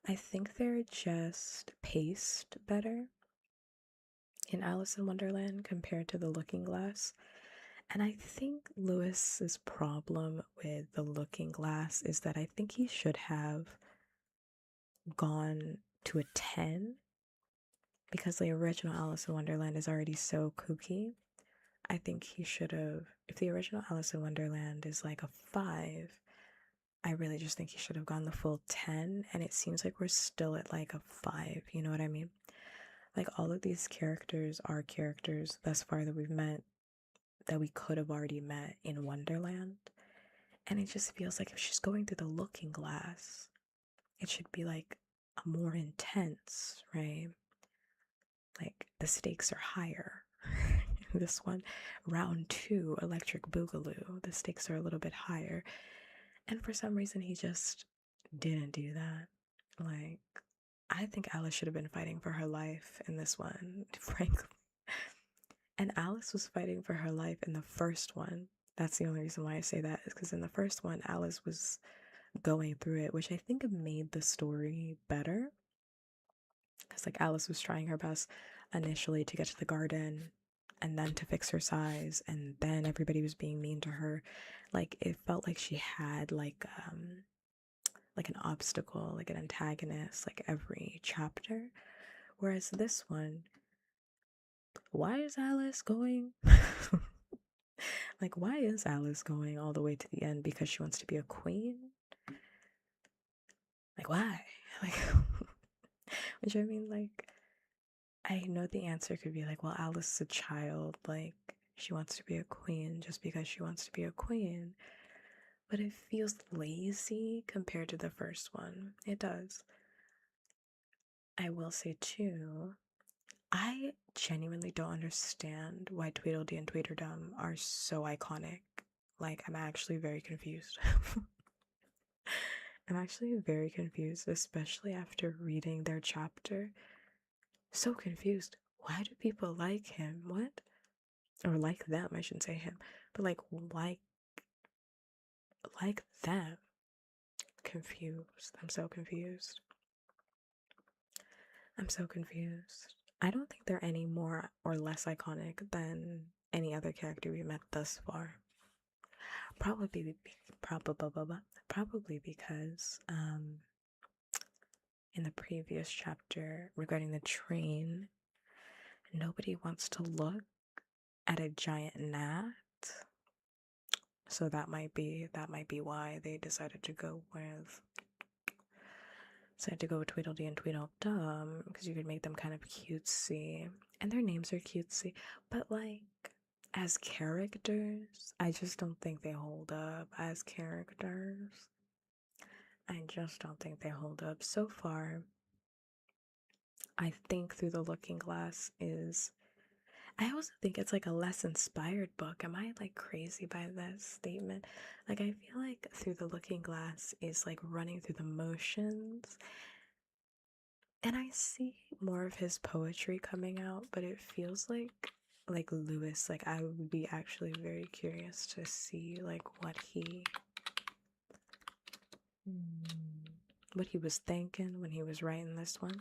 [SPEAKER 1] I think they're just paced better in Alice in Wonderland compared to The Looking Glass. And I think Lewis's problem with The Looking Glass is that I think he should have gone to a 10 because the original Alice in Wonderland is already so kooky. I think he should have, if the original Alice in Wonderland is like a 5, I really just think he should have gone the full 10, and it seems like we're still at like a 5, you know what I mean? Like, all of these characters are characters thus far that we've met that we could have already met in Wonderland. And it just feels like if she's going through the looking glass, it should be like a more intense, right? Like, the stakes are higher. This one, round 2, Electric Boogaloo, the stakes are a little bit higher. And for some reason, he just didn't do that. Like, I think Alice should have been fighting for her life in this one, frankly. And Alice was fighting for her life in the first one. That's the only reason why I say that, is because in the first one, Alice was going through it, which I think made the story better. Because, like, Alice was trying her best initially to get to the garden and then to fix her size, and then everybody was being mean to her. Like, it felt like she had, like an obstacle, like an antagonist, like every chapter. Whereas this one, why is Alice going? Like, why is Alice going all the way to the end? Because she wants to be a queen? Like, why? Like, which I mean, like, I know the answer could be like, well, Alice is a child, like, she wants to be a queen just because she wants to be a queen. But it feels lazy compared to the first one. It does. I will say, too, I genuinely don't understand why Tweedledee and Tweedledum are so iconic. Like, I'm actually very confused. I'm actually very confused, especially after reading their chapter. So confused. Why do people like him? What? Or like them, I shouldn't say him. But like them. Confused. I'm so confused. I'm so confused. I don't think they're any more or less iconic than any other character we met thus far. Probably because in the previous chapter regarding the train, nobody wants to look at a giant gnat. So that might be why they decided to go with Tweedledee and Tweedledum, because you could make them kind of cutesy. And their names are cutesy, but like, as characters, I just don't think they hold up as characters. I just don't think they hold up. So far, I think Through the Looking Glass is, I also think it's like a less inspired book. Am I like crazy by this statement? Like, I feel like Through the Looking Glass is like running through the motions, and I see more of his poetry coming out, but it feels like Lewis. Like, I would be actually very curious to see like what he was thinking when he was writing this one.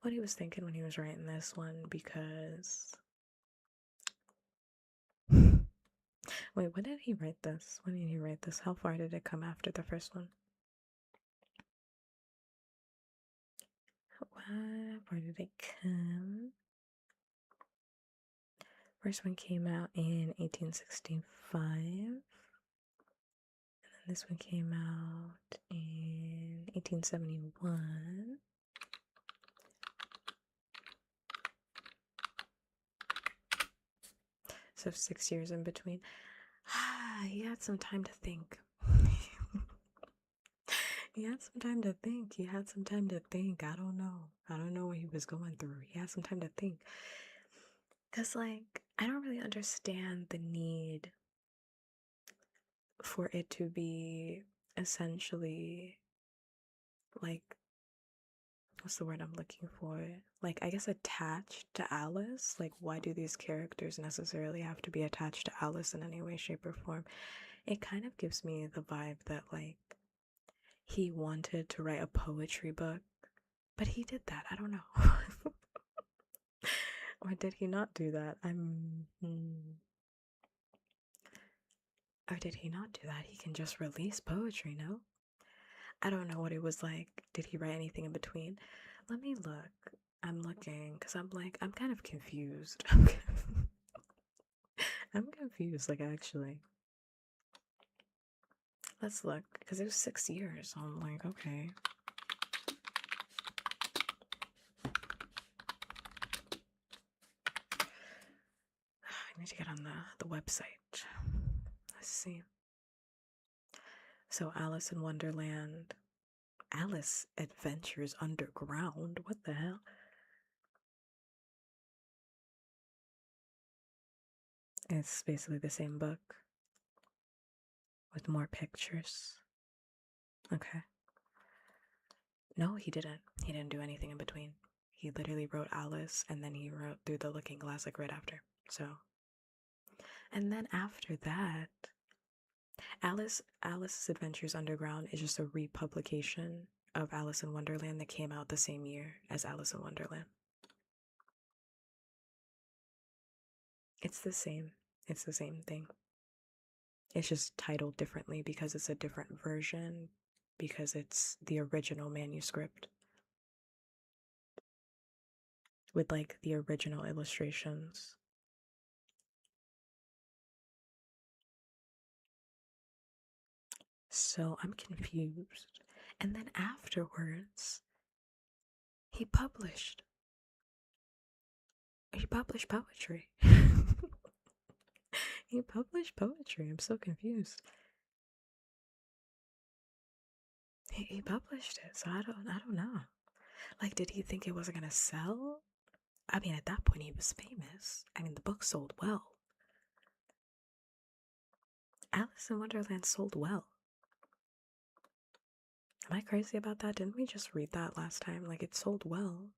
[SPEAKER 1] What he was thinking when he was writing this one, because wait, when did he write this? When did he write this? How far did it come after the first one? How far did it come? First one came out in 1865. And then this one came out in 1871. So 6 years in between. He had some time to think. He had some time to think. He had some time to think. I don't know. I don't know what he was going through. He had some time to think. Because, like, I don't really understand the need for it to be essentially, like, what's the word I'm looking for? Like, I guess attached to Alice. Like, why do these characters necessarily have to be attached to Alice in any way, shape, or form? It kind of gives me the vibe that, like, he wanted to write a poetry book, but he did that. I don't know. Or did he not do that? Or did he not do that? He can just release poetry, no? I don't know what it was like. Did he write anything in between? Let me look. I'm looking because I'm kind of confused. I'm confused, like, actually. Let's look because it was 6 years. So I'm like, okay. I need to get on the website. Let's see. So, Alice in Wonderland. Alice Adventures Underground. What the hell? It's basically the same book with more pictures. Okay. No, he didn't. He didn't do anything in between. He literally wrote Alice and then he wrote Through the Looking Glass like right after. So, and then after that, Alice's Adventures Underground is just a republication of Alice in Wonderland that came out the same year as Alice in Wonderland. It's the same. It's the same thing. It's just titled differently because it's a different version, because it's the original manuscript with like the original illustrations. So I'm confused. And then afterwards, he published. He published poetry. He published poetry. I'm so confused. He published it, so I don't know. Like, did he think it wasn't gonna sell? I mean, at that point, he was famous. I mean, the book sold well. Alice in Wonderland sold well. Am I crazy about that? Didn't we just read that last time? Like, it sold well.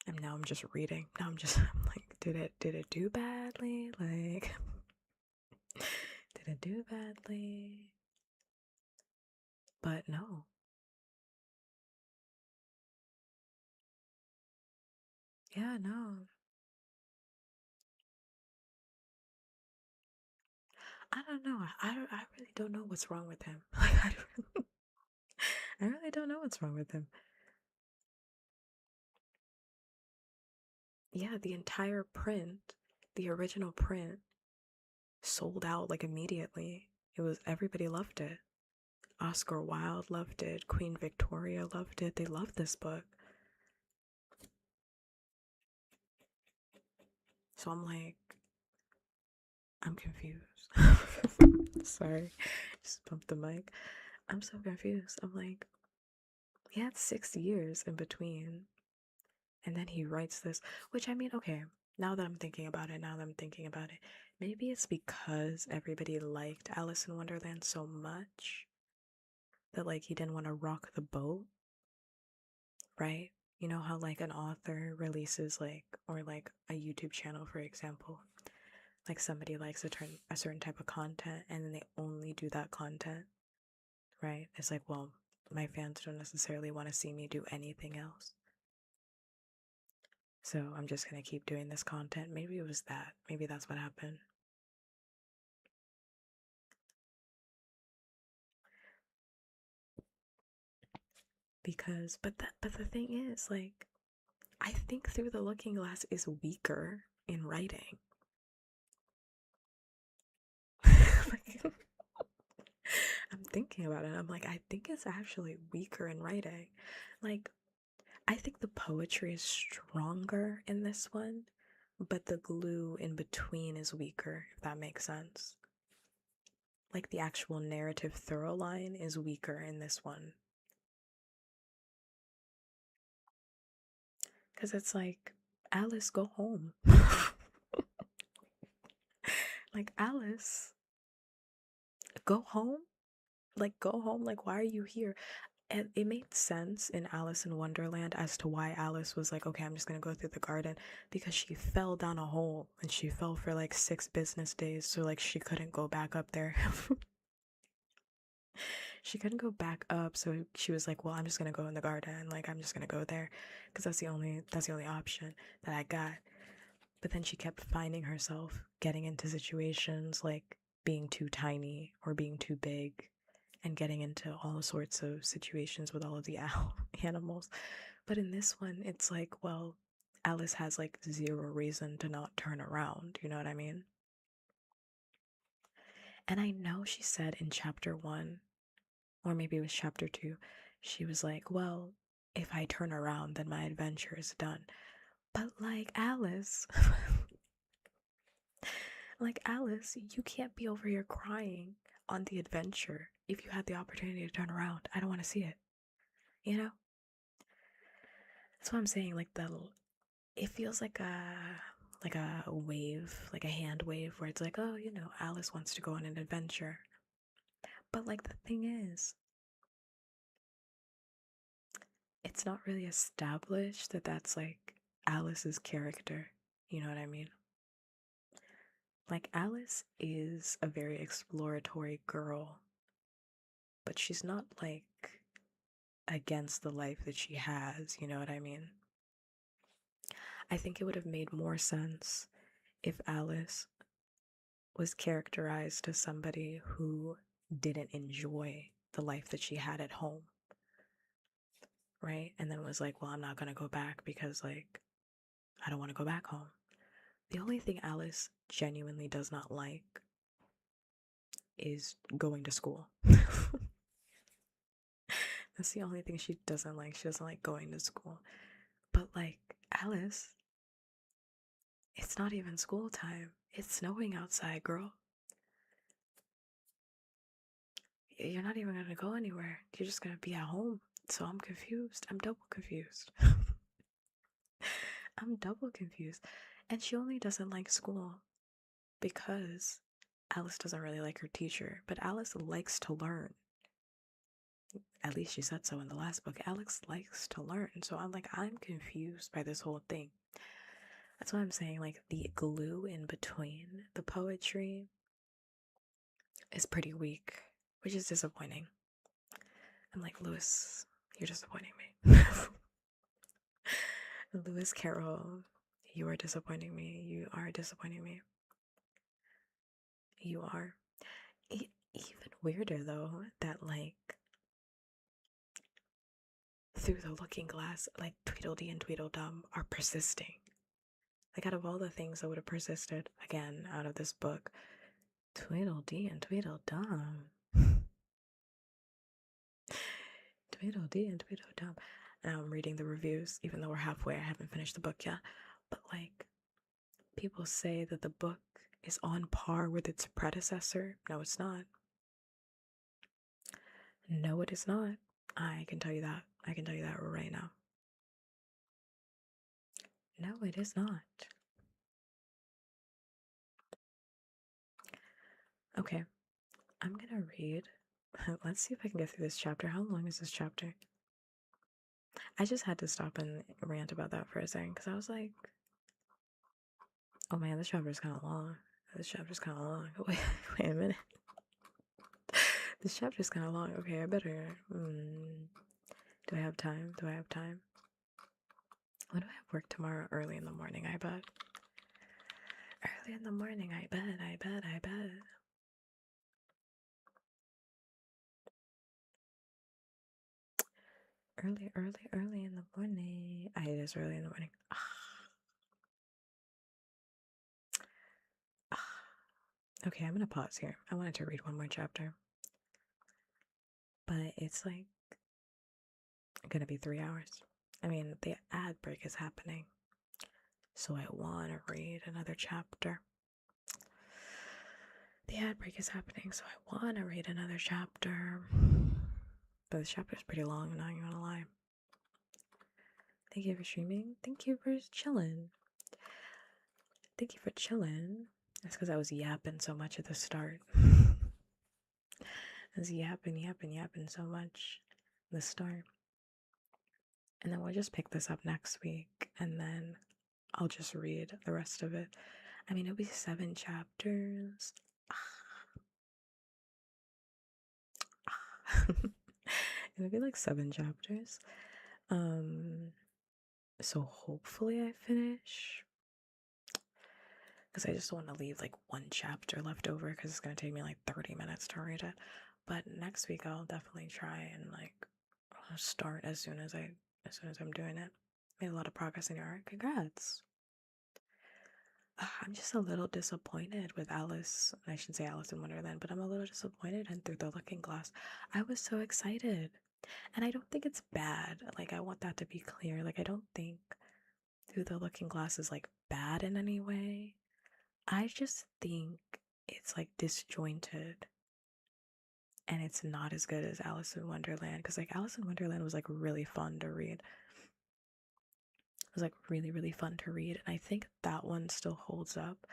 [SPEAKER 1] And now I'm just reading. Now I'm like, did it do badly? Like, did it do badly? But no. Yeah, no. I don't know. I really don't know what's wrong with him. Like, I really don't know what's wrong with him. Yeah, the entire print, the original print, sold out like immediately. Everybody loved it. Oscar Wilde loved it. Queen Victoria loved it. They loved this book. So I'm like, I'm confused. Sorry, just bumped the mic. I'm so confused. I'm like, he had 6 years in between, and then he writes this, which I mean, okay, now that I'm thinking about it, maybe it's because everybody liked Alice in Wonderland so much that like he didn't want to rock the boat, right? You know how like an author releases like, or like a YouTube channel, for example, like somebody likes a certain type of content and then they only do that content, right? It's like, well, my fans don't necessarily want to see me do anything else. So I'm just gonna keep doing this content. Maybe it was that. Maybe that's what happened. Because, but the thing is, like, I think Through the Looking Glass is weaker in writing. Like, I'm thinking about it. I'm like, I think it's actually weaker in writing. Like, I think the poetry is stronger in this one, but the glue in between is weaker, if that makes sense. Like, the actual narrative thorough line is weaker in this one. Because it's like, Alice, go home. Like, Alice, go home? Like, go home? Like, why are you here? And it made sense in Alice in Wonderland as to why Alice was like, okay, I'm just gonna go through the garden, because she fell down a hole and she fell for like 6 business days, so like she couldn't go back up there. She couldn't go back up, so she was like, well, I'm just gonna go in the garden, like I'm just gonna go there because that's the only option that I got. But then she kept finding herself getting into situations like being too tiny or being too big, and getting into all sorts of situations with all of the animals. But in this one, it's like, well, Alice has like 0 reason to not turn around, you know what I mean? And I know she said in chapter 1, or maybe it was chapter 2, she was like, well, if I turn around, then my adventure is done. But like, Alice, like, Alice, you can't be over here crying on the adventure if you had the opportunity to turn around. I don't want to see it, you know? That's what I'm saying. Like, it feels like a wave, like a hand wave, where it's like, oh, you know, Alice wants to go on an adventure. But like, the thing is, it's not really established that that's like Alice's character. You know what I mean? Like, Alice is a very exploratory girl, but she's not like against the life that she has, you know what I mean? I think it would have made more sense if Alice was characterized as somebody who didn't enjoy the life that she had at home, right? And then was like, well, I'm not gonna go back because, like, I don't want to go back home. The only thing Alice genuinely does not like is going to school. That's the only thing she doesn't like. She doesn't like going to school. But, like, Alice, it's not even school time. It's snowing outside, girl. You're not even gonna go anywhere. You're just gonna be at home. So I'm confused. I'm double confused. I'm double confused. And she only doesn't like school because Alice doesn't really like her teacher. But Alice likes to learn. At least she said so in the last book. Alice likes to learn. So I'm like, I'm confused by this whole thing. That's why I'm saying, like, the glue in between the poetry is pretty weak, which is disappointing. I'm like, Lewis, you're disappointing me. Lewis Carroll, you are disappointing me. You are disappointing me. You are. Even weirder, though, that, like, Through the Looking Glass, like, Tweedledee and Tweedledum are persisting. Like, out of all the things that would have persisted, again, out of this book, Tweedledee and Tweedledum. Tweedledee and Tweedledum. Now I'm reading the reviews, even though we're halfway. I haven't finished the book yet. But, like, people say that the book is on par with its predecessor. No, it's not. No, it is not. I can tell you that. I can tell you that right now. No, it is not. Okay, I'm gonna read. Let's see if I can get through this chapter. How long is this chapter? I just had to stop and rant about that for a second because I was like, oh man, this chapter is kind of long. This chapter is kind of long. Wait a minute. This chapter is kind of long. Okay, I better. Do I have time? Do I have time? When do I have work tomorrow? Early in the morning, I bet. Early in the morning, I bet. Early in the morning. It is early in the morning. Okay, I'm gonna pause here. I wanted to read one more chapter. But it's like gonna be 3 hours. I mean, the ad break is happening. So I wanna read another chapter. The ad break is happening, so I wanna read another chapter. But this chapter is pretty long, I'm not even gonna lie. Thank you for streaming. Thank you for chilling. Thank you for chilling. That's because I was yapping so much at the start. I was yapping so much at the start. And then we'll just pick this up next week, and then I'll just read the rest of it. I mean, it'll be 7 chapters. It'll be like 7 chapters. So hopefully I finish. Because I just want to leave like 1 chapter left over because it's going to take me like 30 minutes to read it. But next week I'll definitely try and like start as soon as I'm doing it. Made a lot of progress in your art. Congrats. I'm just a little disappointed with Alice. I shouldn't say Alice in Wonderland, but I'm a little disappointed in Through the Looking Glass. I was so excited. And I don't think it's bad. Like, I want that to be clear. Like, I don't think Through the Looking Glass is like bad in any way. I just think it's like disjointed. And it's not as good as Alice in Wonderland. Because, like, Alice in Wonderland was like really fun to read. It was like really, really fun to read. And I think that one still holds up.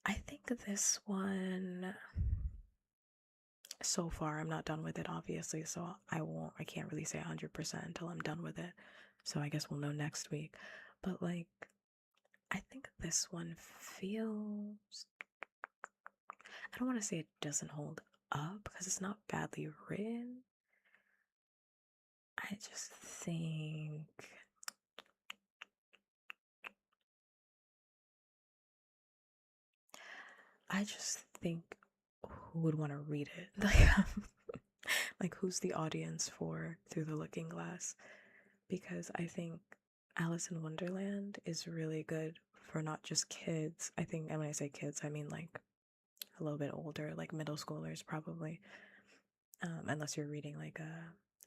[SPEAKER 1] I think this one, so far, I'm not done with it, obviously, so I can't really say 100% until I'm done with it. So I guess we'll know next week. But like, I think this one feels, I don't want to say it doesn't hold up because it's not badly written. I just think who would want to read it? Like who's the audience for Through the Looking Glass? Because I think Alice in Wonderland is really good for not just kids. I think, and when I say kids, I mean like a little bit older, like middle schoolers probably. Unless you're reading like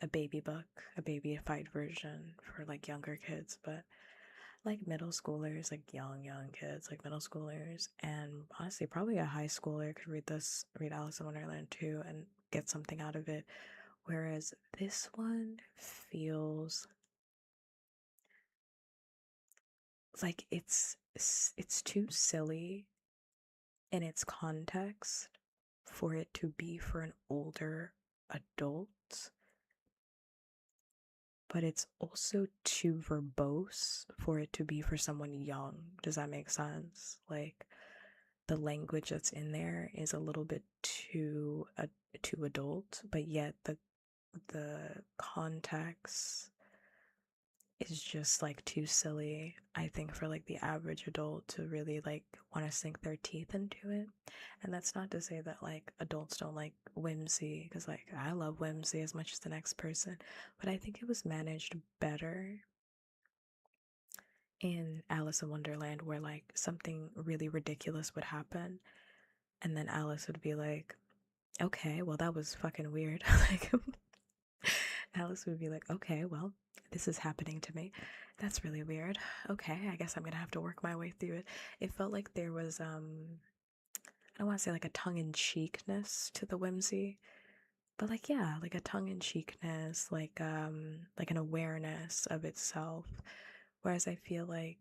[SPEAKER 1] a baby book, a baby-fied version for like younger kids, but like middle schoolers, like young kids, like middle schoolers, and honestly, probably a high schooler could read Alice in Wonderland too, and get something out of it. Whereas this one feels like it's too silly in its context for it to be for an older adult, but it's also too verbose for it to be for someone young. Does that make sense? Like the language that's in there is a little bit too adult, but yet the context is just like too silly, I think, for like the average adult to really like want to sink their teeth into it. And that's not to say that like adults don't like whimsy, because like I love whimsy as much as the next person, but I think it was managed better in Alice in Wonderland, where like something really ridiculous would happen and then Alice would be like, okay, well that was fucking weird. Like Alice would be like, okay, well, this is happening to me. That's really weird. Okay, I guess I'm gonna have to work my way through it. It felt like there was I don't want to say like a tongue-in-cheekness to the whimsy, but like yeah, like a tongue-in-cheekness, like an awareness of itself. Whereas I feel like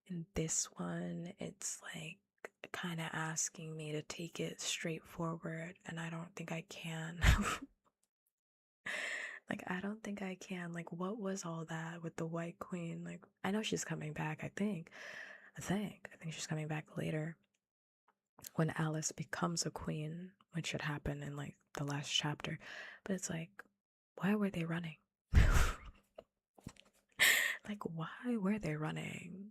[SPEAKER 1] in this one, it's like kind of asking me to take it straightforward, and I don't think I can. Like, I don't think I can. Like, what was all that with the White Queen? Like, I know she's coming back, I think. I think she's coming back later when Alice becomes a queen, which should happen in like the last chapter. But it's like, why were they running? Like, why were they running?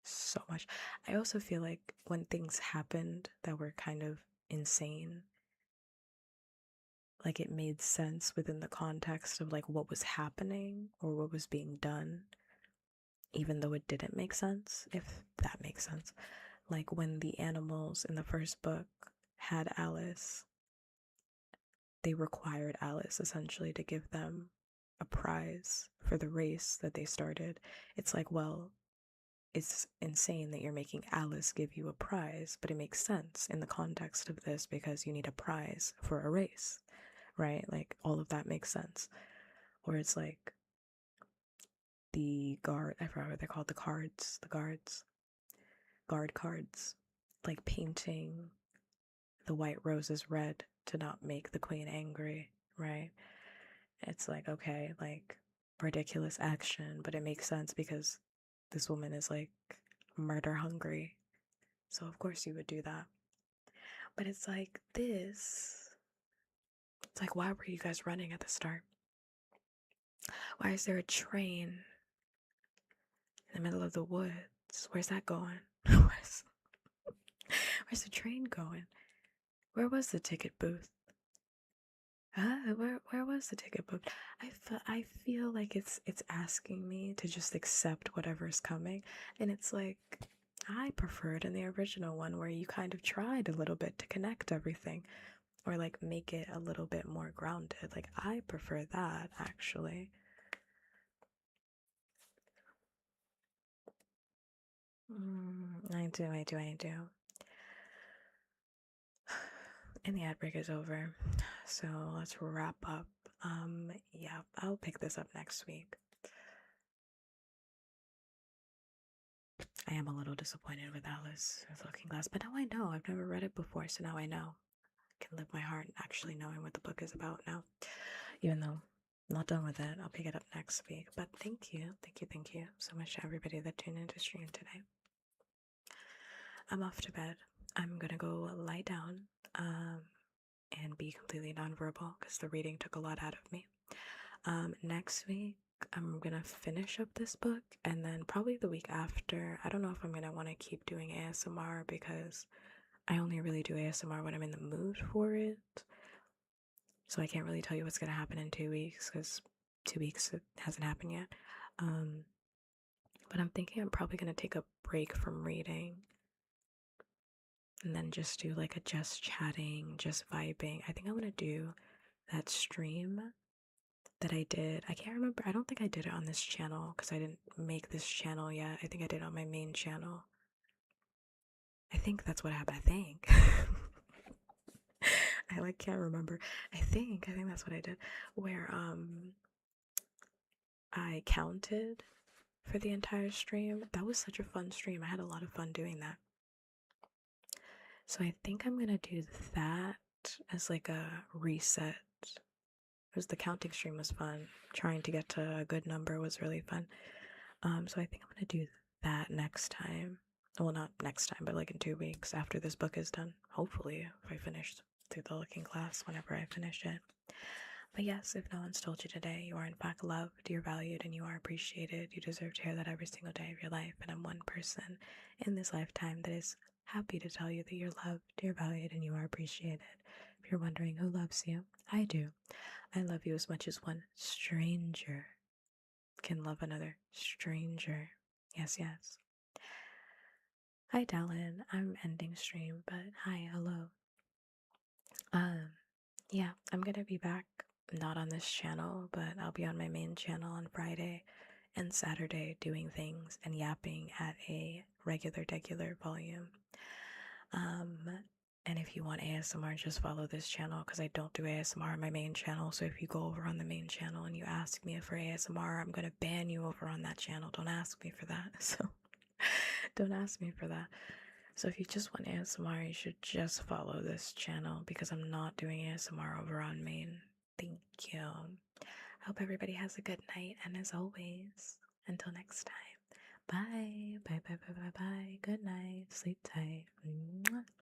[SPEAKER 1] So much. I also feel like when things happened that were kind of insane, like it made sense within the context of like what was happening or what was being done, even though it didn't make sense, if that makes sense. Like when the animals in the first book had Alice, they required Alice essentially to give them a prize for the race that they started. It's like, well, it's insane that you're making Alice give you a prize, but it makes sense in the context of this because you need a prize for a race, right? Like all of that makes sense. Or it's like the guard, I forgot what they're called, guard cards, like painting the white roses red to not make the queen angry, right? It's like, okay, like ridiculous action, but it makes sense because this woman is like murder hungry. So of course you would do that. But it's like this. It's like, why were you guys running at the start? Why is there a train in the middle of the woods? Where's that going? Where's the train going? Where was the ticket booth? Where was the ticket booth? I feel like it's asking me to just accept whatever's coming, and it's like I preferred in the original one where you kind of tried a little bit to connect everything or like make it a little bit more grounded. Like I prefer that actually. I do. And the ad break is over. So let's wrap up. Yeah, I'll pick this up next week. I am a little disappointed with Alice with Looking Glass, but now I know. I've never read it before, so now I know. I can live my heart actually knowing what the book is about now. Even though I'm not done with it, I'll pick it up next week. But thank you so much to everybody that tuned into stream today. I'm off to bed. I'm gonna go lie down and be completely nonverbal because the reading took a lot out of me. Next week, I'm gonna finish up this book, and then probably the week after, I don't know if I'm gonna want to keep doing ASMR because I only really do ASMR when I'm in the mood for it. So I can't really tell you what's gonna happen in 2 weeks because 2 weeks it hasn't happened yet. But I'm thinking I'm probably gonna take a break from reading and then just do like a just chatting, just vibing. I think I want to do that stream that I did. I can't remember. I don't think I did it on this channel because I didn't make this channel yet. I think I did it on my main channel. I think that's what happened. I think. I like can't remember. I think that's what I did. Where I counted for the entire stream. That was such a fun stream. I had a lot of fun doing that. So I think I'm gonna do that as like a reset. Because the counting stream was fun. Trying to get to a good number was really fun. So I think I'm gonna do that next time. Well, not next time, but like in 2 weeks after this book is done. Hopefully, if I finish through the Looking Glass whenever I finish it. But yes, if no one's told you today, you are in fact loved, you're valued, and you are appreciated. You deserve to hear that every single day of your life. And I'm one person in this lifetime that is happy to tell you that you're loved, you're valued, and you are appreciated. If you're wondering who loves you, I do. I love you as much as one stranger can love another stranger. Yes, yes. Hi, Dallin. I'm ending stream, but hi, hello. Yeah, I'm gonna be back, not on this channel, but I'll be on my main channel on Friday and Saturday doing things and yapping at a regular volume. And if you want ASMR, just follow this channel because I don't do ASMR on my main channel. So if you go over on the main channel and you ask me for ASMR, I'm gonna ban you over on that channel. Don't ask me for that. So don't ask me for that. So if you just want ASMR, you should just follow this channel because I'm not doing ASMR over on main. Thank you. I hope everybody has a good night, and as always, until next time, bye. Bye, bye, bye, bye, bye. Good night. Sleep tight. Mwah.